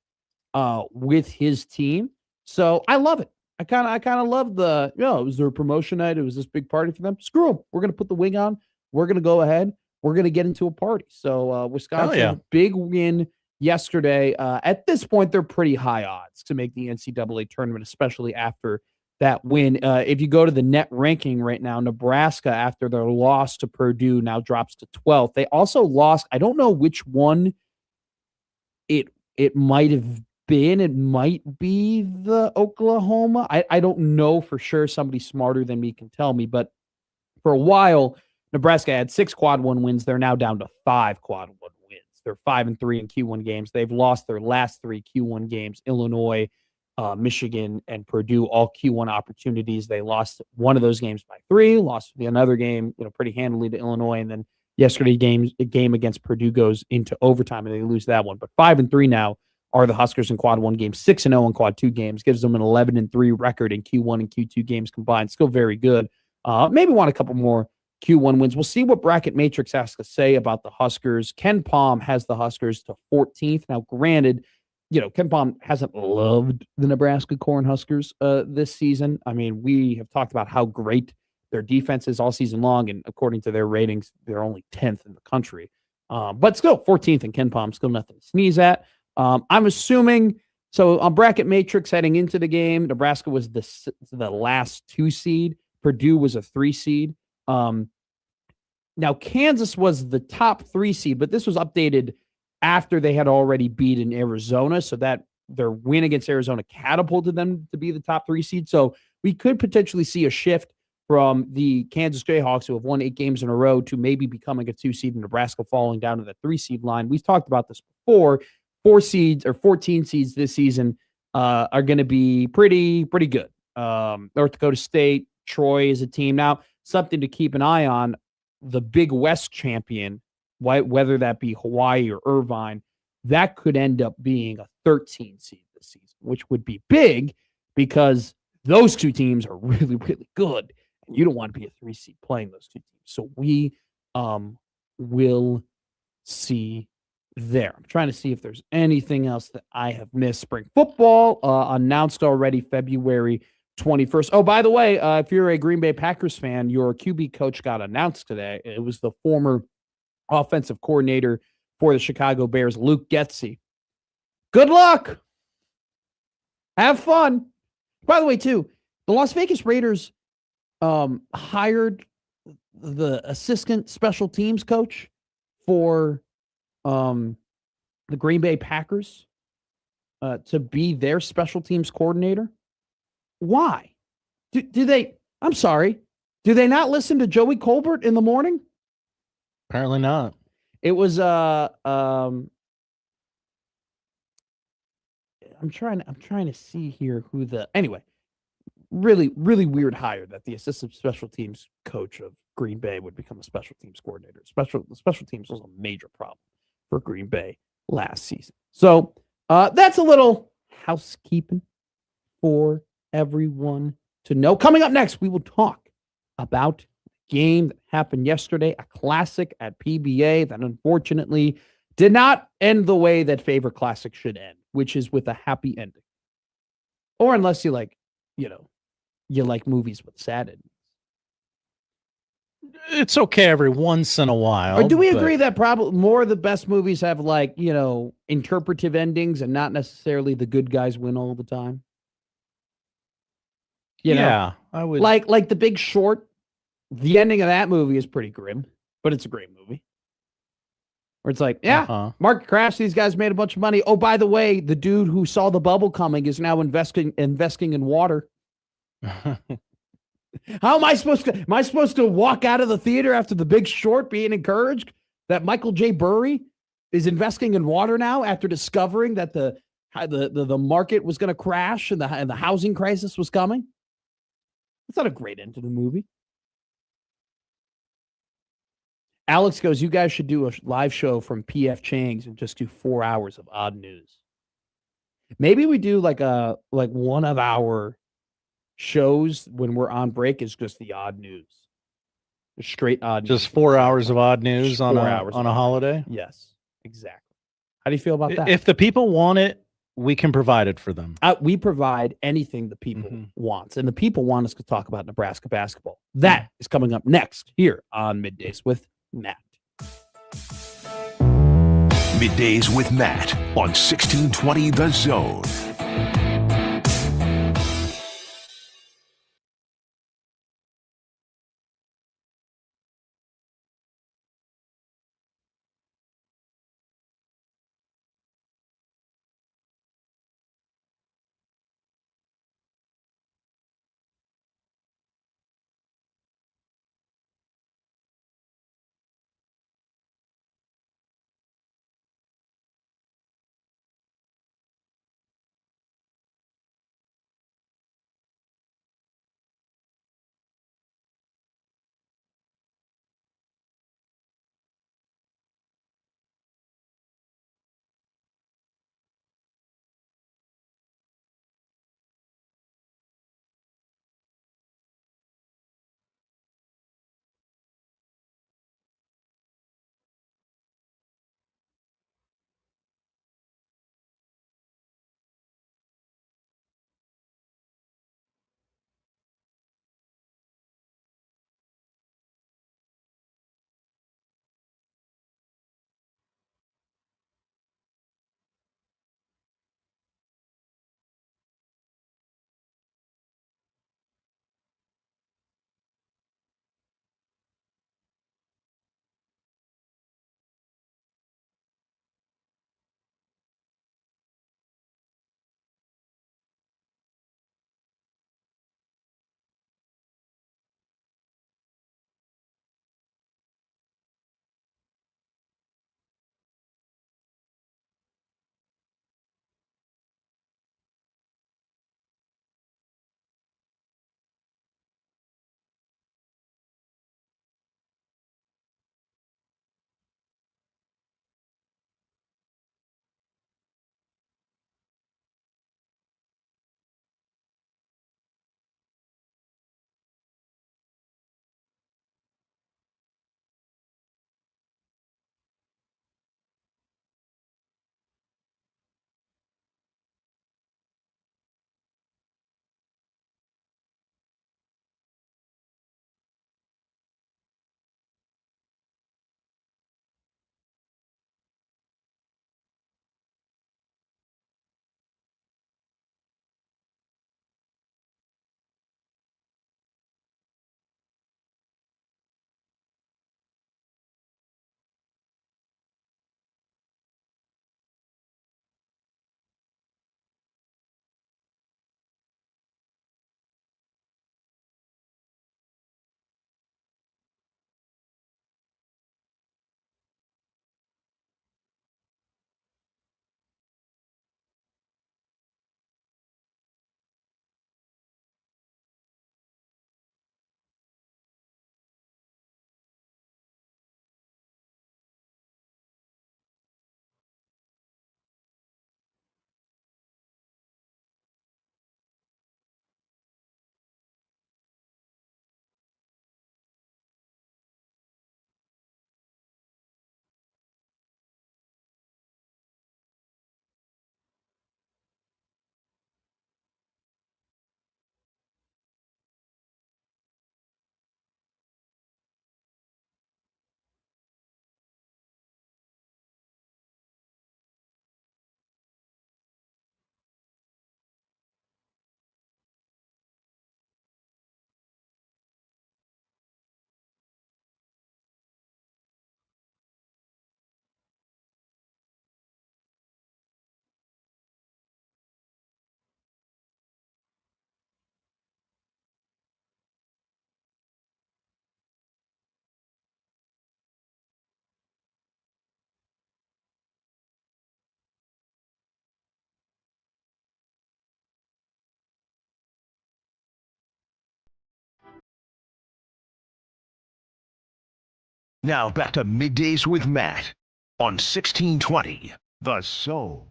with his team. So I love it. I kind of love the, it was their promotion night. It was this big party for them. Screw them. We're going to put the wig on. We're going to go ahead. We're going to get into a party. So Wisconsin, big win yesterday. At this point, they're pretty high odds to make the NCAA tournament, especially after that win. If you go to the net ranking right now, Nebraska, after their loss to Purdue, now drops to 12th. They also lost, I don't know which one it might have been. It might be the Oklahoma. I don't know for sure. Somebody smarter than me can tell me. But for a while, Nebraska had 6 quad 1 wins. They're now down to 5 quad 1 wins. They're 5-3 in Q1 games. They've lost their last 3 Q1 games. Illinois, Michigan, and Purdue, all Q1 opportunities. They lost one of those games by 3, lost another game, pretty handily to Illinois. And then yesterday game against Purdue goes into overtime and they lose that one. But 5-3 now are the Huskers in quad 1 games. 6-0 in quad 2 games gives them an 11-3 record in Q1 and Q2 games combined. Still very good. Maybe want a couple more Q1 wins. We'll see what Bracket Matrix has to say about the Huskers. Ken Palm has the Huskers to 14th. Now, granted, Ken Palm hasn't loved the Nebraska Cornhuskers this season. I mean, we have talked about how great their defense is all season long, and according to their ratings, they're only 10th in the country. But still, 14th in Ken Palm, still nothing to sneeze at. I'm assuming, so on Bracket Matrix heading into the game, Nebraska was the last 2 seed. Purdue was a 3 seed. Now, Kansas was the top 3 seed, but this was updated after they had already beaten Arizona, so that their win against Arizona catapulted them to be the top 3 seed. So we could potentially see a shift from the Kansas Jayhawks, who have won 8 games in a row, to maybe becoming a 2 seed in Nebraska, falling down to the 3 seed line. We've talked about this before. 4 seeds or 14 seeds this season are going to be pretty good. North Dakota State, Troy is a team. Now, something to keep an eye on, the Big West champion, whether that be Hawaii or Irvine, that could end up being a 13 seed this season, which would be big because those two teams are really, really good. And you don't want to be a 3 seed playing those two teams. So we will see there. I'm trying to see if there's anything else that I have missed. Spring football announced already February 21st. Oh, by the way, if you're a Green Bay Packers fan, your QB coach got announced today. It was the former offensive coordinator for the Chicago Bears, Luke Getsy. Good luck. Have fun. By the way, too, the Las Vegas Raiders hired the assistant special teams coach for the Green Bay Packers to be their special teams coordinator. Why? Do they, I'm sorry, do they not listen to Joey Colbert in the morning? Apparently not. It was I'm trying to see here who the anyway. Really weird hire that the assistant special teams coach of Green Bay would become a special teams coordinator. The special teams was a major problem for Green Bay last season. So that's a little housekeeping for everyone to know. Coming up next, we will talk about the game that happened yesterday, a classic at PBA that unfortunately did not end the way that favorite classic should end, which is with a happy ending. Or unless you like, you like movies with sad endings. It's okay every once in a while. Or do we agree that probably more of the best movies have interpretive endings and not necessarily the good guys win all the time? Yeah, I would. Like The Big Short, the ending of that movie is pretty grim, but it's a great movie. Where it's like, Mark Crash, these guys made a bunch of money. Oh, by the way, the dude who saw the bubble coming is now investing in water. How am I supposed to? Am I supposed to walk out of the theater after The Big Short being encouraged that Michael J. Burry is investing in water now after discovering that the market was going to crash and the housing crisis was coming? That's not a great end to the movie. Alex goes, you guys should do a live show from PF Chang's and just do 4 hours of odd news. Maybe we do like 1 of our shows when we're on break is just the odd news. Straight odd news. Just 4 hours of odd news on a holiday? Yes, exactly. How do you feel about that? If the people want it, we can provide it for them. We provide anything the people want. And the people want us to talk about Nebraska basketball. That is coming up next here on Middays with Matt. Middays with Matt on 1620 The Zone. Now back to Middays with Matt on 1620 The Zone.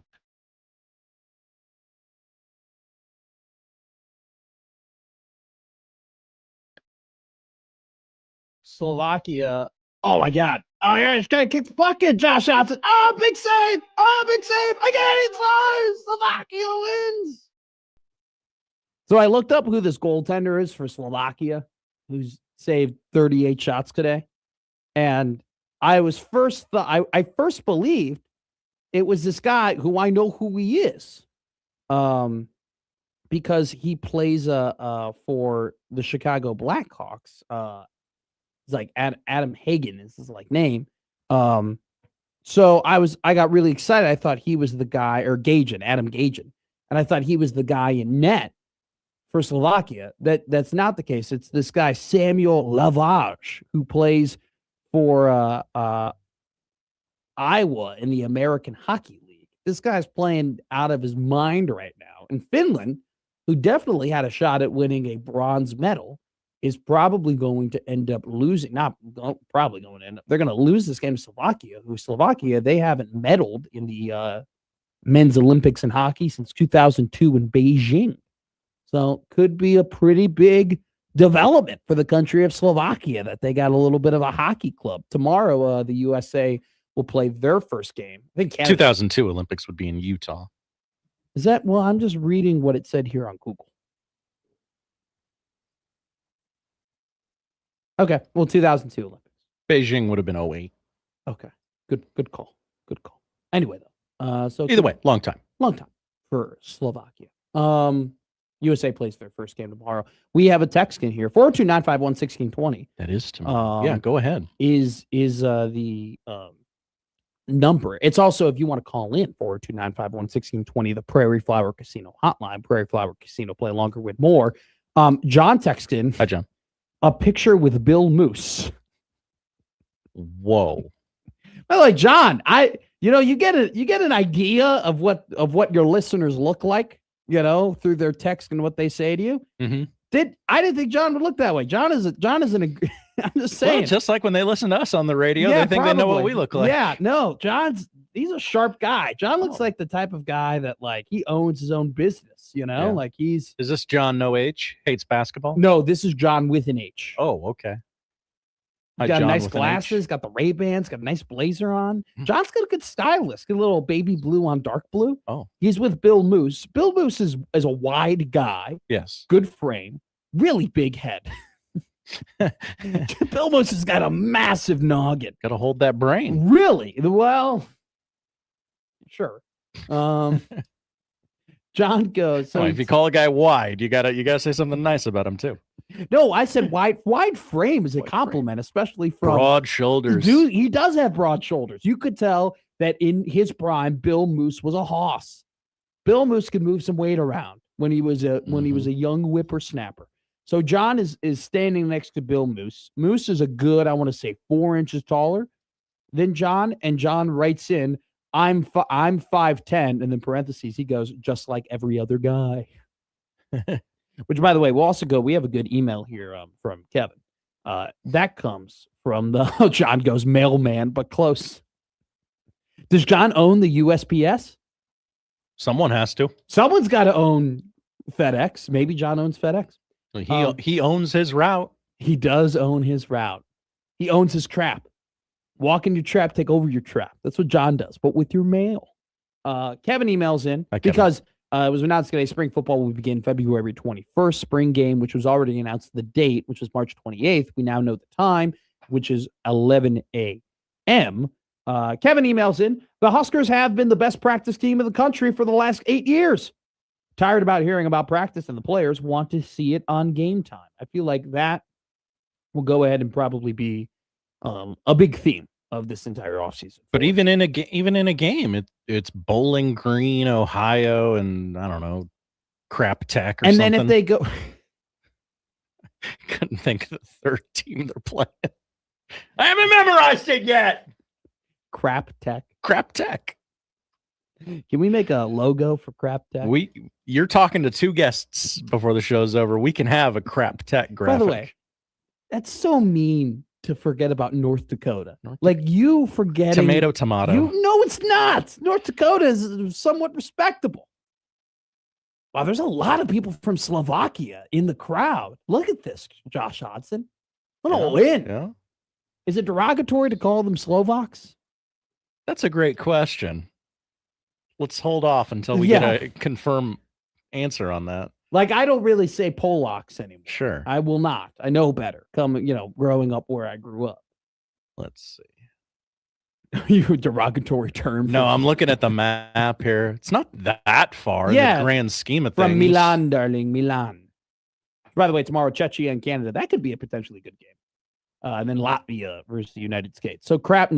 Slovakia. Oh my God. Oh, yeah, it's gonna kick the fucking Josh Johnson. Oh, big save. Oh, big save. Again, he scores. Slovakia wins. So I looked up who this goaltender is for Slovakia, who's saved 38 shots today. And I was I first believed it was this guy who I know who he is. Because he plays for the Chicago Blackhawks. It's like Adam Hagen is his like name. So I got really excited. I thought he was the guy, or Adam Gajan. And I thought he was the guy in net for Slovakia. That's not the case. It's this guy, Samuel Lavage, who plays for Iowa in the American Hockey League. This guy's playing out of his mind right now. And Finland, who definitely had a shot at winning a bronze medal, is probably going to end up losing. They're going to lose this game to Slovakia. They haven't medaled in the men's Olympics in hockey since 2002 in Beijing. So could be a pretty big development for the country of Slovakia that they got a little bit of a hockey club. Tomorrow, the USA will play their first game. I think 2002 Olympics would be in Utah. Is that? Well, I'm just reading what it said here on Google. Okay. Well, 2002 Olympics. Beijing would have been 08. Okay. Good call. Anyway, though. So either way, long time for Slovakia. USA plays their first game tomorrow. We have a text in here, 429511620. That is tomorrow. Yeah, go ahead. Is the number. It's also, if you want to call in, 429511620, the Prairie Flower Casino hotline. Prairie Flower Casino, play longer with more. John texted in. Hi, John. A picture with Bill Moose. Whoa. By the way, John, you get an idea of what your listeners look like, through their text and what they say to you. Mm-hmm. I didn't think John would look that way. John is I'm just saying. Well, just like when they listen to us on the radio, they think they know what we look like. Yeah, no, he's a sharp guy. John looks like the type of guy that he owns his own business, like he's. Is this John No H, hates basketball? No, this is John with an H. Oh, okay. He's got nice glasses, got the Ray-Bans, got a nice blazer on. John's got a good stylist, good little baby blue on dark blue. Oh. He's with Bill Moose. Bill Moose is a wide guy. Yes. Good frame, really big head. Bill Moose has got a massive noggin. Got to hold that brain. Really? Well, sure. John goes. So if you call a guy wide, you gotta say something nice about him too. No, I said wide frame is a compliment, especially from broad shoulders. Dude, he does have broad shoulders. You could tell that in his prime, Bill Moose was a hoss. Bill Moose could move some weight around when he was a young whippersnapper. So John is standing next to Bill Moose. Moose is a good, I want to say, 4 inches taller than John, and John writes in, I'm 5'10", and then parentheses he goes, just like every other guy. Which, by the way, we have a good email here from Kevin. That comes from John goes mailman, but close. Does John own the USPS? Someone has to. Someone's got to own FedEx. Maybe John owns FedEx. He owns his route. He does own his route. He owns his trap. Walk in your trap, take over your trap. That's what John does, but with your mail. Kevin emails in because it was announced today spring football will begin February 21st. Spring game, which was already announced the date, which was March 28th. We now know the time, which is 11 a.m. Kevin emails in, the Huskers have been the best practice team in the country for the last 8 years. Tired about hearing about practice, and the players want to see it on game time. I feel like that will go ahead and probably be a big theme of this entire offseason. But even in a game, it's Bowling Green, Ohio, and I don't know, Crap Tech or something. And then if they go, couldn't think of the third team they're playing. I haven't memorized it yet. Crap Tech. Crap Tech. Can we make a logo for Crap Tech? You're talking to two guests before the show's over. We can have a Crap Tech graphic. By the way, that's so mean to forget about North Dakota. Like you forgetting Tomato. No, it's not. North Dakota is somewhat respectable. Wow, there's a lot of people from Slovakia in the crowd. Look at this, Josh Hodson. What a win. Yeah. Is it derogatory to call them Slovaks? That's a great question. Let's hold off until we get a confirmed answer on that. Like, I don't really say Polacks anymore. Sure. I will not. I know better. Growing up where I grew up. Let's see. You derogatory term. No, I'm looking at the map here. It's not that far in the grand scheme of things. From Milan, darling, Milan. By the way, tomorrow, Czechia and Canada. That could be a potentially good game. And then Latvia versus the United States. So Crap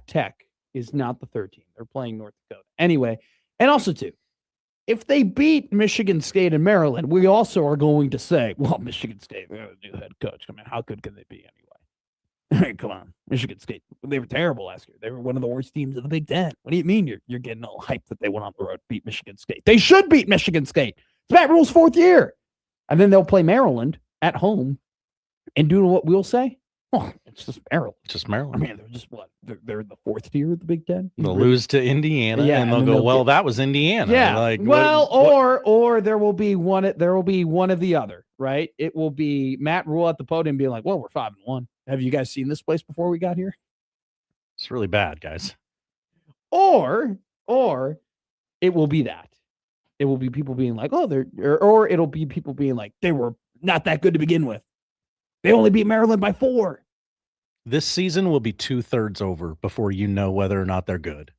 Tech is not the 13. They're playing North Dakota. Anyway, and also, too, if they beat Michigan State and Maryland, we also are going to say, well, Michigan State, they're a new head coach. I mean, how good can they be anyway? Come on. Michigan State, they were terrible last year. They were one of the worst teams in the Big Ten. What do you mean you're getting all hyped that they went on the road to beat Michigan State? They should beat Michigan State. It's Matt Rule's 4th year. And then they'll play Maryland at home and do what we'll say. Oh, it's just Maryland. Just Maryland. I mean, they're just what? They're in the 4th tier of the Big Ten. They'll lose to Indiana, and they'll go, well, that was Indiana. Yeah. Like, or there will be one of the other, right? It will be Matt Rule at the podium being like, well, we're 5-1. Have you guys seen this place before we got here? It's really bad, guys. Or it will be that. It will be people being like, oh, or it'll be people being like, they were not that good to begin with. They only beat Maryland by 4. This season will be 2/3 over before you know whether or not they're good.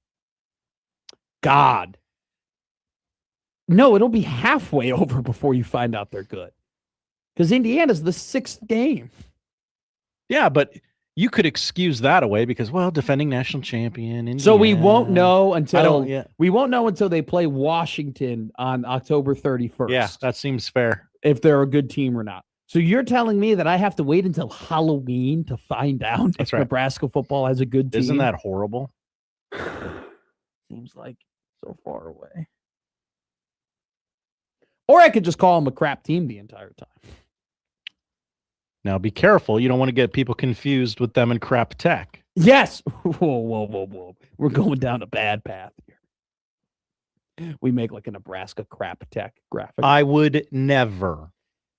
God. No, it'll be halfway over before you find out they're good. Because Indiana's the 6th game. Yeah, but you could excuse that away because, well, defending national champion. Indiana. So we won't know until they play Washington on October 31st. Yeah, that seems fair. If they're a good team or not. So you're telling me that I have to wait until Halloween to find out if Nebraska football has a good team? Isn't that horrible? Seems like so far away. Or I could just call them a crap team the entire time. Now be careful. You don't want to get people confused with them and Crap Tech. Yes. Whoa. We're going down a bad path here. We make like a Nebraska Crap Tech graphic. I would never.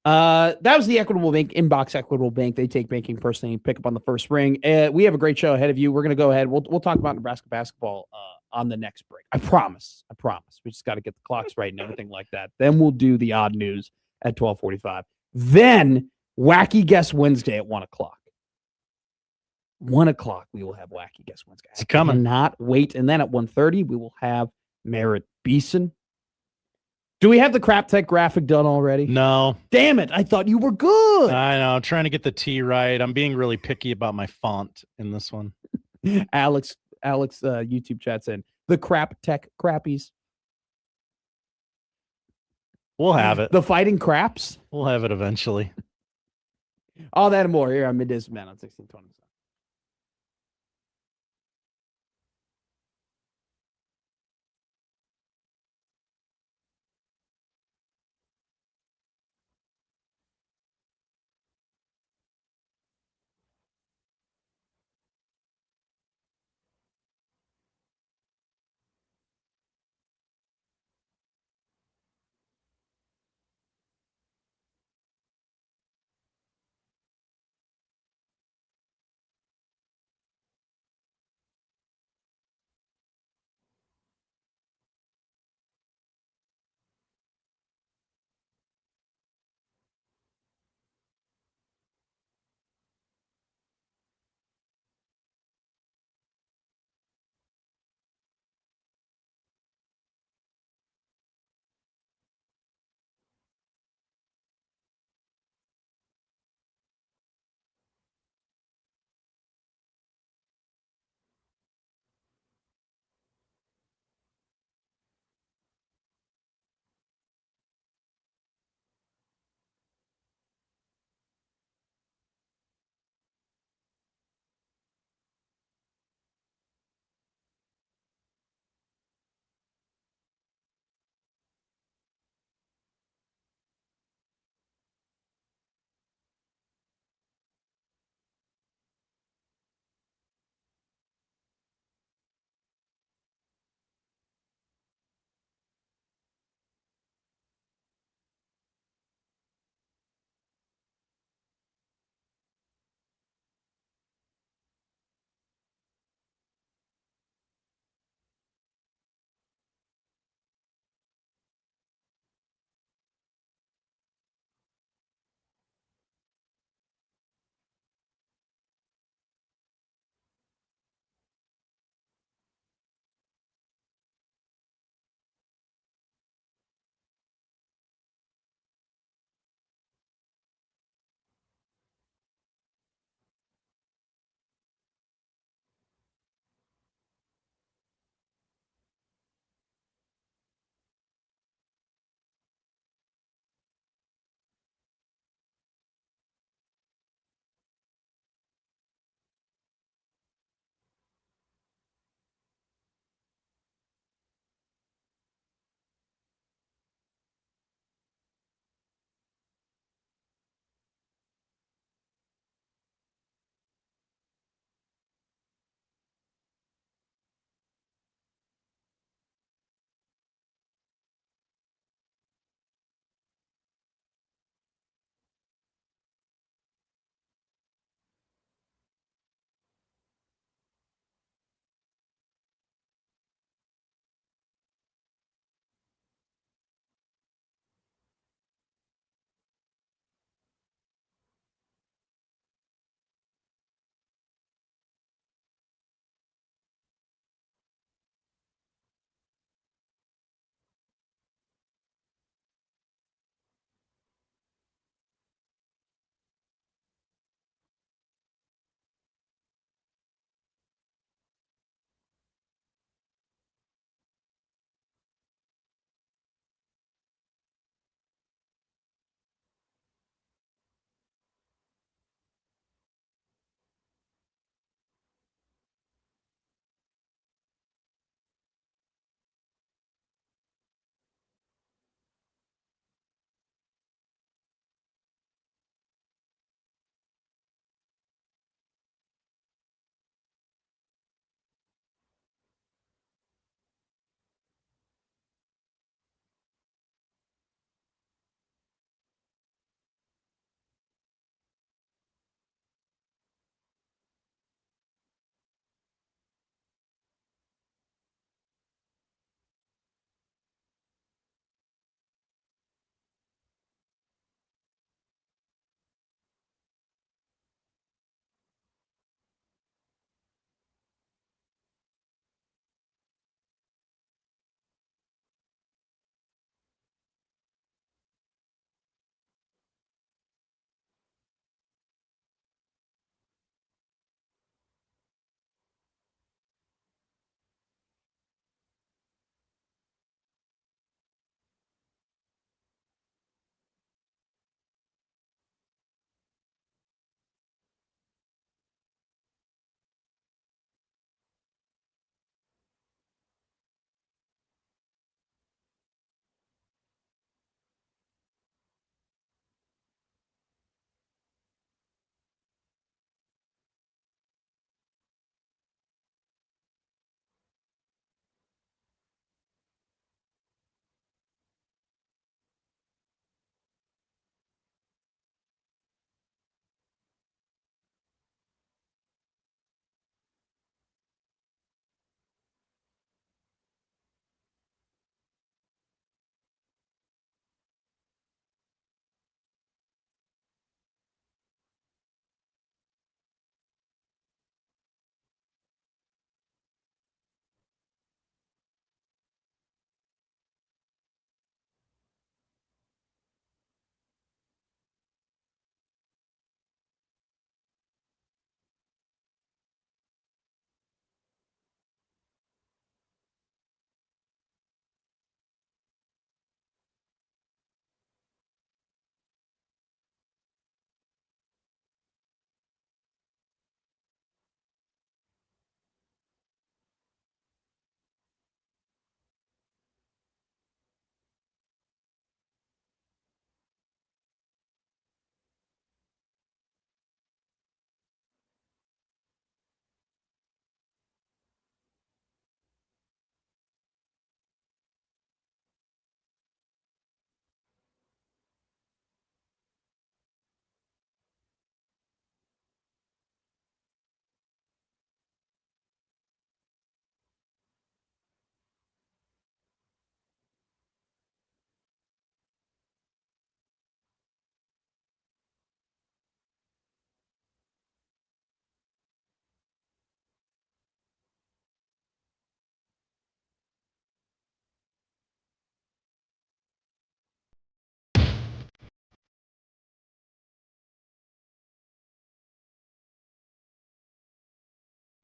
That was the Equitable Bank, Inbox Equitable Bank. They take banking personally. Pick up on the first ring. We have a great show ahead of you. We're going to go ahead. We'll talk about Nebraska basketball on the next break. I promise. We just got to get the clocks right and everything like that. Then we'll do the odd news at 12:45. Then Wacky Guess Wednesday at 1 o'clock. 1 o'clock, we will have Wacky Guess Wednesday. It's coming. Not wait. And then at 1:30, we will have Merritt Beason. Do we have the Crap Tech graphic done already? No. Damn it. I thought you were good. I know. I'm trying to get the T right. I'm being really picky about my font in this one. Alex, YouTube chats in. The Crap Tech crappies. We'll have it. The Fighting Craps. We'll have it eventually. All that and more here on Middays Man on 1620.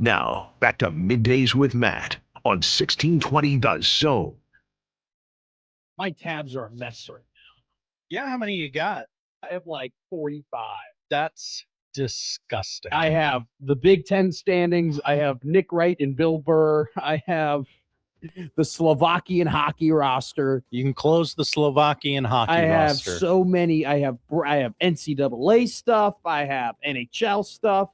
Now, back to Middays with Matt on 1620 The Zone. My tabs are a mess right Yeah, how many you got? now. I have like 45. That's disgusting. I have the Big Ten standings. I have Nick Wright and Bill Burr. I have the Slovakian hockey roster. You can close the Slovakian hockey I have roster. so many. I have NCAA stuff. I have NHL stuff.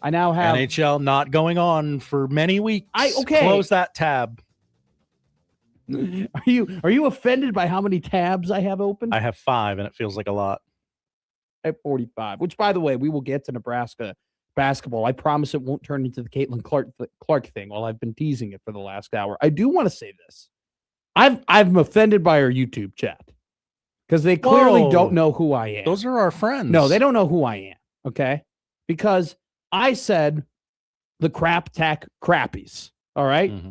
I now have NHL not going on for many weeks. Okay. Close that tab. Are you offended by how many tabs I have open? I have 5, and it feels like a lot. I have 45, which, by the way, we will get to Nebraska basketball. I promise it won't turn into the Caitlin Clark thing while I've been teasing it for the last hour. I do want to say this. I'm offended by our YouTube chat because they clearly don't know who I am. Those are our friends. No, they don't know who I am, okay? Because I said the crap tech crappies, all right? Mm-hmm.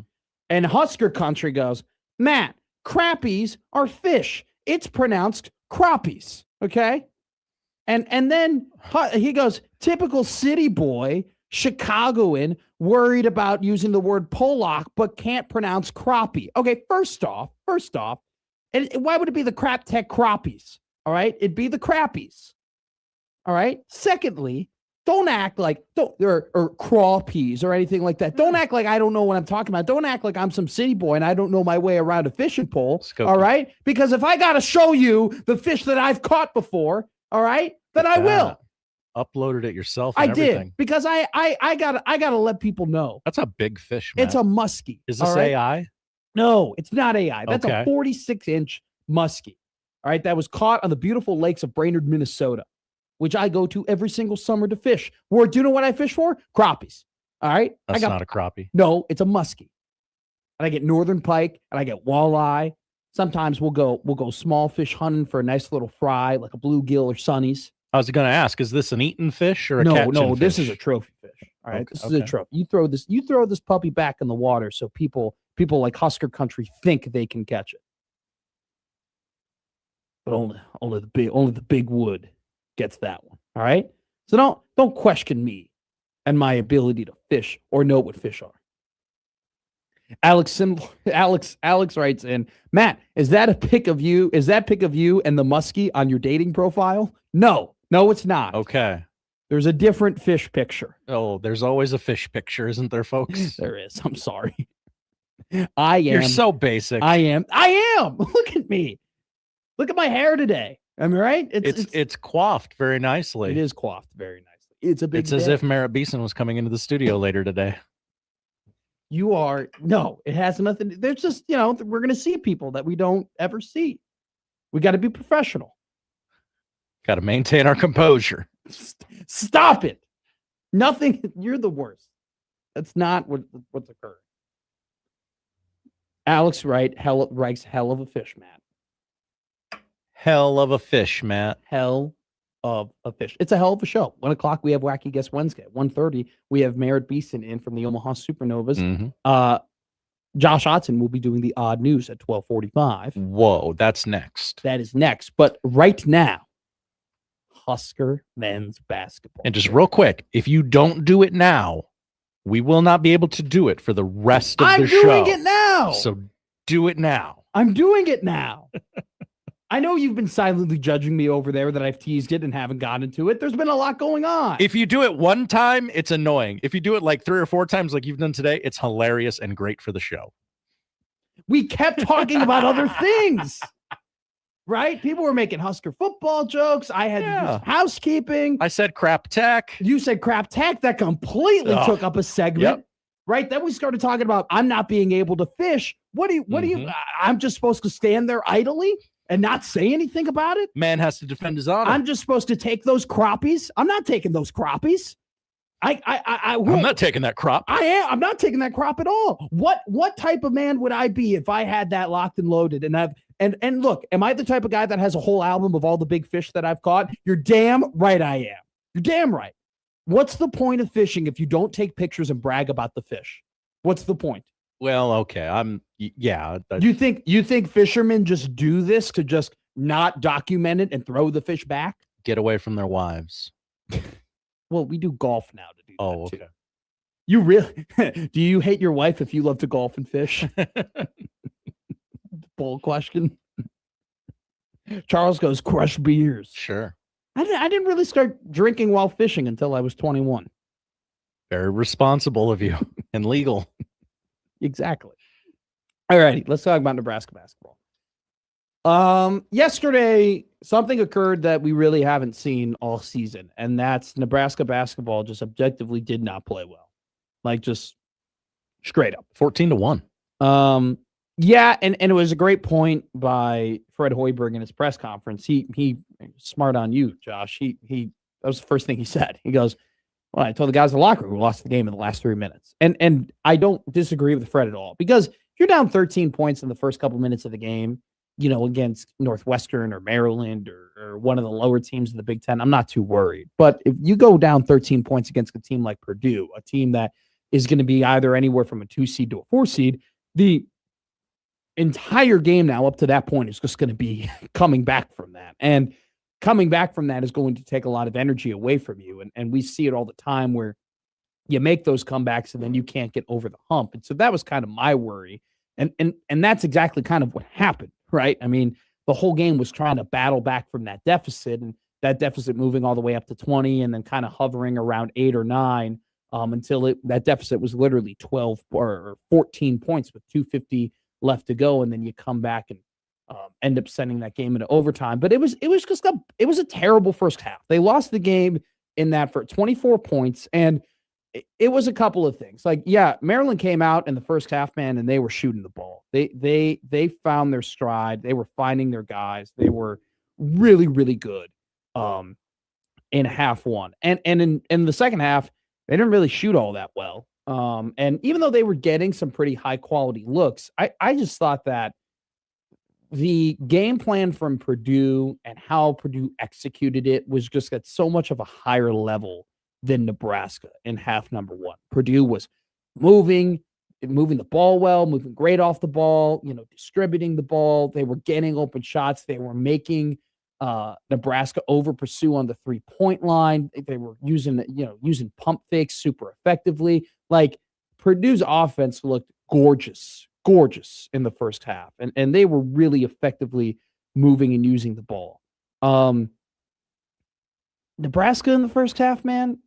And Husker Country goes, Matt, crappies are fish. It's pronounced crappies, okay? And then he goes, typical city boy, Chicagoan, worried about using the word Polak, but can't pronounce crappie. Okay, first off, and why would it be the crap tech crappies? All right, it'd be the crappies. All right. Secondly, don't act like or crawpies or anything like that. Don't act like I don't know what I'm talking about. Don't act like I'm some city boy and I don't know my way around a fishing pole. All right, because if I got to show you the fish that I've caught before, all right, then I will. Uploaded it yourself. And I everything. did because I gotta let people know. That's a big fish, man. It's a muskie. Is this right? AI? No, it's not AI. That's Okay. a 46-inch muskie. All right, that was caught on the beautiful lakes of Brainerd, Minnesota, which I go to every single summer to fish. Where do you know what I fish for? Crappies. All right, That's not a crappie. No, it's a muskie. And I get northern pike and I get walleye. Sometimes we'll go small fish hunting for a nice little fry, like a bluegill or sunnies. I was going to ask, is this an eaten fish or a No, catching fish? this is a trophy fish. All right, this is a trophy. You throw this puppy back in the water so people like Husker Country think they can catch it. But only the big wood gets that one. All right, so don't question me and my ability to fish or know what fish are. Alex writes in, Matt, is that a pic of you? Is that pic of you and the muskie on your dating profile? No, it's not. Okay. There's a different fish picture. Oh, there's always a fish picture, isn't there, folks? There is. I'm sorry. I am. You're so basic. I am. Look at me. Look at my hair today. Am I right? It's coiffed very nicely. It is coiffed very nicely. It's a big. It's as if Merritt Beason was coming into the studio later today. You are no. It has nothing. There's just we're going to see people that we don't ever see. We got to be professional. Got to maintain our composure. Stop it. Nothing. You're the worst. That's not what's occurring. Alex Wright writes hell of a fish, Matt. Hell of a fish, Matt. Hell of a fish. It's a hell of a show. 1 o'clock, we have Wacky Guess Wednesday. 1:30, we have Merritt Beason in from the Omaha Supernovas. Mm-hmm. Josh Otson will be doing the odd news at 12:45. Whoa, that's next. That is next. But right now, Husker men's basketball. And just real quick, if you don't do it now, we will not be able to do it for the rest of the show. I'm doing it now. So do it now. I'm doing it now. I know you've been silently judging me over there that I've teased it and haven't gotten to it. There's been a lot going on. If you do it one time, it's annoying. If you do it like 3 or 4 times like you've done today, it's hilarious and great for the show. We kept talking about other things. Right? People were making Husker football jokes. I had to do housekeeping. I said crap tech. You said crap tech. That completely took up a segment. Yep. Right? Then we started talking about I'm not being able to fish. What do you I'm just supposed to stand there idly and not say anything about it? Man has to defend his honor. I'm just supposed to take those crappies. I'm not taking those crappies. I'm not taking that crop. I am. I'm not taking that crop at all. What type of man would I be if I had that locked and loaded? And look, am I the type of guy that has a whole album of all the big fish that I've caught? You're damn right I am. You're damn right. What's the point of fishing if you don't take pictures and brag about the fish? What's the point? Well, okay. You think fishermen just do this to just not document it and throw the fish back? Get away from their wives. Well, we do golf now to do that okay. too. You really do you hate your wife if you love to golf and fish? Bold question. Charles goes, crush beers. Sure. I didn't really start drinking while fishing until I was 21. Very responsible of you and legal. Exactly. All righty, let's talk about Nebraska basketball. Yesterday, something occurred that we really haven't seen all season, and that's Nebraska basketball just objectively did not play well. Like, just straight up. 14-1. Yeah, and it was a great point by Fred Hoiberg in his press conference. He smart on you, Josh. He that was the first thing he said. He goes, well, I told the guys in the locker room we lost the game in the last 3 minutes. And I don't disagree with Fred at all, because if you're down 13 points in the first couple minutes of the game, you know, against Northwestern or Maryland or one of the lower teams in the Big Ten, I'm not too worried. But if you go down 13 points against a team like Purdue, a team that is going to be either anywhere from a 2 seed to a 4 seed, the entire game now up to that point is just going to be coming back from that. And coming back from that is going to take a lot of energy away from you. And we see it all the time where you make those comebacks and then you can't get over the hump. And so that was kind of my worry. And that's exactly kind of what happened, right? I mean, the whole game was trying to battle back from that deficit, and that deficit moving all the way up to 20 and then kind of hovering around 8 or 9 until that deficit was literally 12 or 14 points with 2:50 left to go. And then you come back and end up sending that game into overtime. But it was a terrible first half. They lost the game in that for 24 points. And it was a couple of things. Like, yeah, Maryland came out in the first half, man, and they were shooting the ball. They found their stride. They were finding their guys. They were really, really good in half one. And in the second half, they didn't really shoot all that well. And even though they were getting some pretty high quality looks, I just thought that the game plan from Purdue and how Purdue executed it was just at so much of a higher level than Nebraska in half number one. Purdue was moving the ball well, moving great off the ball, distributing the ball. They were getting open shots. They were making Nebraska over pursue on the 3-point line. They were using pump fakes super effectively. Like, Purdue's offense looked gorgeous in the first half. And they were really effectively moving and using the ball. Nebraska in the first half, man,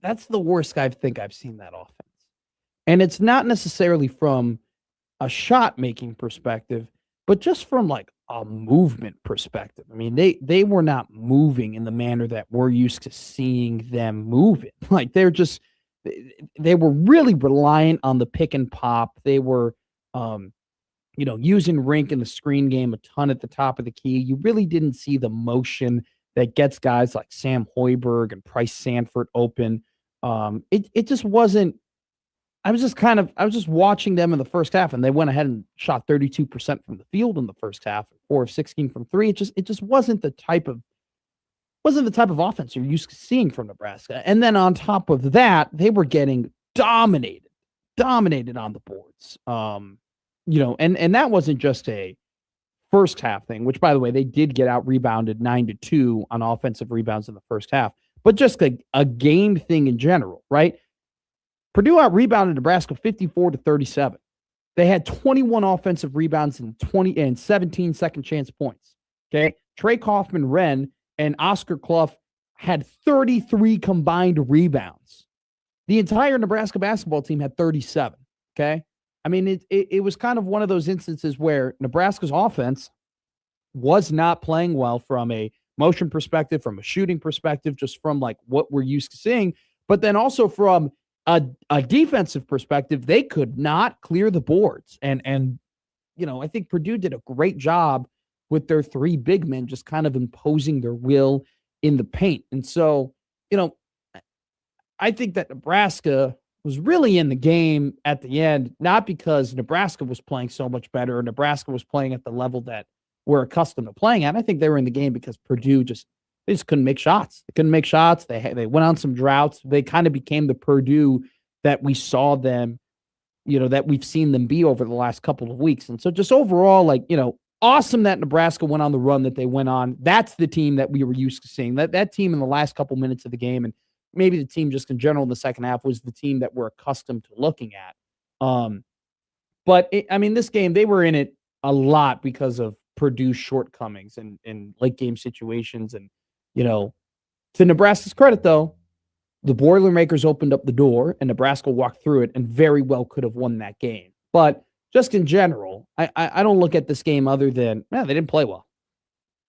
that's the worst I think I've seen that offense. And it's not necessarily from a shot making perspective, but just from like a movement perspective. I mean, they were not moving in the manner that we're used to seeing them moving. Like, they were really reliant on the pick and pop. They were, using Rink in the screen game a ton at the top of the key. You really didn't see the motion that gets guys like Sam Hoiberg and Price Sanford open. It just wasn't. I was just watching them in the first half, and they went ahead and shot 32% from the field in the first half, 4 of 16 from 3. It just wasn't the type of offense you're used to seeing from Nebraska. And then on top of that, they were getting dominated on the boards. And that wasn't just a first half thing, which, by the way, they did get out rebounded 9-2 on offensive rebounds in the first half, but just a game thing in general, right? Purdue out rebounded Nebraska 54-37. They had 21 offensive rebounds and 17 second chance points. Okay. Trey Kaufman-Renn and Oscar Clough had 33 combined rebounds. The entire Nebraska basketball team had 37. Okay. I mean, it was kind of one of those instances where Nebraska's offense was not playing well from a motion perspective, from a shooting perspective, just from like what we're used to seeing. But then also from a defensive perspective, they could not clear the boards. And I think Purdue did a great job with their 3 big men just kind of imposing their will in the paint. And so, I think that Nebraska was really in the game at the end, not because Nebraska was playing so much better or Nebraska was playing at the level that we're accustomed to playing at. I think they were in the game because Purdue just couldn't make shots. They couldn't make shots. They went on some droughts. They kind of became the Purdue that we saw them, that we've seen them be over the last couple of weeks. And so just overall, awesome that Nebraska went on the run that they went on. That's the team that we were used to seeing. That team in the last couple minutes of the game, and maybe the team just in general in the second half was the team that we're accustomed to looking at. But this game, they were in it a lot because of Purdue's shortcomings and late game situations. And, to Nebraska's credit, though, the Boilermakers opened up the door and Nebraska walked through it and very well could have won that game. But just in general, I don't look at this game other than, they didn't play well.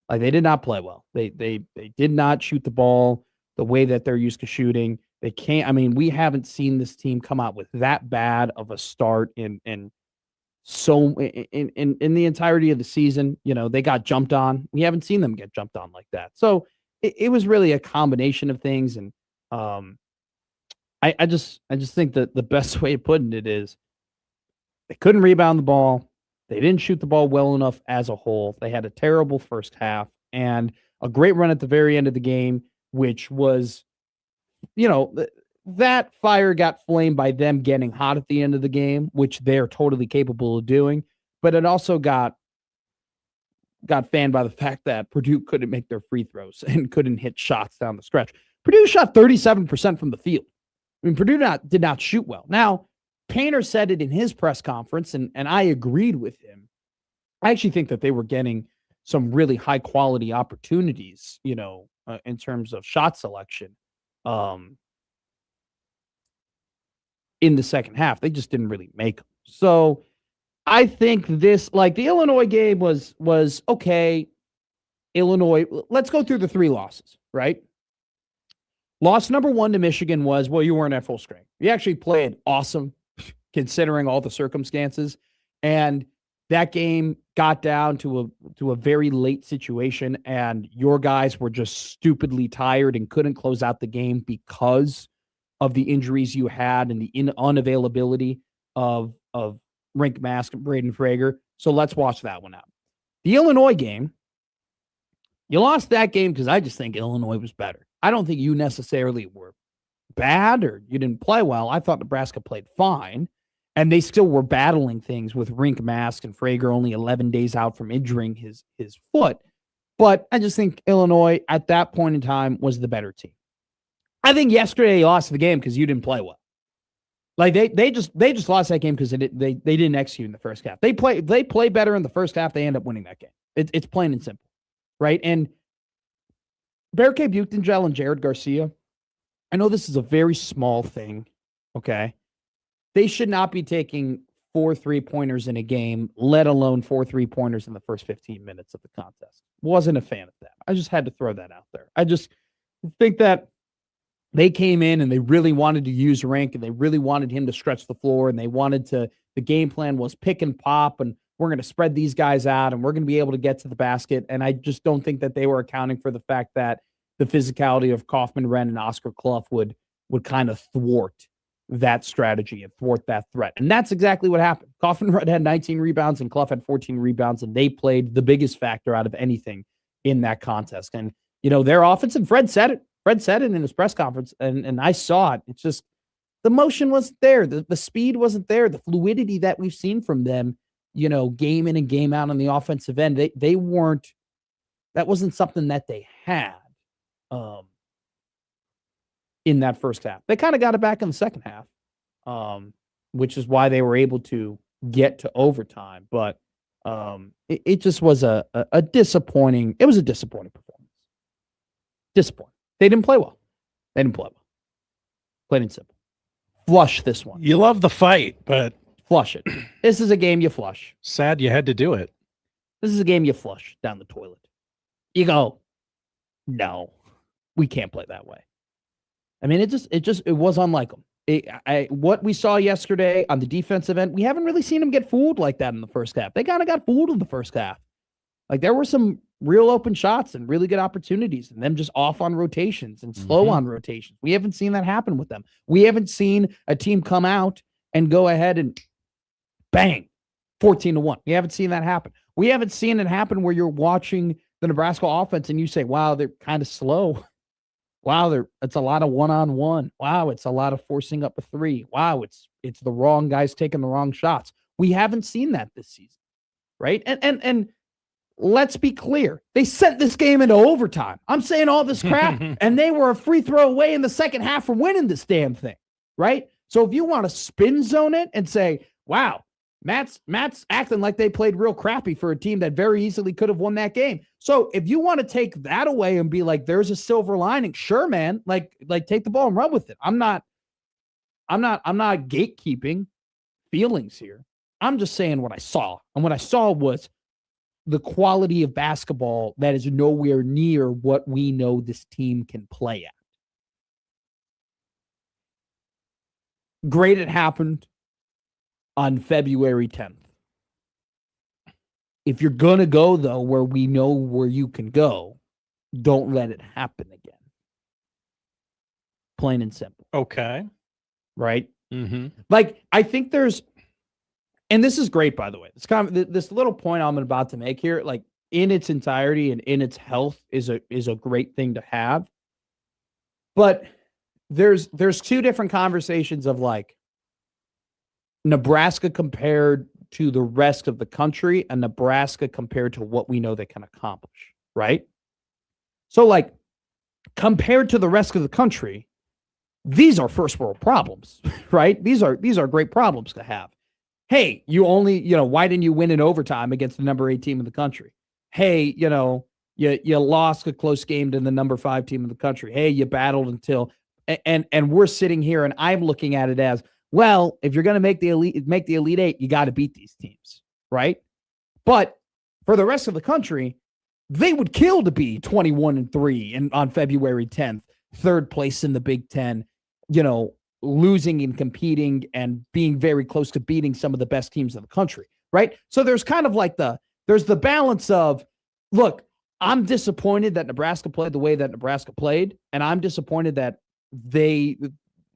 Like, they did not play well. They did not shoot the ball the way that they're used to shooting. They can't. We haven't seen this team come out with that bad of a start in the entirety of the season. They got jumped on. We haven't seen them get jumped on like that. So it was really a combination of things. And I just think that the best way of putting it is they couldn't rebound the ball. They didn't shoot the ball well enough as a whole. They had a terrible first half and a great run at the very end of the game, which was, that fire got flamed by them getting hot at the end of the game, which they're totally capable of doing. But it also got fanned by the fact that Purdue couldn't make their free throws and couldn't hit shots down the stretch. Purdue shot 37% from the field. Purdue did not shoot well. Now, Painter said it in his press conference, and I agreed with him. I actually think that they were getting some really high quality opportunities, in terms of shot selection in the second half. They just didn't really make them. So I think this, like the Illinois game was okay. Illinois, let's go through the three losses, right? Loss number 1 to Michigan was, you weren't at full strength. You actually played awesome considering all the circumstances. And that game got down to a very late situation, and your guys were just stupidly tired and couldn't close out the game because of the injuries you had and the unavailability of Rink Mask and Braden Frager. So let's watch that one out. The Illinois game, you lost that game because I just think Illinois was better. I don't think you necessarily were bad or you didn't play well. I thought Nebraska played fine, and they still were battling things with Rink Mask and Frager only 11 days out from injuring his foot. But I just think Illinois at that point in time was the better team. I think yesterday you lost the game because you didn't play well. Like they just lost that game because they didn't execute in the first half. They play better in the first half. They end up winning that game. It's plain and simple, right? And Berke Buchtengel and Jared Garcia, I know this is a very small thing, okay? They should not be taking 4 3-pointers in a game, let alone 4 3-pointers in the first 15 minutes of the contest. Wasn't a fan of that. I just had to throw that out there. I just think that they came in and they really wanted to use Rink, and they really wanted him to stretch the floor, and they wanted to, the game plan was pick and pop, and we're going to spread these guys out, and we're going to be able to get to the basket. And I just don't think that they were accounting for the fact that the physicality of Kaufman, Wren, and Oscar Clough would kind of thwart that strategy and thwart that threat. And that's exactly what happened. Kaufman had 19 rebounds and Clough had 14 rebounds, and they played the biggest factor out of anything in that contest. And, their offense, and Fred said it in his press conference, and I saw it. It's just the motion wasn't there. The speed wasn't there. The fluidity that we've seen from them, game in and game out on the offensive end, they weren't, that wasn't something that they had in that first half. They kind of got it back in the second half, which is why they were able to get to overtime. But it just was a disappointing, it was a disappointing performance. Disappointing. They didn't play well. Plain and simple. Flush this one. You love the fight, but flush it. This is a game you flush. Sad you had to do it. This is a game you flush down the toilet. You go, no, we can't play that way. It was unlike them. What we saw yesterday on the defensive end, we haven't really seen them get fooled like that in the first half. They kind of got fooled in the first half. Like, there were some real open shots and really good opportunities, and them just off on rotations and slow on rotations. We haven't seen that happen with them. We haven't seen a team come out and go ahead and bang, 14-1. We haven't seen that happen. We haven't seen it happen where you're watching the Nebraska offense and you say, wow, they're kind of slow. Wow, it's a lot of one-on-one. Wow, it's a lot of forcing up a three. Wow, it's the wrong guys taking the wrong shots. We haven't seen that this season, right? And let's be clear. They sent this game into overtime. I'm saying all this crap, and they were a free throw away in the second half from winning this damn thing, right? So if you want to spin zone it and say, wow, Matt's acting like they played real crappy for a team that very easily could have won that game. So if you want to take that away and be like, there's a silver lining, sure, man, like take the ball and run with it. I'm not gatekeeping feelings here. I'm just saying what I saw. And what I saw was the quality of basketball that is nowhere near what we know this team can play at. Great, it happened on February 10th. If you're going to go, though, where we know where you can go, don't let it happen again. Plain and simple. Okay. Right? Mm-hmm. Like, I think there's, and this is great, by the way. It's kind of this little point I'm about to make here, like in its entirety and in its health is a great thing to have. But there's two different conversations of like Nebraska compared to the rest of the country and Nebraska compared to what we know they can accomplish, right? So like compared to the rest of the country, these are first world problems, right? These are great problems to have. Hey, you only, why didn't you win in overtime against the number 8 team in the country? Hey, you lost a close game to the number 5 team in the country. Hey, you battled until, and we're sitting here and I'm looking at it as, well, if you're going to make the Elite 8, you got to beat these teams, right? But for the rest of the country, they would kill to be 21-3 on February 10th, third place in the Big Ten, losing and competing and being very close to beating some of the best teams in the country, right? So there's kind of like there's the balance of, look, I'm disappointed that Nebraska played the way that Nebraska played, and I'm disappointed that they,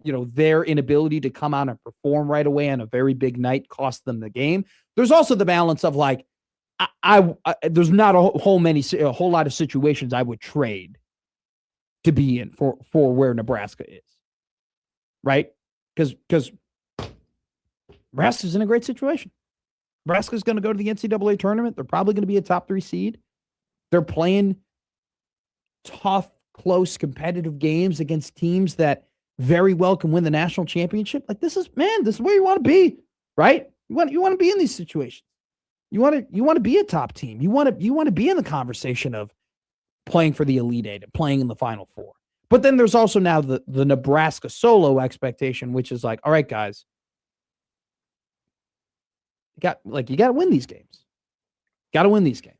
their inability to come out and perform right away on a very big night cost them the game. There's also the balance of like, I there's not a whole lot of situations I would trade to be in for where Nebraska is, right? Because Nebraska's in a great situation. Nebraska's going to go to the NCAA tournament. They're probably going to be a top 3 seed. They're playing tough, close, competitive games against teams that very well can win the national championship. Like this is where you want to be, right? You want to be in these situations. You want to be a top team. You want to be in the conversation of playing for the Elite 8 and playing in the Final Four. But then there's also now the Nebraska solo expectation, which is like, all right, guys, you got to win these games. Got to win these games,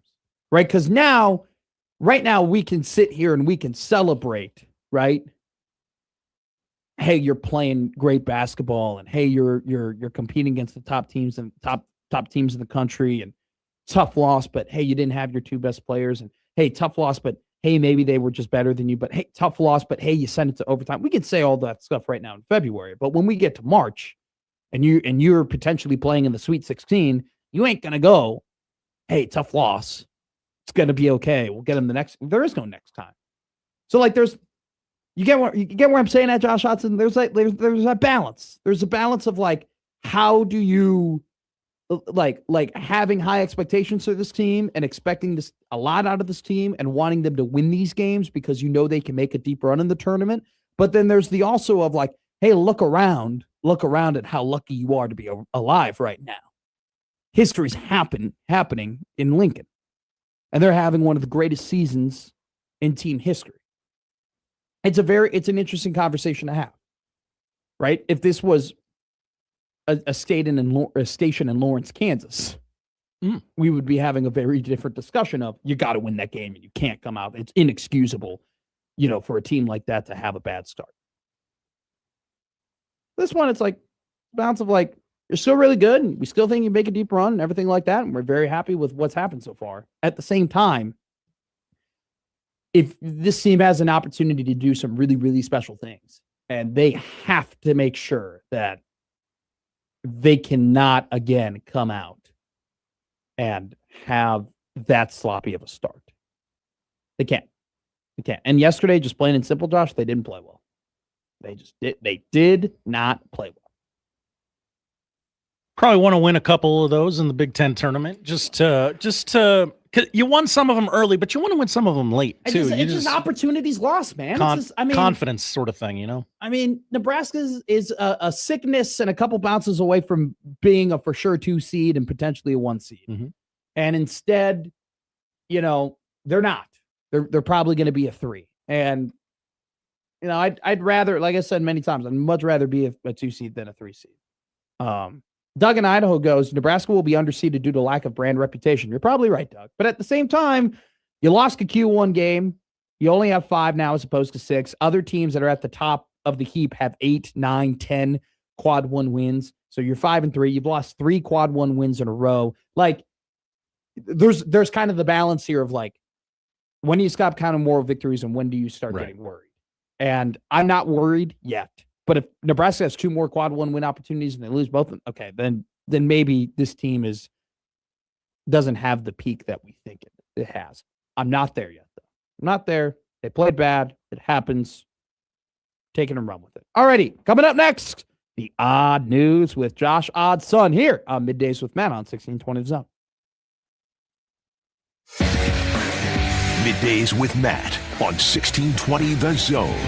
right? Because right now we can sit here and we can celebrate, right? Hey, you're playing great basketball, and hey, you're competing against the top teams and top teams in the country, and tough loss, but hey, you didn't have your 2 best players, and hey, tough loss, but hey, maybe they were just better than you, but hey, tough loss, but hey, you sent it to overtime. We can say all that stuff right now in February, but when we get to March and you're potentially playing in the Sweet 16, you ain't gonna go, hey, tough loss. It's gonna be okay. We'll get them there is no next time. So like you get where I'm saying at, Josh Hudson? There's a balance. There's a balance of like, how do you like having high expectations for this team and expecting a lot out of this team and wanting them to win these games because they can make a deep run in the tournament. But then there's the also of like, hey, look around at how lucky you are to be alive right now. History's happening in Lincoln, and they're having one of the greatest seasons in team history. It's an interesting conversation to have, right? If this was a station in Lawrence, Kansas, we would be having a very different discussion of, you got to win that game and you can't come out. It's inexcusable, for a team like that to have a bad start. This one, it's like bounce of like, you're still really good and we still think you make a deep run and everything like that. And we're very happy with what's happened so far. At the same time, if this team has an opportunity to do some really, really special things, and they have to make sure that they cannot again come out and have that sloppy of a start. They can't. And yesterday, just plain and simple, Josh, they didn't play well. They did not play well. Probably want to win a couple of those in the Big Ten tournament just to 'Cause you won some of them early, but you want to win some of them late too. It's just opportunities lost, man. It's just, confidence sort of thing, I mean, Nebraska is a sickness and a couple bounces away from being a for sure 2 seed and potentially a 1 seed. Mhm. And instead, they're not. They're probably going to be a 3. And I'd rather, like I said many times, I'd much rather be a 2 seed than a 3 seed. Doug in Idaho goes, Nebraska will be underseeded due to lack of brand reputation. You're probably right, Doug. But at the same time, you lost a Q1 game. You only have 5 now as opposed to 6. Other teams that are at the top of the heap have 8, 9, 10 quad 1 wins. So you're 5-3. You've lost 3 quad 1 wins in a row. Like, there's kind of the balance here of like, when do you stop counting moral victories and when do you start getting worried? And I'm not worried yet. But if Nebraska has 2 more quad 1 win opportunities and they lose both of them, okay, then maybe this team doesn't have the peak that we think it has. I'm not there yet, though. I'm not there. They played bad. It happens. Taking and run with it. Alrighty, coming up next, the odd news with Josh Odd's son here on Middays with Matt on 1620 The Zone. Middays with Matt on 1620 The Zone.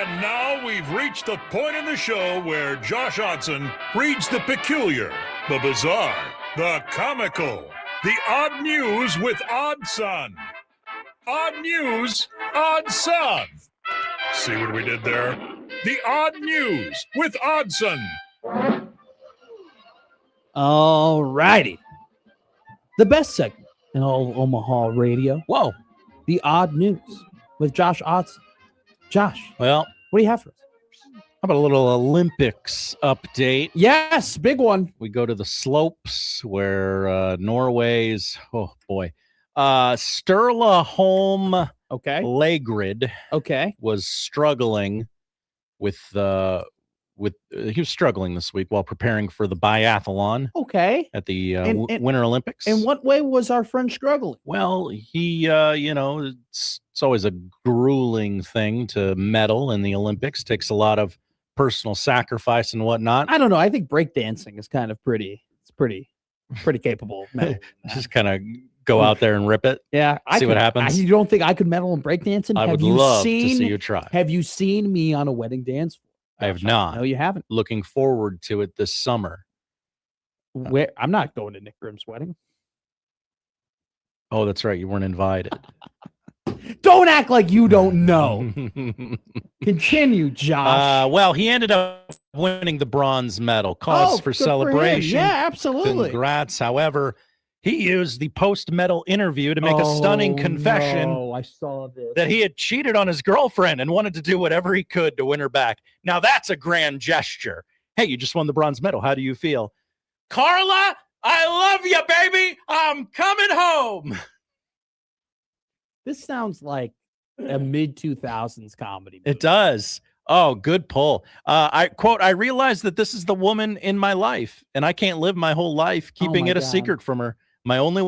And now we've reached the point in the show where Josh Odson reads the peculiar, the bizarre, the comical, the odd news with Odd Son. Odd news, Odd Son. See what we did there? The odd news with Oddson. All righty. The best segment in all of Omaha radio. Whoa. The odd news with Josh Odson. Josh, well, what do you have for us? How about a little Olympics update? Yes, big one. We go to the slopes where Norway's, oh boy, Sturla Holm Lægrid was struggling with he was struggling this week while preparing for the biathlon at the Winter Olympics. In what way was our friend struggling? Well, he it's always a grueling thing to medal in the Olympics. Takes a lot of personal sacrifice and whatnot. I don't know. I think breakdancing is kind of pretty capable of medaling. Just kind of go out there and rip it. Yeah. See what happens. You don't think I could medal in breakdancing? I would love to see you try. Have you seen me on a wedding dance floor? I have not. No, you haven't. Looking forward to it this summer. Where I'm not going to Nick Grimm's wedding. Oh, that's right. You weren't invited. Don't act like you don't know. Continue, Josh. Well, he ended up winning the bronze medal. Cause for celebration. Yeah, absolutely. Congrats. However, he used the post-medal interview to make a stunning confession. Oh, I saw this. That he had cheated on his girlfriend and wanted to do whatever he could to win her back. Now that's a grand gesture. Hey, you just won the bronze medal. How do you feel? Carla, I love you, baby. I'm coming home. This sounds like a mid-2000s comedy movie. It does. Oh, good pull. I realize that this is the woman in my life, and I can't live my whole life keeping it a secret from her. My only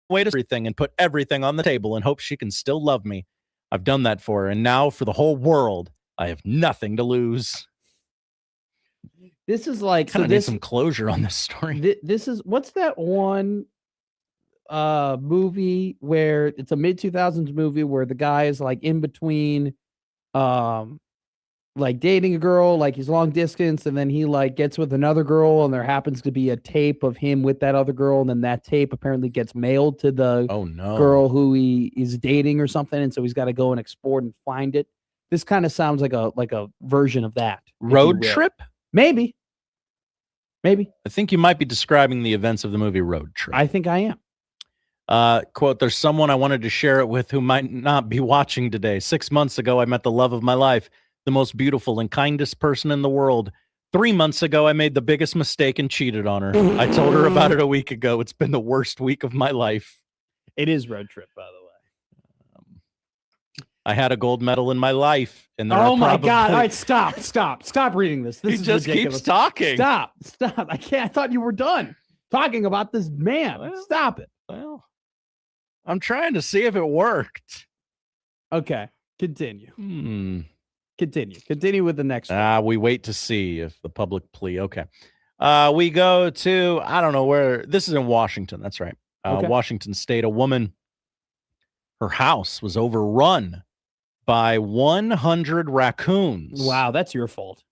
way to everything and put everything on the table and hope she can still love me. I've done that for her, and now for the whole world, I have nothing to lose. This is like kind of need some closure on this story. This is what's that one movie where it's a mid-2000s movie where the guy is like in between like dating a girl, like he's long distance, and then he like gets with another girl, and there happens to be a tape of him with that other girl, and then that tape apparently gets mailed to the girl who he is dating or something, and so he's got to go and export and find it. This kind of sounds like a version of that. Road Trip? Maybe. I think you might be describing the events of the movie Road Trip. I think I am. Quote, there's someone I wanted to share it with who might not be watching today. 6 months ago, I met the love of my life, the most beautiful and kindest person in the world. 3 months ago, I made the biggest mistake and cheated on her. I told her about it a week ago. It's been the worst week of my life. It is Road Trip, by the way. I had a gold medal in my life. And oh my God. All right, stop reading this. This he is just ridiculous. keeps talking. Stop. I can't. I thought you were done talking about this man. Well, stop it. Well, I'm trying to see if it worked. Okay, continue. Continue with the next one. We wait to see if the public plea. Okay. We go to, I don't know where, this is in Washington. That's right. Washington State, a woman, her house was overrun by 100 raccoons. Wow, that's your fault.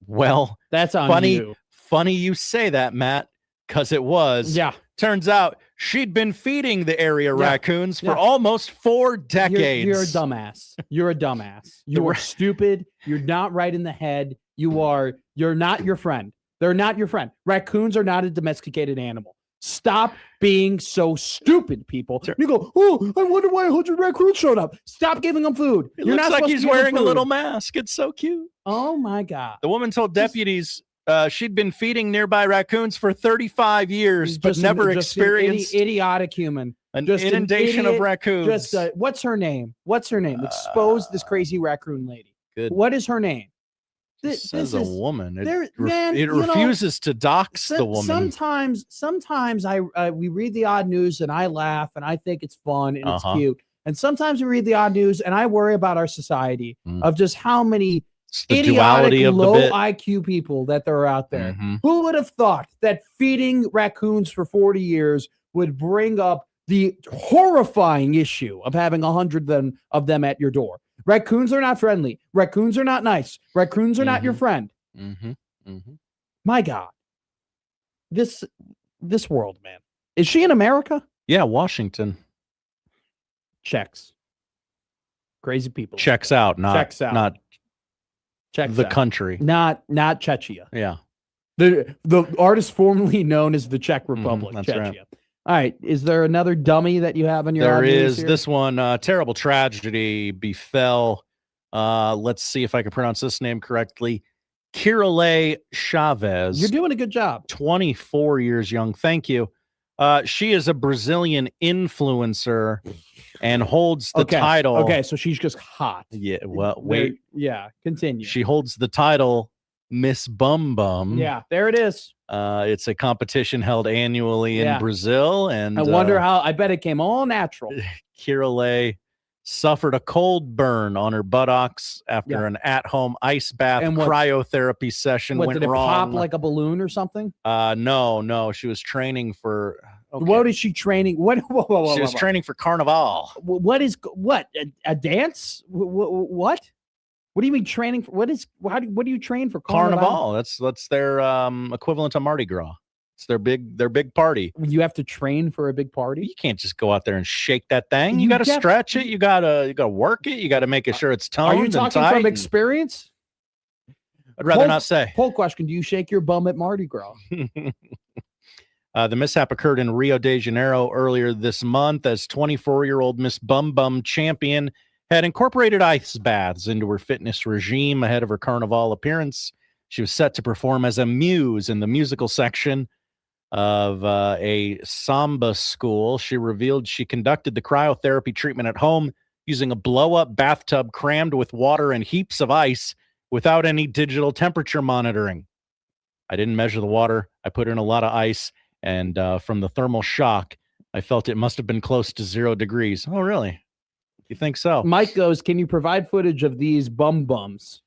Well, that's on funny, you. Funny you say that, Matt, because it was. Yeah. Turns out she'd been feeding the area raccoons for almost 4 decades. You're a dumbass. You're a dumbass. You are stupid. You're not right in the head. You're not your friend. They're not your friend. Raccoons are not a domesticated animal. Stop being so stupid, people. You go, oh, I wonder why 100 raccoons showed up. Stop giving them food. It looks like he's wearing a little mask. It's so cute. Oh, my God. The woman told deputies she'd been feeding nearby raccoons for 35 years, but never experienced idiotic human. An inundation of raccoons. What's her name? Expose this crazy raccoon lady. Good. What is her name? This is a woman. It refuses to dox the woman. Sometimes we read the odd news and I laugh and I think it's fun and it's cute. And sometimes we read the odd news and I worry about our society of just how many idiotic, low IQ people that there are out there. Who would have thought that feeding raccoons for 40 years would bring up the horrifying issue of having 100 of them at your door? Raccoons are not friendly. Raccoons are not nice. Raccoons are not your friend. My God. This world, man. Is she in America? Yeah, Washington. Checks. Crazy people. Checks out, not Checks out. not Checks the out. country. Not Chechnya. Yeah. The artist formerly known as the Czech Republic. That's Chechnya. right. All right. Is there another dummy that you have on your There odd news is here? this one. Terrible tragedy befell. Let's see if I can pronounce this name correctly. Kirale Chavez. You're doing a good job. 24 years young. Thank you. She is a Brazilian influencer and holds the title. Okay, so she's just hot. Yeah. Well, wait. Yeah. Continue. She holds the title Miss Bum Bum. Yeah. There it is. It's a competition held annually in Brazil, and I wonder how. I bet it came all natural. Kirale suffered a cold burn on her buttocks after an at-home ice bath And cryotherapy session went did it wrong. pop like a balloon or something? No. She was training for. Okay. What is she training? What? Whoa, She was training for Carnival. What is a dance? What? What do you mean training for? What do you train for? Carnival. That's their equivalent to Mardi Gras. It's their big party. You have to train for a big party. You can't just go out there and shake that thing. You got to stretch it. You got to work it. You got to make sure it's toned. Are you talking and tight from experience? I'd rather not say. Poll question: do you shake your bum at Mardi Gras? The mishap occurred in Rio de Janeiro earlier this month as 24-year-old Miss Bum Bum Champion had incorporated ice baths into her fitness regime ahead of her Carnival appearance. She was set to perform as a muse in the musical section of a samba school. She revealed she conducted the cryotherapy treatment at home using a blow-up bathtub crammed with water and heaps of ice without any digital temperature monitoring. I didn't measure the water. I put in a lot of ice, and from the thermal shock, I felt it must have been close to 0 degrees. Oh, really? You think so? Mike goes, can you provide footage of these bums?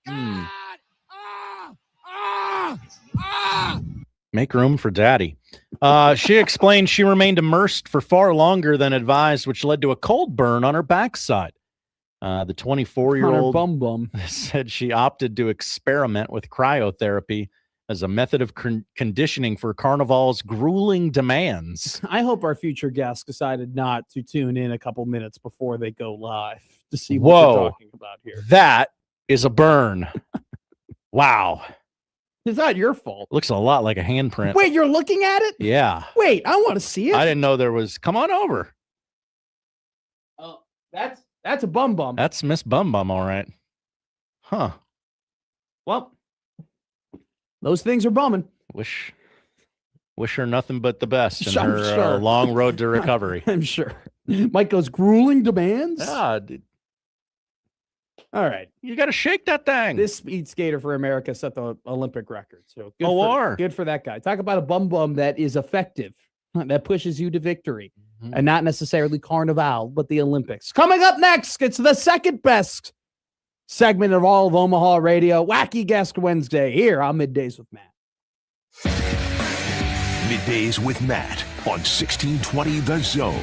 Make room for daddy. She explained she remained immersed for far longer than advised, which led to a cold burn on her backside. The 24-year-old bum said she opted to experiment with cryotherapy as a method of conditioning for Carnival's grueling demands. I hope our future guests decided not to tune in a couple minutes before they go live to see what we're talking about here. That is a burn. Wow. It's not your fault. Looks a lot like a handprint. Wait, you're looking at it? Yeah. Wait, I want to see it. I didn't know there was. Come on over. Oh, that's a bum. That's Miss Bum Bum, all right. Huh. Well, those things are bumming. Wish her nothing but the best in I'm her sure. long road to recovery. I'm sure. Mike goes, grueling demands? Yeah. All right. You got to shake that thing. This speed skater for America set the Olympic record. So good for that guy. Talk about a bum that is effective, that pushes you to victory, and not necessarily Carnival, but the Olympics. Coming up next, it's the second best segment of all of Omaha radio, Wacky Guest Wednesday, here on Middays with Matt. Middays with Matt on 1620 The Zone.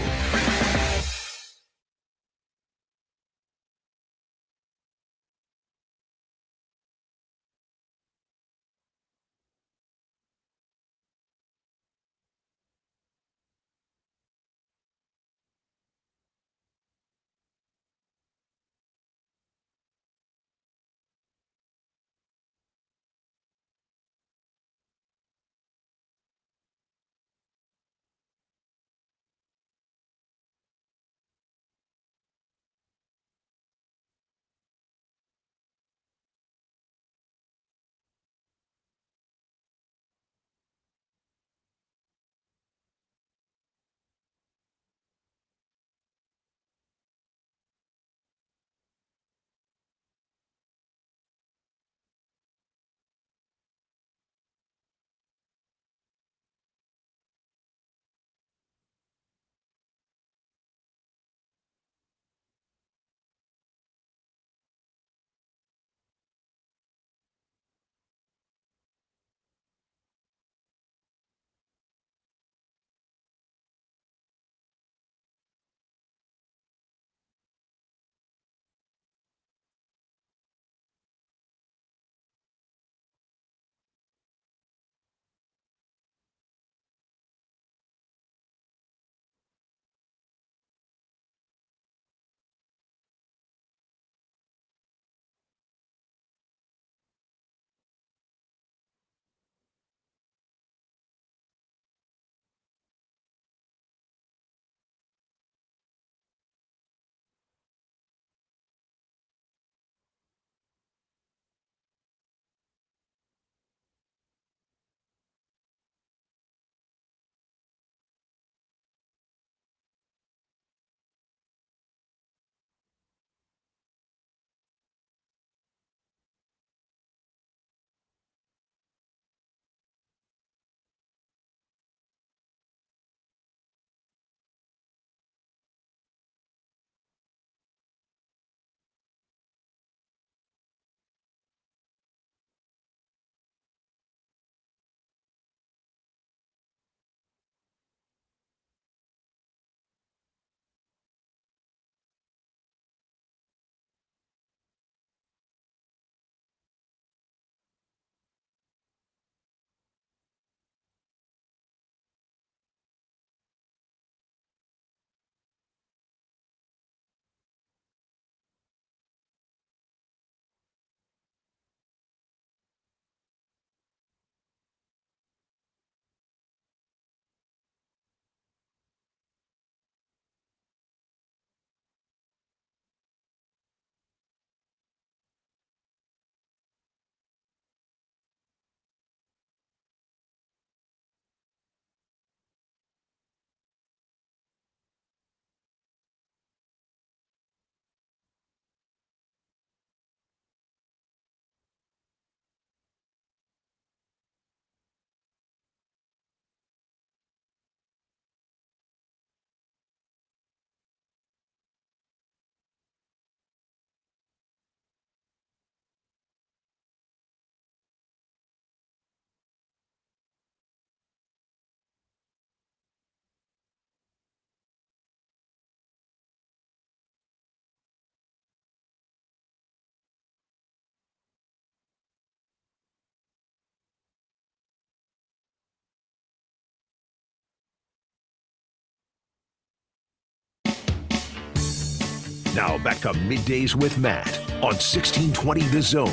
Now back to Middays with Matt on 1620 The Zone.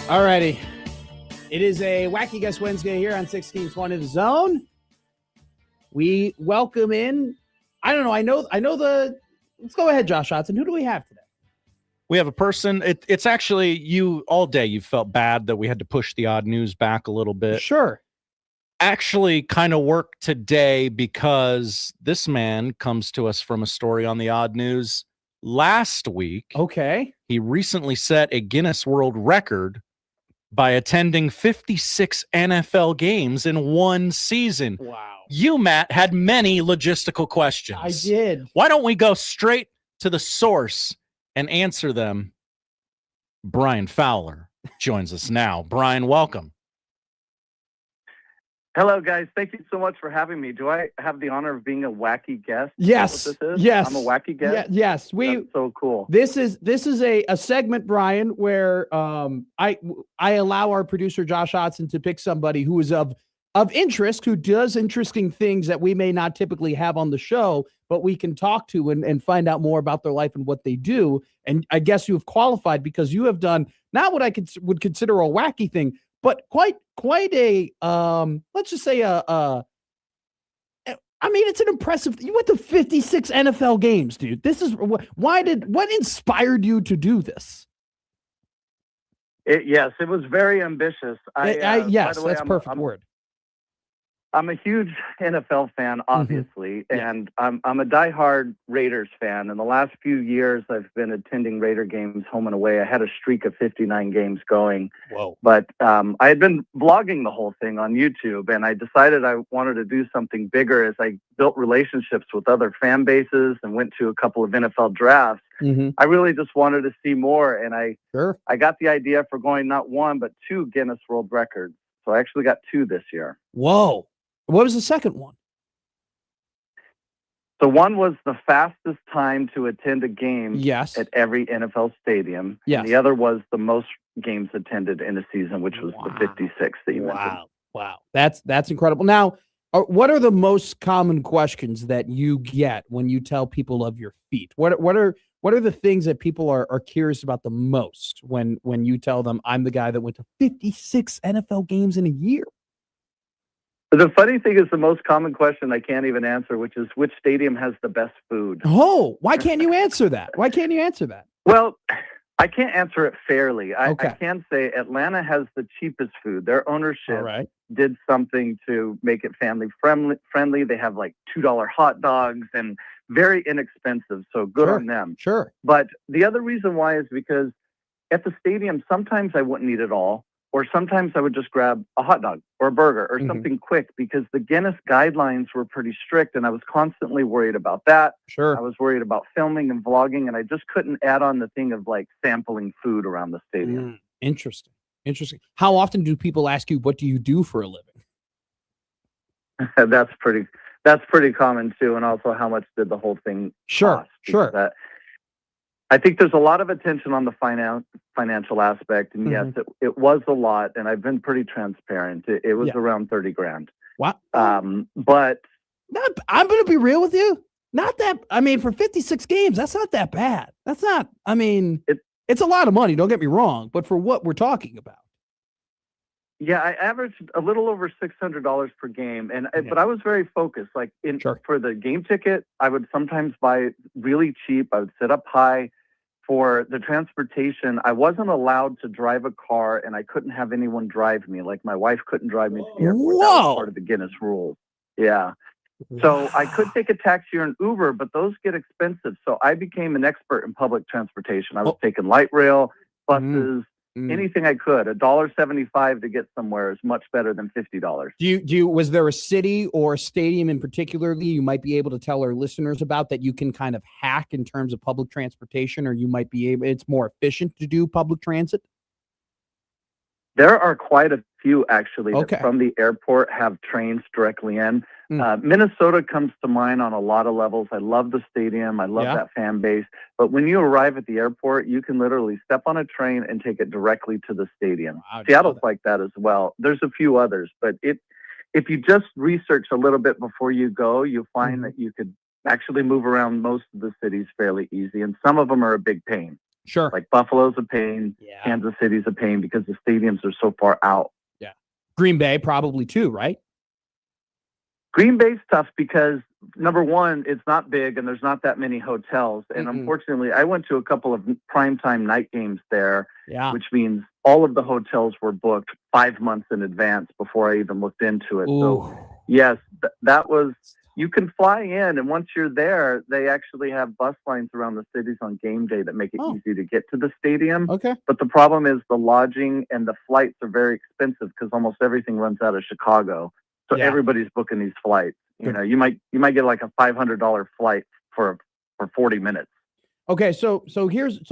All righty. It is a Wacky Guess Wednesday here on 1620 The Zone. We welcome in, I don't know, I know let's go ahead, Josh Hodson. Who do we have today? We have a person. It's actually you all day. You felt bad that we had to push the odd news back a little bit. Sure. Actually kind of worked today because this man comes to us from a story on the odd news last week. Okay. He recently set a Guinness World Record by attending 56 NFL games in one season. Wow. You, Matt, had many logistical questions. I did. Why don't we go straight to the source and answer them? Brian Fowler joins us now. Brian, welcome. Hello, guys. Thank you so much for having me. Do I have the honor of being a wacky guest? Yes. Is that what this is? Yes. I'm a wacky guest? Yes. That's so cool. This is a segment, Brian, where I allow our producer Josh Hodson to pick somebody who is of interest, who does interesting things that we may not typically have on the show, but we can talk to and find out more about their life and what they do. And I guess you have qualified because you have done not what I would consider a wacky thing, but quite a let's just say I mean, it's an impressive. You went to 56 NFL games, dude. This is what inspired you to do this? Yes, it was very ambitious. Yes, that's perfect word. I'm a huge NFL fan, obviously, and I'm a diehard Raiders fan. In the last few years, I've been attending Raider games home and away. I had a streak of 59 games going. Whoa! But I had been vlogging the whole thing on YouTube, and I decided I wanted to do something bigger as I built relationships with other fan bases and went to a couple of NFL drafts. I really just wanted to see more, and I got the idea for going not one, but 2 Guinness World Records. So I actually got 2 this year. Whoa. What was the second one? So one was the fastest time to attend a game at every NFL stadium. Yes. And the other was the most games attended in a season, which was the 56 that you mentioned. Wow. That's incredible. Now, what are the most common questions that you get when you tell people of your feat? What are the things that people are curious about the most when you tell them I'm the guy that went to 56 NFL games in a year? The funny thing is the most common question I can't even answer, which is which stadium has the best food? Oh, why can't you answer that? Well, I can't answer it fairly. I can say Atlanta has the cheapest food. Their ownership did something to make it family friendly. They have like $2 hot dogs and very inexpensive. So good on them. Sure. But the other reason why is because at the stadium, sometimes I wouldn't eat it all. Or sometimes I would just grab a hot dog or a burger or something quick because the Guinness guidelines were pretty strict and I was constantly worried about that. Sure. I was worried about filming and vlogging and I just couldn't add on the thing of like sampling food around the stadium. Interesting. How often do people ask you, what do you do for a living? That's pretty common too. And also how much did the whole thing cost? Sure. I think there's a lot of attention on the financial aspect, and yes, it was a lot, and I've been pretty transparent. It was around $30,000. Wow. But I'm going to be real with you. Not that. I mean, for 56 games, that's not that bad. That's not. I mean, it's a lot of money. Don't get me wrong, but for what we're talking about. Yeah, I averaged a little over $600 per game, but I was very focused. Like for the game ticket, I would sometimes buy really cheap. I would sit up high. For the transportation, I wasn't allowed to drive a car, and I couldn't have anyone drive me. Like my wife couldn't drive me to the airport. That was part of the Guinness rules. Yeah. So I could take a taxi or an Uber, but those get expensive. So I became an expert in public transportation. I was taking light rail, buses. Anything I could. $1.75 to get somewhere is much better than $50. Was there a city or a stadium in particularly you might be able to tell our listeners about that you can kind of hack in terms of public transportation, or you might be able, it's more efficient to do public transit? There are quite a few actually that from the airport have trains directly in. Minnesota comes to mind on a lot of levels. I love the stadium. I love that fan base. But when you arrive at the airport, you can literally step on a train and take it directly to the stadium. Wow, Seattle's like that as well. There's a few others, but if you just research a little bit before you go, you'll find that you could actually move around most of the cities fairly easy, and some of them are a big pain. Sure. Like Buffalo's a pain, Kansas City's a pain because the stadiums are so far out. Yeah. Green Bay probably too, right? Green Bay's tough because, number one, it's not big and there's not that many hotels. And unfortunately, I went to a couple of primetime night games there, which means all of the hotels were booked 5 months in advance before I even looked into it. Ooh. So, yes, that was, you can fly in, and once you're there, they actually have bus lines around the cities on game day that make it easy to get to the stadium. Okay. But the problem is the lodging and the flights are very expensive because almost everything runs out of Chicago. So everybody's booking these flights. You know, you might get like a $500 flight for 40 minutes. Okay, so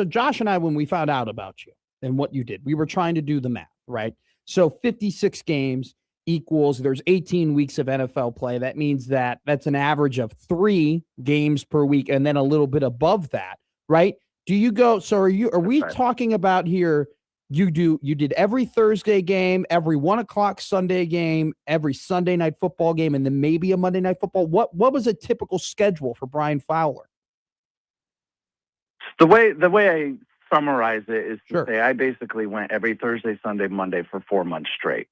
Josh and I, when we found out about you and what you did, we were trying to do the math, right? So 56 games equals there's 18 weeks of NFL play. That means that's an average of 3 games per week, and then a little bit above that, right? Do you go? So are we talking about here? You did every Thursday game, every 1 o'clock Sunday game, every Sunday night football game, and then maybe a Monday night football. What was a typical schedule for Brian Fowler? The way I summarize it is to say I basically went every Thursday, Sunday, Monday for 4 months straight.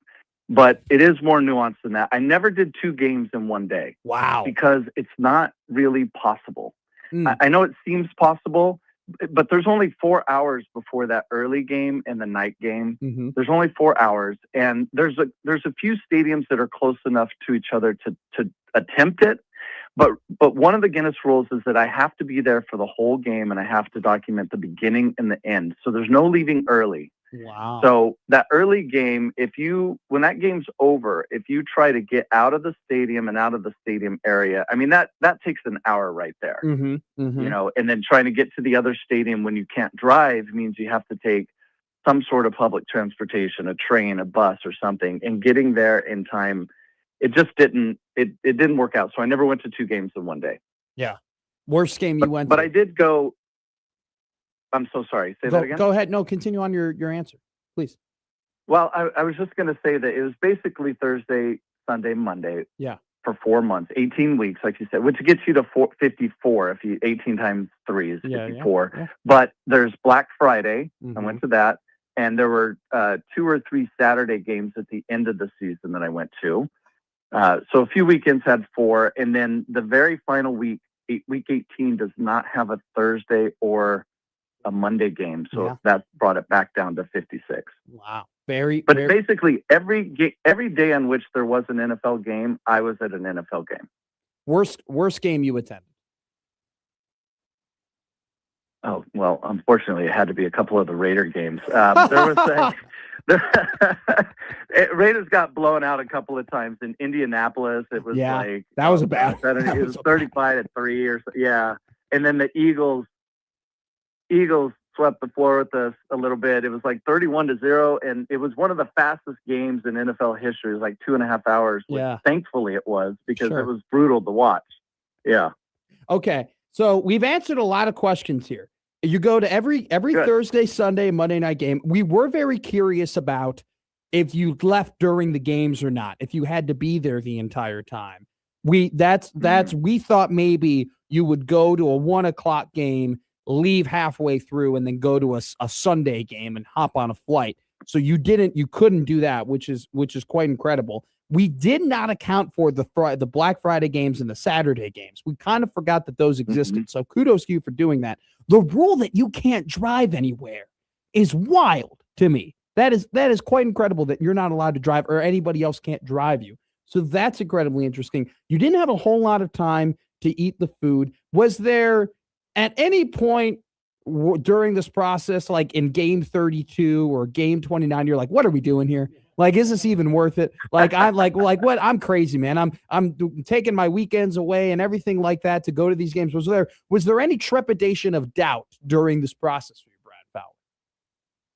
But it is more nuanced than that. I never did 2 games in one day. Wow. Because it's not really possible. I know it seems possible, but there's only 4 hours before that early game and the night game. There's only 4 hours, and there's a few stadiums that are close enough to each other to attempt it. But one of the Guinness rules is that I have to be there for the whole game, and I have to document the beginning and the end. So there's no leaving early. Wow. So that early game, when that game's over, if you try to get out of the stadium and out of the stadium area, I mean, that takes an hour right there, you know, and then trying to get to the other stadium when you can't drive means you have to take some sort of public transportation, a train, a bus or something, and getting there in time. It just didn't work out. So I never went to 2 games in one day. Yeah. Worst game you went to. But I did go. I'm so sorry. Say that again. Go ahead. No, continue on your answer, please. Well, I was just going to say that it was basically Thursday, Sunday, Monday. Yeah. For 4 months, 18 weeks, like you said, which gets you to 54. If you 18 times 3 is 54. Yeah. But there's Black Friday. I went to that, and there were 2 or 3 Saturday games at the end of the season that I went to. So a few weekends had 4, and then the very final week, week 18, does not have a Thursday or a Monday game, so that brought it back down to 56. Wow, But basically, every day on which there was an NFL game, I was at an NFL game. Worst game you attended? Oh well, unfortunately, it had to be a couple of the Raider games. There was Raiders got blown out a couple of times in Indianapolis. It was like that was a bad. It was 35-3 or so, and then the Eagles swept the floor with us a little bit. It was like 31-0, and it was one of the fastest games in NFL history. It was like 2.5 hours. Thankfully, it was because it was brutal to watch. Yeah. Okay, so we've answered a lot of questions here. You go to every Thursday, Sunday, Monday night game. We were very curious about if you left during the games or not, if you had to be there the entire time. We thought maybe you would go to a 1 o'clock game, leave halfway through, and then go to a Sunday game and hop on a flight. So you couldn't do that, which is quite incredible. We did not account for the Black Friday games and the Saturday games. We kind of forgot that those existed. So kudos to you for doing that. The rule that you can't drive anywhere is wild to me. That is quite incredible that you're not allowed to drive, or anybody else can't drive you. So that's incredibly interesting. You didn't have a whole lot of time to eat the food. Was there at any point during this process, like in game 32 or game 29, you're like, what are we doing here? Like, is this even worth it? Like, I'm like what? I'm crazy, man. I'm taking my weekends away and everything like that to go to these games. Was there any trepidation of doubt during this process for you, Brad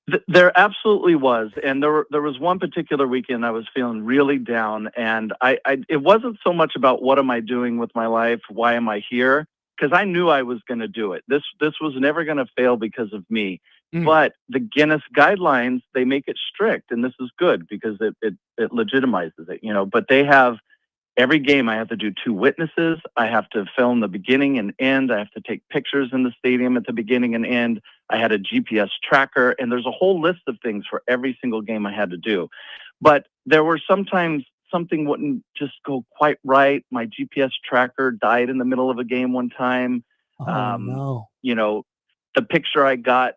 Fowler? There absolutely was, and there was one particular weekend I was feeling really down, and it wasn't so much about what am I doing with my life, why am I here, because I knew I was going to do it. This was never going to fail because of me. But the Guinness guidelines, they make it strict, and this is good because it legitimizes it, you know. But they have every game I have to do 2 witnesses. I have to film the beginning and end. I have to take pictures in the stadium at the beginning and end. I had a GPS tracker, and there's a whole list of things for every single game I had to do. But there were sometimes something wouldn't just go quite right. My GPS tracker died in the middle of a game one time. No. You know, the picture I got,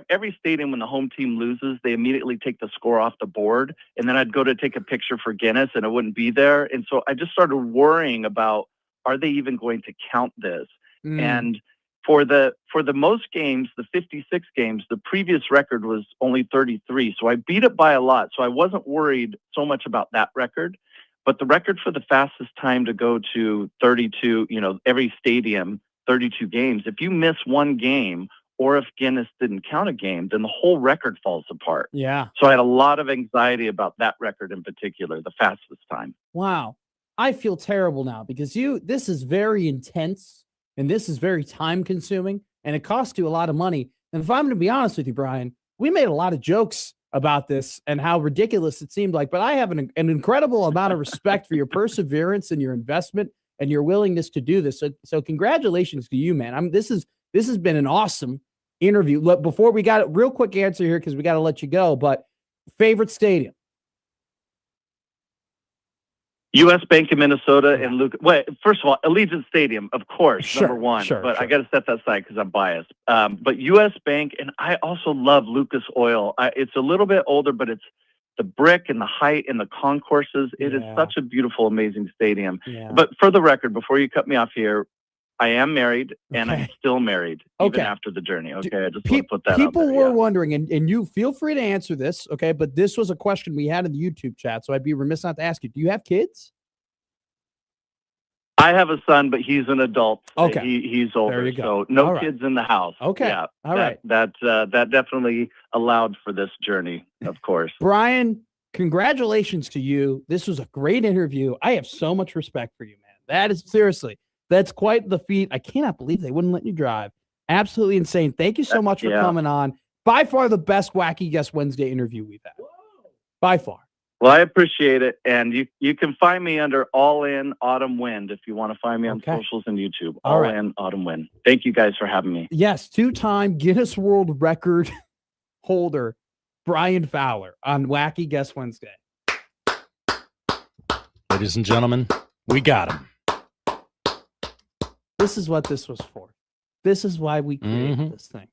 every stadium when the home team loses, they immediately take the score off the board. And then I'd go to take a picture for Guinness and it wouldn't be there. And so I just started worrying about, are they even going to count this? And for the most games, the 56 games, the previous record was only 33. So I beat it by a lot. So I wasn't worried so much about that record. But the record for the fastest time to go to 32, every stadium, 32 games, if you miss one game, or if Guinness didn't count a game, then the whole record falls apart. Yeah. So I had a lot of anxiety about that record in particular, the fastest time. Wow. I feel terrible now because this is very intense and this is very time consuming and it costs you a lot of money. And if I'm going to be honest with you, Brian, we made a lot of jokes about this and how ridiculous it seemed like, but I have an incredible amount of respect for your perseverance and your investment and your willingness to do this. So congratulations to you, man. This has been an awesome interview. Look, before we got a real quick answer here, because we got to let you go, but favorite stadium? U.S. Bank in Minnesota and Luke. Wait, first of all, Allegiant Stadium, of course, Sure, number one. sure, but sure. I got to set that aside because I'm biased. But U.S. Bank, and I also love Lucas Oil. It's a little bit older, but it's the brick and the height and the concourses. It is such a beautiful, amazing stadium. Yeah. But for the record, before you cut me off here, I am married and I'm still married even Okay. after the journey. Okay, I just want to put that out People there. were wondering, and you feel free to answer this, okay? But this was a question we had in the YouTube chat, so I'd be remiss not to ask you. Do you have kids? I have a son, but he's an adult. Okay. He's older, There you go. so no All right. kids in the house. Okay. Yeah. All right. That definitely allowed for this journey, of course. Brian, congratulations to you. This was a great interview. I have so much respect for you, man. That is seriously, that's quite the feat. I cannot believe they wouldn't let you drive. Absolutely insane. Thank you so much for coming on. By far the best Wacky Guess Wednesday interview we've had. By far. Well, I appreciate it. And you can find me under All In Autumn Wind if you want to find me on socials and YouTube. All In Autumn Wind. Thank you guys for having me. Yes, 2-time Guinness World Record holder Brian Fowler on Wacky Guess Wednesday. Ladies and gentlemen, we got him. This is what this was for. This is why we created this thing.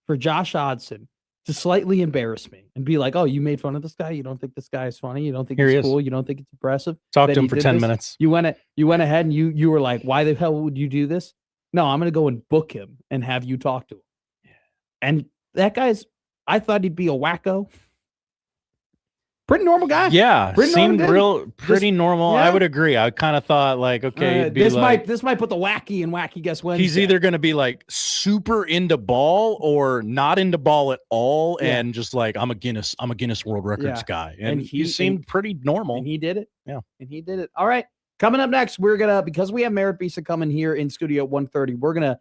For Josh Hodson to slightly embarrass me and be like, oh, you made fun of this guy? You don't think this guy is funny? You don't think Here he he's is. cool? You don't think it's impressive? Talk that to him he for did 10 this? minutes. You went ahead and you were like, why the hell would you do this? No, I'm going to go and book him and have you talk to him. And that I thought he'd be a wacko. Pretty normal guy. Yeah, Pretty seemed normal dude. pretty normal. yeah. I would agree. I kind of thought like, okay, it'd be this like, might put the wacky in Wacky Guess Wednesday. he's either going to be like super into ball or not into ball at all, Yeah. and just like I'm a Guinness World Records Yeah. guy, and he he seemed pretty normal. And he did it. Yeah. And he did it. All right. Coming up next, we're gonna, because we have Merritt Beason coming here in studio at 1:30, we're gonna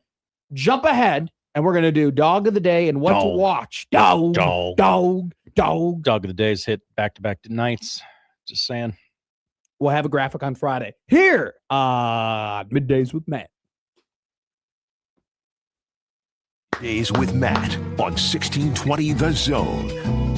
jump ahead and we're gonna do dog of the day and what to watch. Dog of the days hit back-to-back nights. Just saying. We'll have a graphic on Friday here on Middays with Matt. Days with Matt on 1620 The Zone.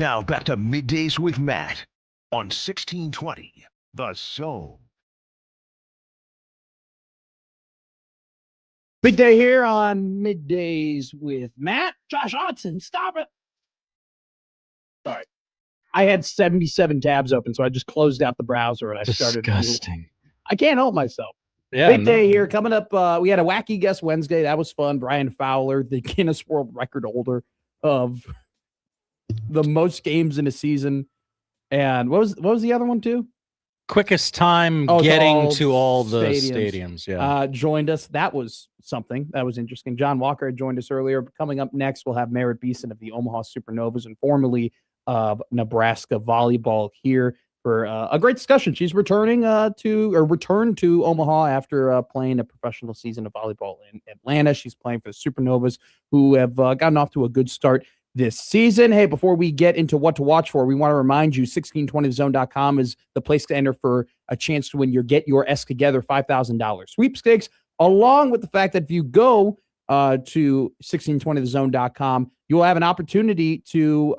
Now back to Middays with Matt on 1620 The Zone. Big day here on Middays with Matt. Josh Hodson, stop it. Sorry. I had 77 tabs open, so I just closed out the browser and I started. Disgusting. I can't help myself. Yeah. Big day here. Coming up, we had a wacky guest Wednesday. That was fun. Brian Fowler, the Guinness World Record holder of the most games in a season. And what was the other one too? Quickest time getting to all the stadiums. Yeah. Joined us. That was something. That was interesting. Jon Walker had joined us earlier. Coming up next, we'll have Merritt Beason of the Omaha Supernovas and formerly of Nebraska volleyball here for a great discussion. She's returned to Omaha after playing a professional season of volleyball in Atlanta. She's playing for the Supernovas, who have gotten off to a good start this season. Hey, before we get into what to watch for, we want to remind you 1620thezone.com is the place to enter for a chance to win your Get Your S Together $5,000 sweepstakes, along with the fact that if you go to 1620thezone.com, you'll have an opportunity to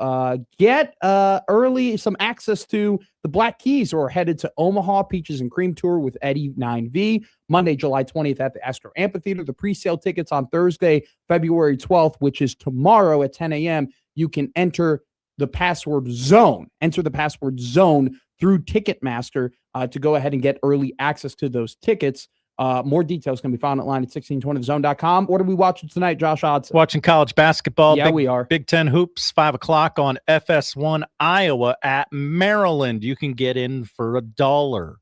get early some access to the Black Keys, or headed to Omaha Peaches and Cream Tour with Eddie 9V, Monday, July 20th at the Astro Amphitheater. The pre-sale tickets on Thursday, February 12th, which is tomorrow at 10 a.m. You can enter the password ZONE. Enter the password ZONE through Ticketmaster to go ahead and get early access to those tickets. More details can be found online at 1620thezone.com. What are we watching tonight, Josh Hodson? Watching college basketball. Yeah, we are. Big Ten hoops, 5 o'clock on FS1 Iowa at Maryland. You can get in for $1.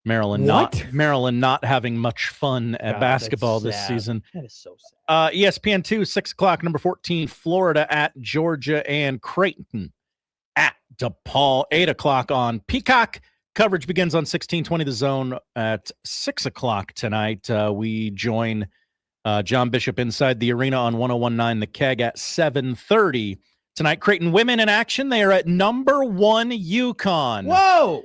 Maryland not having much fun at basketball this season. That is so sad. ESPN 2, 6 o'clock, number 14, Florida at Georgia, and Creighton at DePaul. 8 o'clock on Peacock. Coverage begins on 1620 The Zone at 6 o'clock tonight. We join John Bishop inside the arena on 1019 The Keg at 7:30 tonight. Creighton women in action. They are at number 1 UConn. Whoa!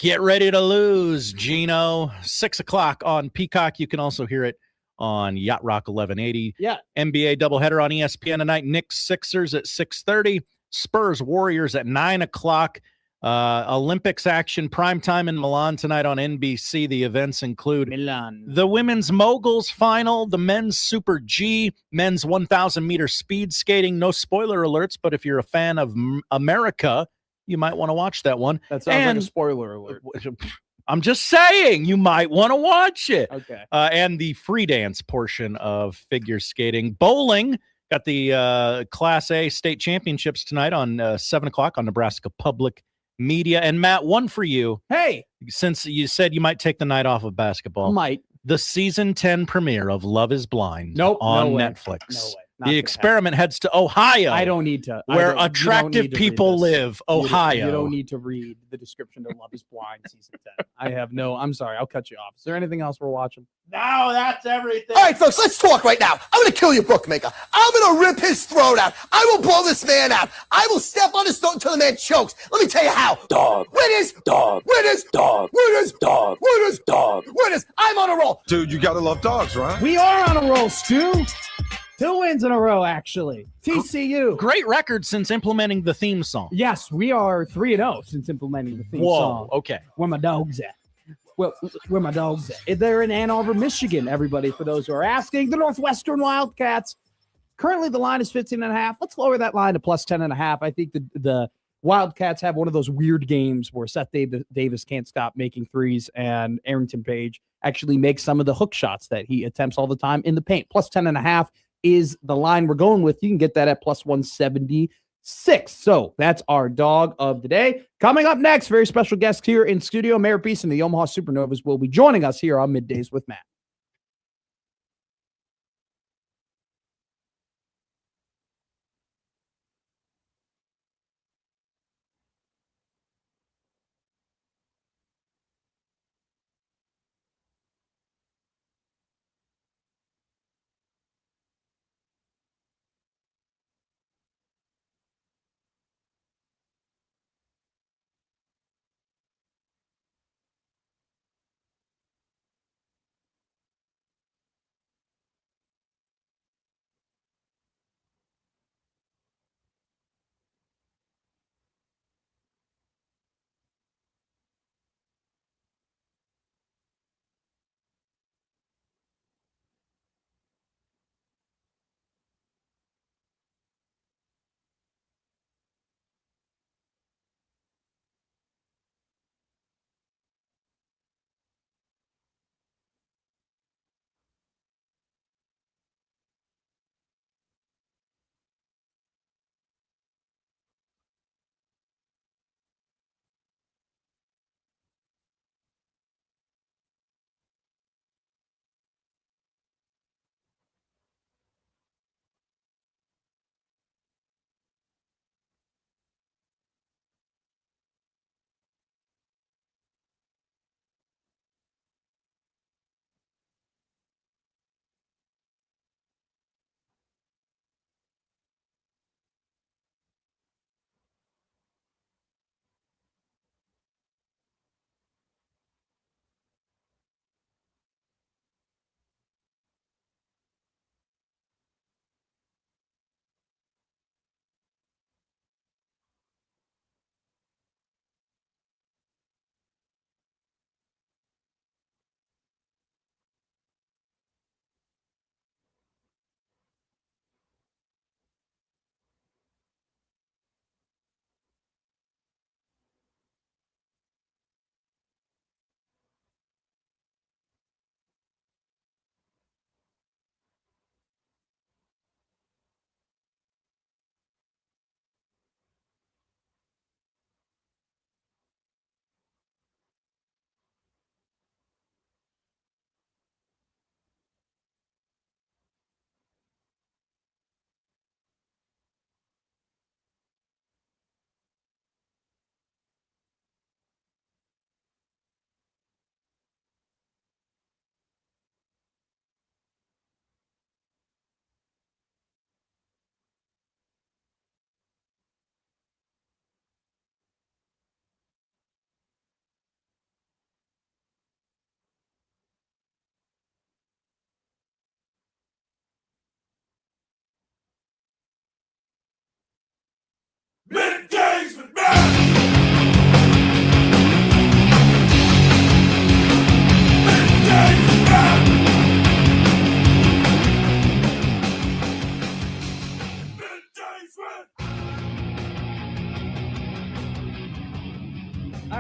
Get ready to lose, Gino. 6 o'clock on Peacock. You can also hear it on Yacht Rock 1180. Yeah. NBA doubleheader on ESPN tonight. Knicks Sixers at 6:30. Spurs Warriors at 9 o'clock. Olympics action, primetime in Milan tonight on NBC. The events include Milan, the women's moguls final, the men's Super G, men's 1,000-meter speed skating. No spoiler alerts, but if you're a fan of America, you might want to watch that one. That sounds like a spoiler alert. I'm just saying, you might want to watch it. Okay. And the free dance portion of figure skating. Bowling, got the Class A state championships tonight on 7 o'clock on Nebraska Public Media. And Matt, one for you. Hey, since you said you might take the night off of basketball, the season 10 premiere of Love Is Blind on Netflix. No way. The experiment heads to Ohio. I don't need to. Where attractive people live. Ohio. You don't need to read the description of Love Is Blind season 10. I'm sorry. I'll cut you off. Is there anything else we're watching? No, that's everything. All right, folks, let's talk right now. I'm going to kill your bookmaker. I'm going to rip his throat out. I will blow this man out. I will step on his throat until the man chokes. Let me tell you how. Dog. Winners. Dog. Winners. Dog. Winners. Dog. Winners. Dog. Winners. I'm on a roll. Dude, you got to love dogs, right? We are on a roll, Stu. 2 wins in a row, actually. TCU. Great record since implementing the theme song. Yes, we are 3-0 since implementing the theme song. Okay. Where my dogs at? Well, where my dogs at? They're in Ann Arbor, Michigan, everybody, for those who are asking. The Northwestern Wildcats. Currently, the line is 15.5. Let's lower that line to plus 10.5. I think the Wildcats have one of those weird games where Seth Davis can't stop making threes, and Arrington Page actually makes some of the hook shots that he attempts all the time in the paint. Plus 10.5 is the line we're going with. You can get that at plus 176. So that's our dog of the day. Coming up next, very special guest here in studio, Merritt Beason, the Omaha Supernovas, will be joining us here on Middays with Matt.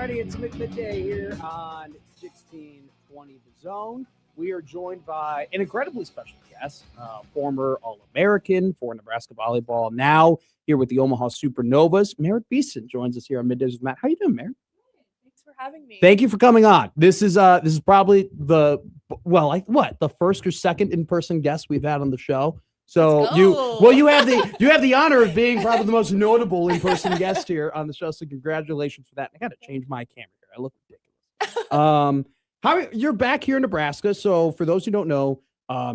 Alrighty, it's midday here on 1620 The Zone. We are joined by an incredibly special guest, former All-American for Nebraska volleyball, now here with the Omaha Supernovas. Merritt Beason joins us here on Middays with Matt. How you doing, Merritt? Thanks for having me. Thank you for coming on. This is probably the first or second in-person guest we've had on the show. So you have the honor of being probably the most notable in-person guest here on the show. So congratulations for that. I got to change my camera here. I look ridiculous. You're back here in Nebraska. So for those who don't know,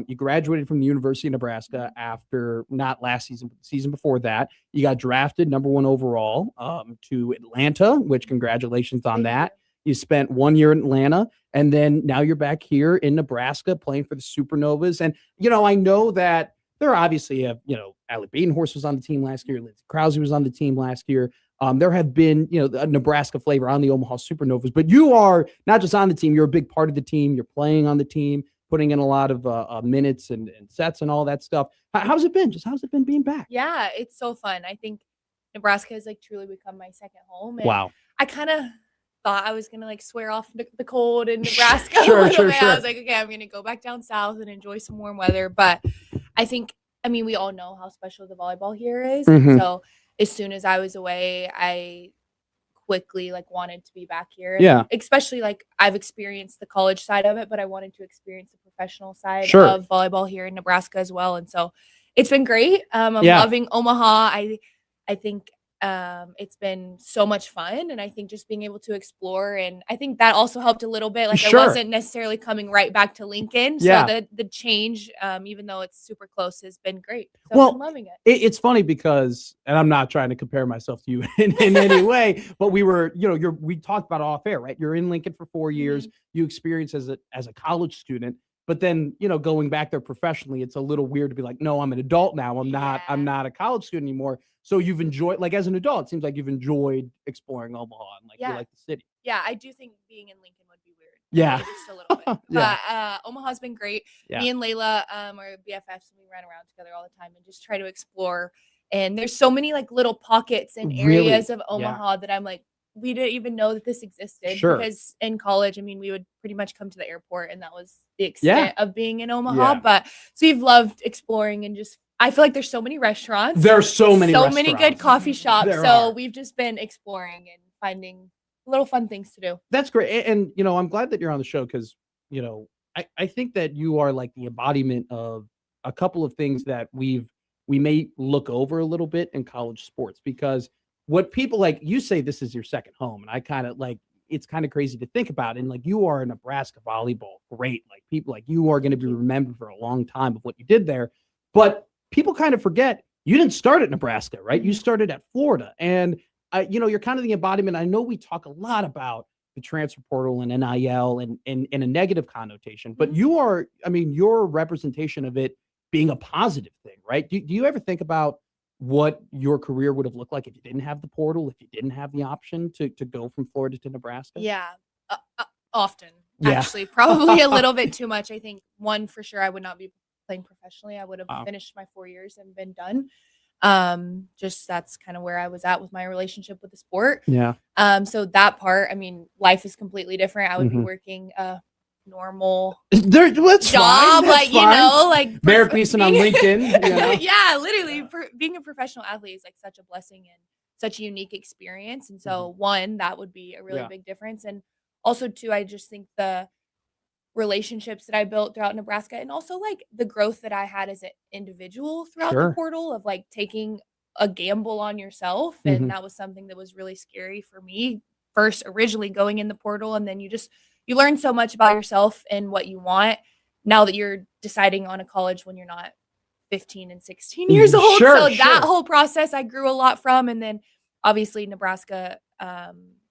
you graduated from the University of Nebraska after not last season, but the season before that. You got drafted number 1 overall to Atlanta, which congratulations on that. You spent 1 year in Atlanta, and then now you're back here in Nebraska playing for the Supernovas. And, I know that there obviously have, Alec Badenhorst was on the team last year. Lindsey Krause was on the team last year. There have been, a Nebraska flavor on the Omaha Supernovas, but you are not just on the team. You're a big part of the team. You're playing on the team, putting in a lot of minutes and sets and all that stuff. How's it been? How's it been being back? Yeah, it's so fun. I think Nebraska has truly become my second home. And wow. I kind of thought I was going to swear off the cold in Nebraska. Sure. I was like, okay, I'm going to go back down south and enjoy some warm weather. But I think, we all know how special the volleyball here is. Mm-hmm. So as soon as I was away, I quickly wanted to be back here. Yeah. Especially I've experienced the college side of it, but I wanted to experience the professional side Sure. of volleyball here in Nebraska as well. And so it's been great. I'm loving Omaha. I think it's been so much fun, and I think just being able to explore, and I think that also helped a little bit. Sure. I wasn't necessarily coming right back to Lincoln, Yeah. so the change, even though it's super close, has been great. So I've been loving it. It's funny because, and I'm not trying to compare myself to you in any way, but we were, we talked about it off air, right? You're in Lincoln for 4 years. You experience as a college student. But then, going back there professionally, it's a little weird to be like, no, I'm an adult now. I'm not a college student anymore. So you've enjoyed, as an adult, it seems like you've enjoyed exploring Omaha and you like the city. Yeah, I do think being in Lincoln would be weird. Yeah. Just a little bit. But Omaha's been great. Yeah. Me and Layla are BFFs, and we run around together all the time and just try to explore. And there's so many little pockets and areas of Omaha that I'm we didn't even know that this existed. Sure. Because in college, we would pretty much come to the airport, and that was the extent of being in Omaha. Yeah. But so we've loved exploring, and just I feel like there's so many restaurants. There's so many good coffee shops. There so are. we've just been exploring and finding little fun things to do. That's great. And, I'm glad that you're on the show because, I think that you are the embodiment of a couple of things that we may look over a little bit in college sports, because what people you say this is your second home. And I kind of it's kind of crazy to think about. And you are a Nebraska volleyball great. People you are going to be remembered for a long time of what you did there. But people kind of forget you didn't start at Nebraska, right? You started at Florida. And, you're kind of the embodiment. I know we talk a lot about the transfer portal and NIL and in a negative connotation, but you are, your representation of it being a positive thing, right? Do you ever think about what your career would have looked like if you didn't have the portal, if you didn't have the option to go from Florida to Nebraska? Yeah, often. Yeah. Actually, probably a little bit too much. I think one, for sure, I would not be playing professionally. I would have finished my 4 years and been done. Just that's kind of where I was at with my relationship with the sport. Yeah. So that part, life is completely different. I would be working normal job, fine. Merritt Beason on LinkedIn. Yeah, literally being a professional athlete is such a blessing and such a unique experience. And so one, that would be a really big difference. And also two, I just think the relationships that I built throughout Nebraska, and also the growth that I had as an individual throughout the portal of taking a gamble on yourself. And that was something that was really scary for me first, originally going in the portal. And then you learn so much about yourself and what you want now that you're deciding on a college when you're not 15 and 16 years old. That whole process I grew a lot from. And then obviously Nebraska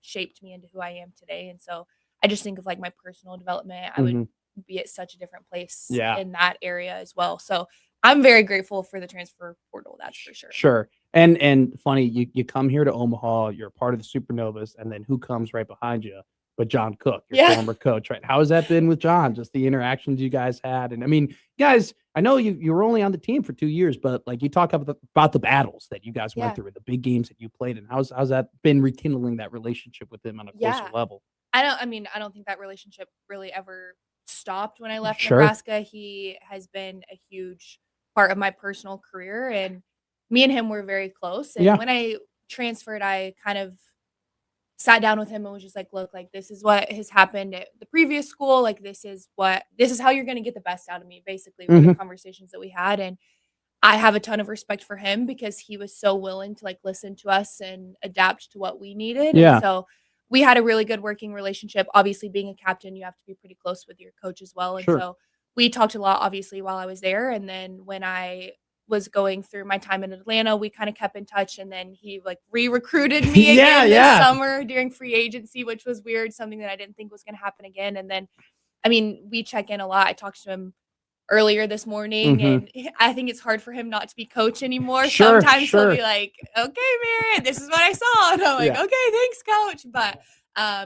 shaped me into who I am today. And so I just think of my personal development. I would be at such a different place in that area as well. So I'm very grateful for the transfer portal. That's for sure. Sure. And funny, you come here to Omaha, you're a part of the Supernovas, and then who comes right behind you? But Jon Cook, your former coach, right? How has that been with Jon? Just the interactions you guys had. And guys, I know you were only on the team for 2 years, but like you talk about the battles that you guys went through, the big games that you played in. How's that been rekindling that relationship with him on a closer level? I don't think that relationship really ever stopped when I left Sure. Nebraska. He has been a huge part of my personal career, and me and him were very close. And when I transferred, I kind of sat down with him and was just like, look, like this is what has happened at the previous school. Like this is how you're going to get the best out of me, basically, were the conversations that we had. And I have a ton of respect for him because he was so willing to like listen to us and adapt to what we needed. Yeah. And so we had a really good working relationship. Obviously, being a captain, you have to be pretty close with your coach as well. And so we talked a lot, obviously, while I was there. And then when I was going through my time in Atlanta, we kind of kept in touch. And then he like re-recruited me again this summer during free agency, which was weird, something that I didn't think was going to happen again. And then, I mean, we check in a lot. I talked to him earlier this morning, and I think it's hard for him not to be coach anymore. Sometimes he'll be like, okay, Merritt, this is what I saw. And I'm like, okay, thanks, coach. But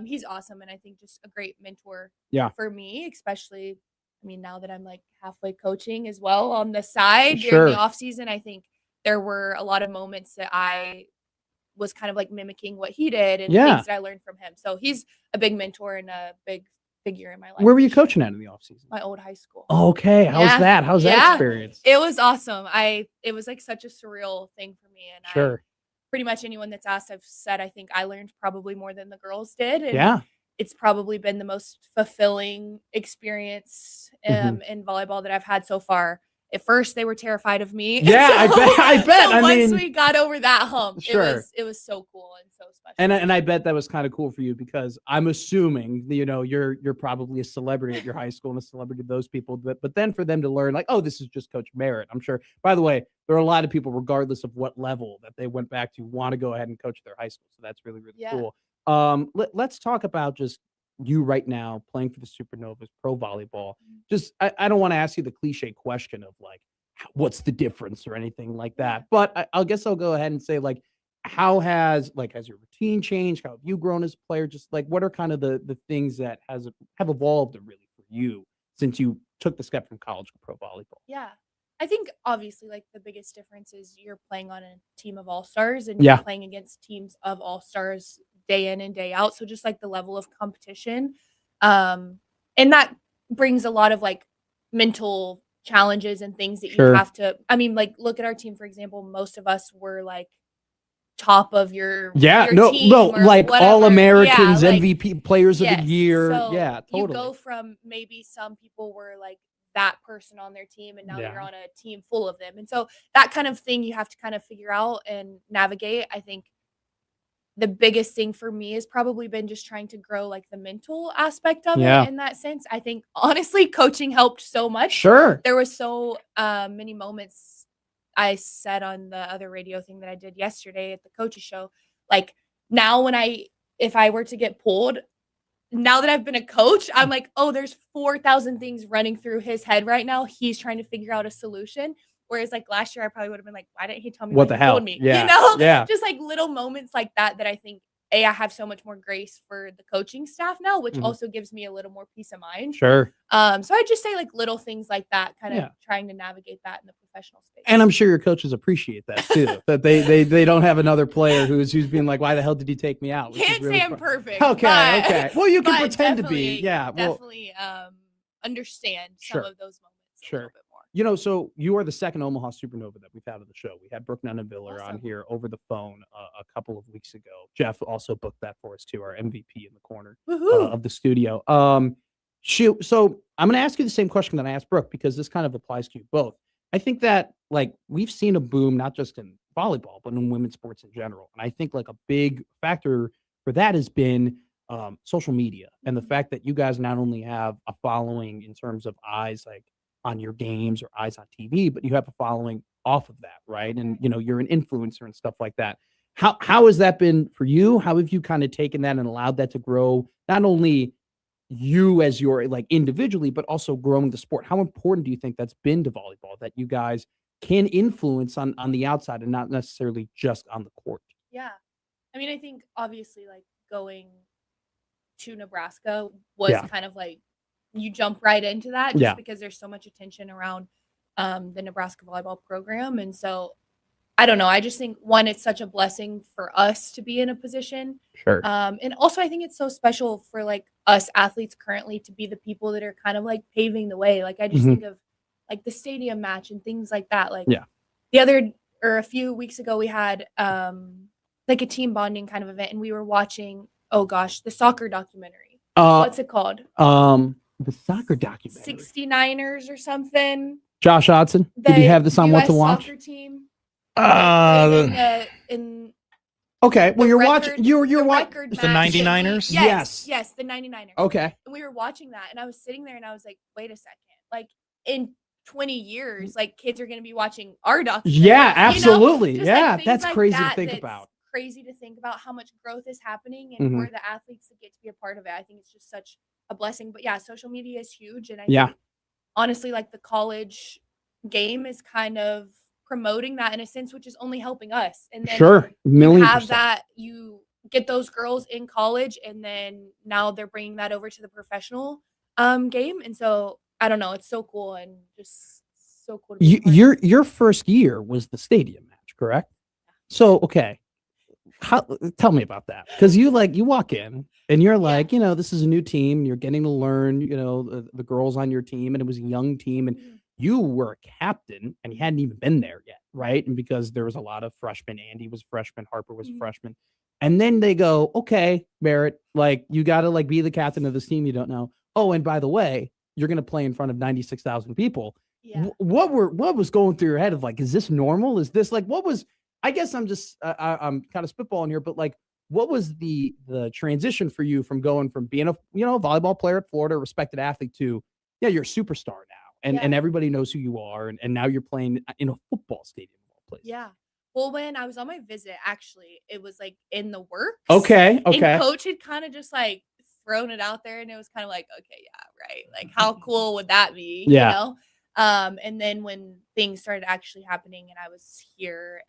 he's awesome. And I think just a great mentor for me, especially, I mean, now that I'm like halfway coaching as well on the side during the off season. I think there were a lot of moments that I was kind of like mimicking what he did and things that I learned from him. So he's a big mentor and a big figure in my life. Where were you coaching at in the offseason? My old high school. Okay. How's that? How's that experience? It was awesome. It was like such a surreal thing for me. And pretty much anyone that's asked, I've said, I think I learned probably more than the girls did. And it's probably been the most fulfilling experience in volleyball that I've had so far. At first, they were terrified of me. Yeah, I bet. So once we got over that hump, it was so cool and so special. And I bet that was kind of cool for you because I'm assuming, you know, you're probably a celebrity at your high school and a celebrity to those people. But then for them to learn like, oh, this is just Coach Merritt. I'm sure. By the way, there are a lot of people, regardless of what level that they went back to, want to go ahead and coach their high school. So that's really, really cool. Let's talk about just you right now playing for the Supernovas, pro volleyball. Just I don't want to ask you the cliche question of like, what's the difference or anything like that. But I guess I'll go ahead and say like, how has your routine changed? How have you grown as a player? Just like, what are kind of the things that have evolved really for you since you took the step from college to pro volleyball? Yeah. I think obviously like the biggest difference is you're playing on a team of all-stars and you're playing against teams of all-stars day in and day out. So just like the level of competition. And that brings a lot of like mental challenges and things that you have to, I mean, like look at our team, for example, most of us were like top of your team like whatever. all Americans, like, MVP players of the year. So totally. You go from maybe some people were like that person on their team and now you're on a team full of them. And so that kind of thing you have to kind of figure out and navigate. I think the biggest thing for me has probably been just trying to grow like the mental aspect of it in that sense. I think honestly coaching helped so much. Sure. There was so many moments I said on the other radio thing that I did yesterday at the coaches show. Like now if I were to get pulled, now that I've been a coach, I'm like, oh, there's 4,000 things running through his head right now. He's trying to figure out a solution. Whereas like last year, I probably would have been like, why didn't he tell me what the hell? Me? Yeah. You know? Yeah. Just like little moments like that I think I have so much more grace for the coaching staff now, which also gives me a little more peace of mind. Sure. So I'd just say like little things like that, kind of trying to navigate that in the professional space. And I'm sure your coaches appreciate that too. That they don't have another player who's being like, why the hell did he take me out? Can't say I'm perfect. Okay. Well, you can pretend to be. Yeah. Definitely understand some of those moments. Sure. You know, so you are the second Omaha Supernova that we've had on the show. We had Brooke Nunaviller on here over the phone a couple of weeks ago. Jeff also booked that for us too, our MVP in the corner of the studio. So I'm going to ask you the same question that I asked Brooke because this kind of applies to you both. I think that like we've seen a boom, not just in volleyball, but in women's sports in general. And I think like a big factor for that has been social media and the fact that you guys not only have a following in terms of eyes, like on your games or eyes on TV, but you have a following off of that, right? And you know, you're an influencer and stuff like that. How has that been for you? How have you kind of taken that and allowed that to grow, not only you as your like individually, but also growing the sport? How important do you think that's been to volleyball that you guys can influence on the outside and not necessarily just on the court? Yeah. I mean, I think obviously like going to Nebraska was kind of like, you jump right into that just because there's so much attention around the Nebraska volleyball program. And so I don't know. I just think, one, it's such a blessing for us to be in a position. Sure. And also I think it's so special for like us athletes currently to be the people that are kind of like paving the way. Like I just think of like the stadium match and things like that. Like a few weeks ago, we had like a team bonding kind of event, and we were watching, the soccer documentary. What's it called? The soccer documentary. 69ers or something. Josh Hodson, did you have this on What to Watch? Soccer team. Okay, well, you're watching. You're watching the 99ers. Yes, the 99ers. Okay, and we were watching that, and I was sitting there, and I was like, "Wait a second! Like in 20 years, like kids are going to be watching our documentary." Yeah, absolutely. You know? Yeah, like, that's like crazy that, to think about. Crazy to think about how much growth is happening, and for the athletes that get to be a part of it, I think it's just such a blessing. But yeah, social media is huge, and I think, honestly, like the college game is kind of promoting that in a sense, which is only helping us. And then you have that, you get those girls in college, and then now they're bringing that over to the professional game. And so I don't know, it's so cool and just so cool. Your first year was the stadium match, correct? So tell me about that, because you walk in and you're like, this is a new team, you're getting to learn, the girls on your team, and it was a young team, and you were a captain and you hadn't even been there yet, right? And because there was a lot of freshmen, Andy was a freshman, Harper was a freshman, and then they go, okay, Merritt, like you got to be the captain of this team you don't know. Oh, and by the way, you're going to play in front of 96,000 people. Yeah. What was going through your head of is this normal? Is this what was? I guess I'm just I'm kind of spitballing here, but what was the transition for you from going from being a volleyball player at Florida, respected athlete, to you're a superstar now, and everybody knows who you are, and now you're playing in a football stadium of all places. Yeah. Well, when I was on my visit, actually, it was in the works. Okay. And coach had kind of just thrown it out there, and it was kind of okay, yeah, right. Like, how cool would that be? Yeah. You know? And then when things started actually happening and I was here,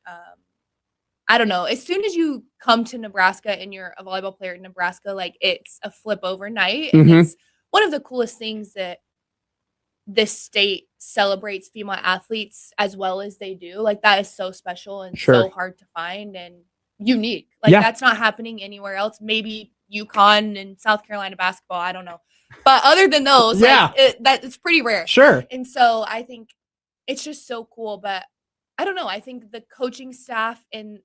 I don't know, as soon as you come to Nebraska and you're a volleyball player in Nebraska, it's a flip overnight. And it's one of the coolest things that this state celebrates female athletes as well as they do. That is so special and so hard to find and unique. That's not happening anywhere else. Maybe UConn and South Carolina basketball, I don't know. But other than those, it's pretty rare. Sure. And so I think it's just so cool. But I don't know. I think the coaching staff and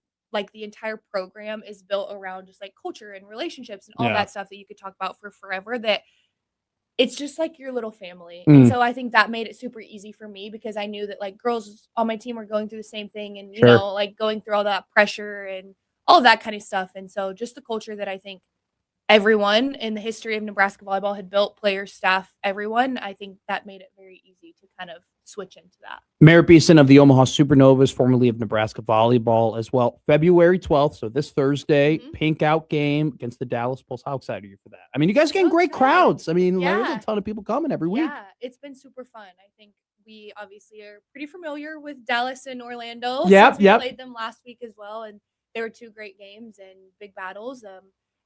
the entire program is built around just culture and relationships and all that stuff that you could talk about for forever, that it's just your little family. And so I think that made it super easy for me, because I knew that girls on my team were going through the same thing, and, you know, going through all that pressure and all of that kind of stuff. And so just the culture that I think everyone in the history of Nebraska volleyball had built, players, staff, everyone, I think that made it very easy to kind of switch into that. Merritt Beason of the Omaha Supernovas, formerly of Nebraska volleyball as well. February 12th, so this Thursday, pink out game against the Dallas Pulse. How excited are you for that? I mean, you guys are getting great crowds. I mean, there's a ton of people coming every week. Yeah, it's been super fun. I think we obviously are pretty familiar with Dallas and Orlando. Yep, we played them last week as well, and they were two great games and big battles.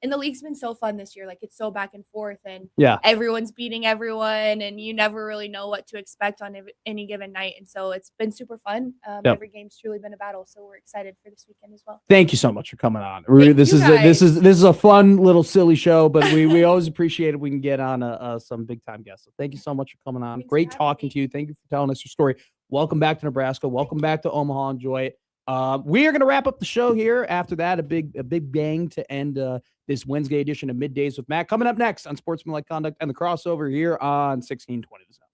And the league's been so fun this year. It's so back and forth, and everyone's beating everyone, and you never really know what to expect on any given night. And so it's been super fun. Every game's truly been a battle. So we're excited for this weekend as well. Thank you so much for coming on. This is a fun little silly show, but we always appreciate it. We can get on some big time guests. So thank you so much for coming on. Great talking to you. Thank you for telling us your story. Welcome back to Nebraska. Welcome back to Omaha. Enjoy it. We are going to wrap up the show here. After that, a big bang to end this Wednesday edition of Middays with Matt. Coming up next on Sportsmanlike Conduct and the Crossover here on 1620 The Zone.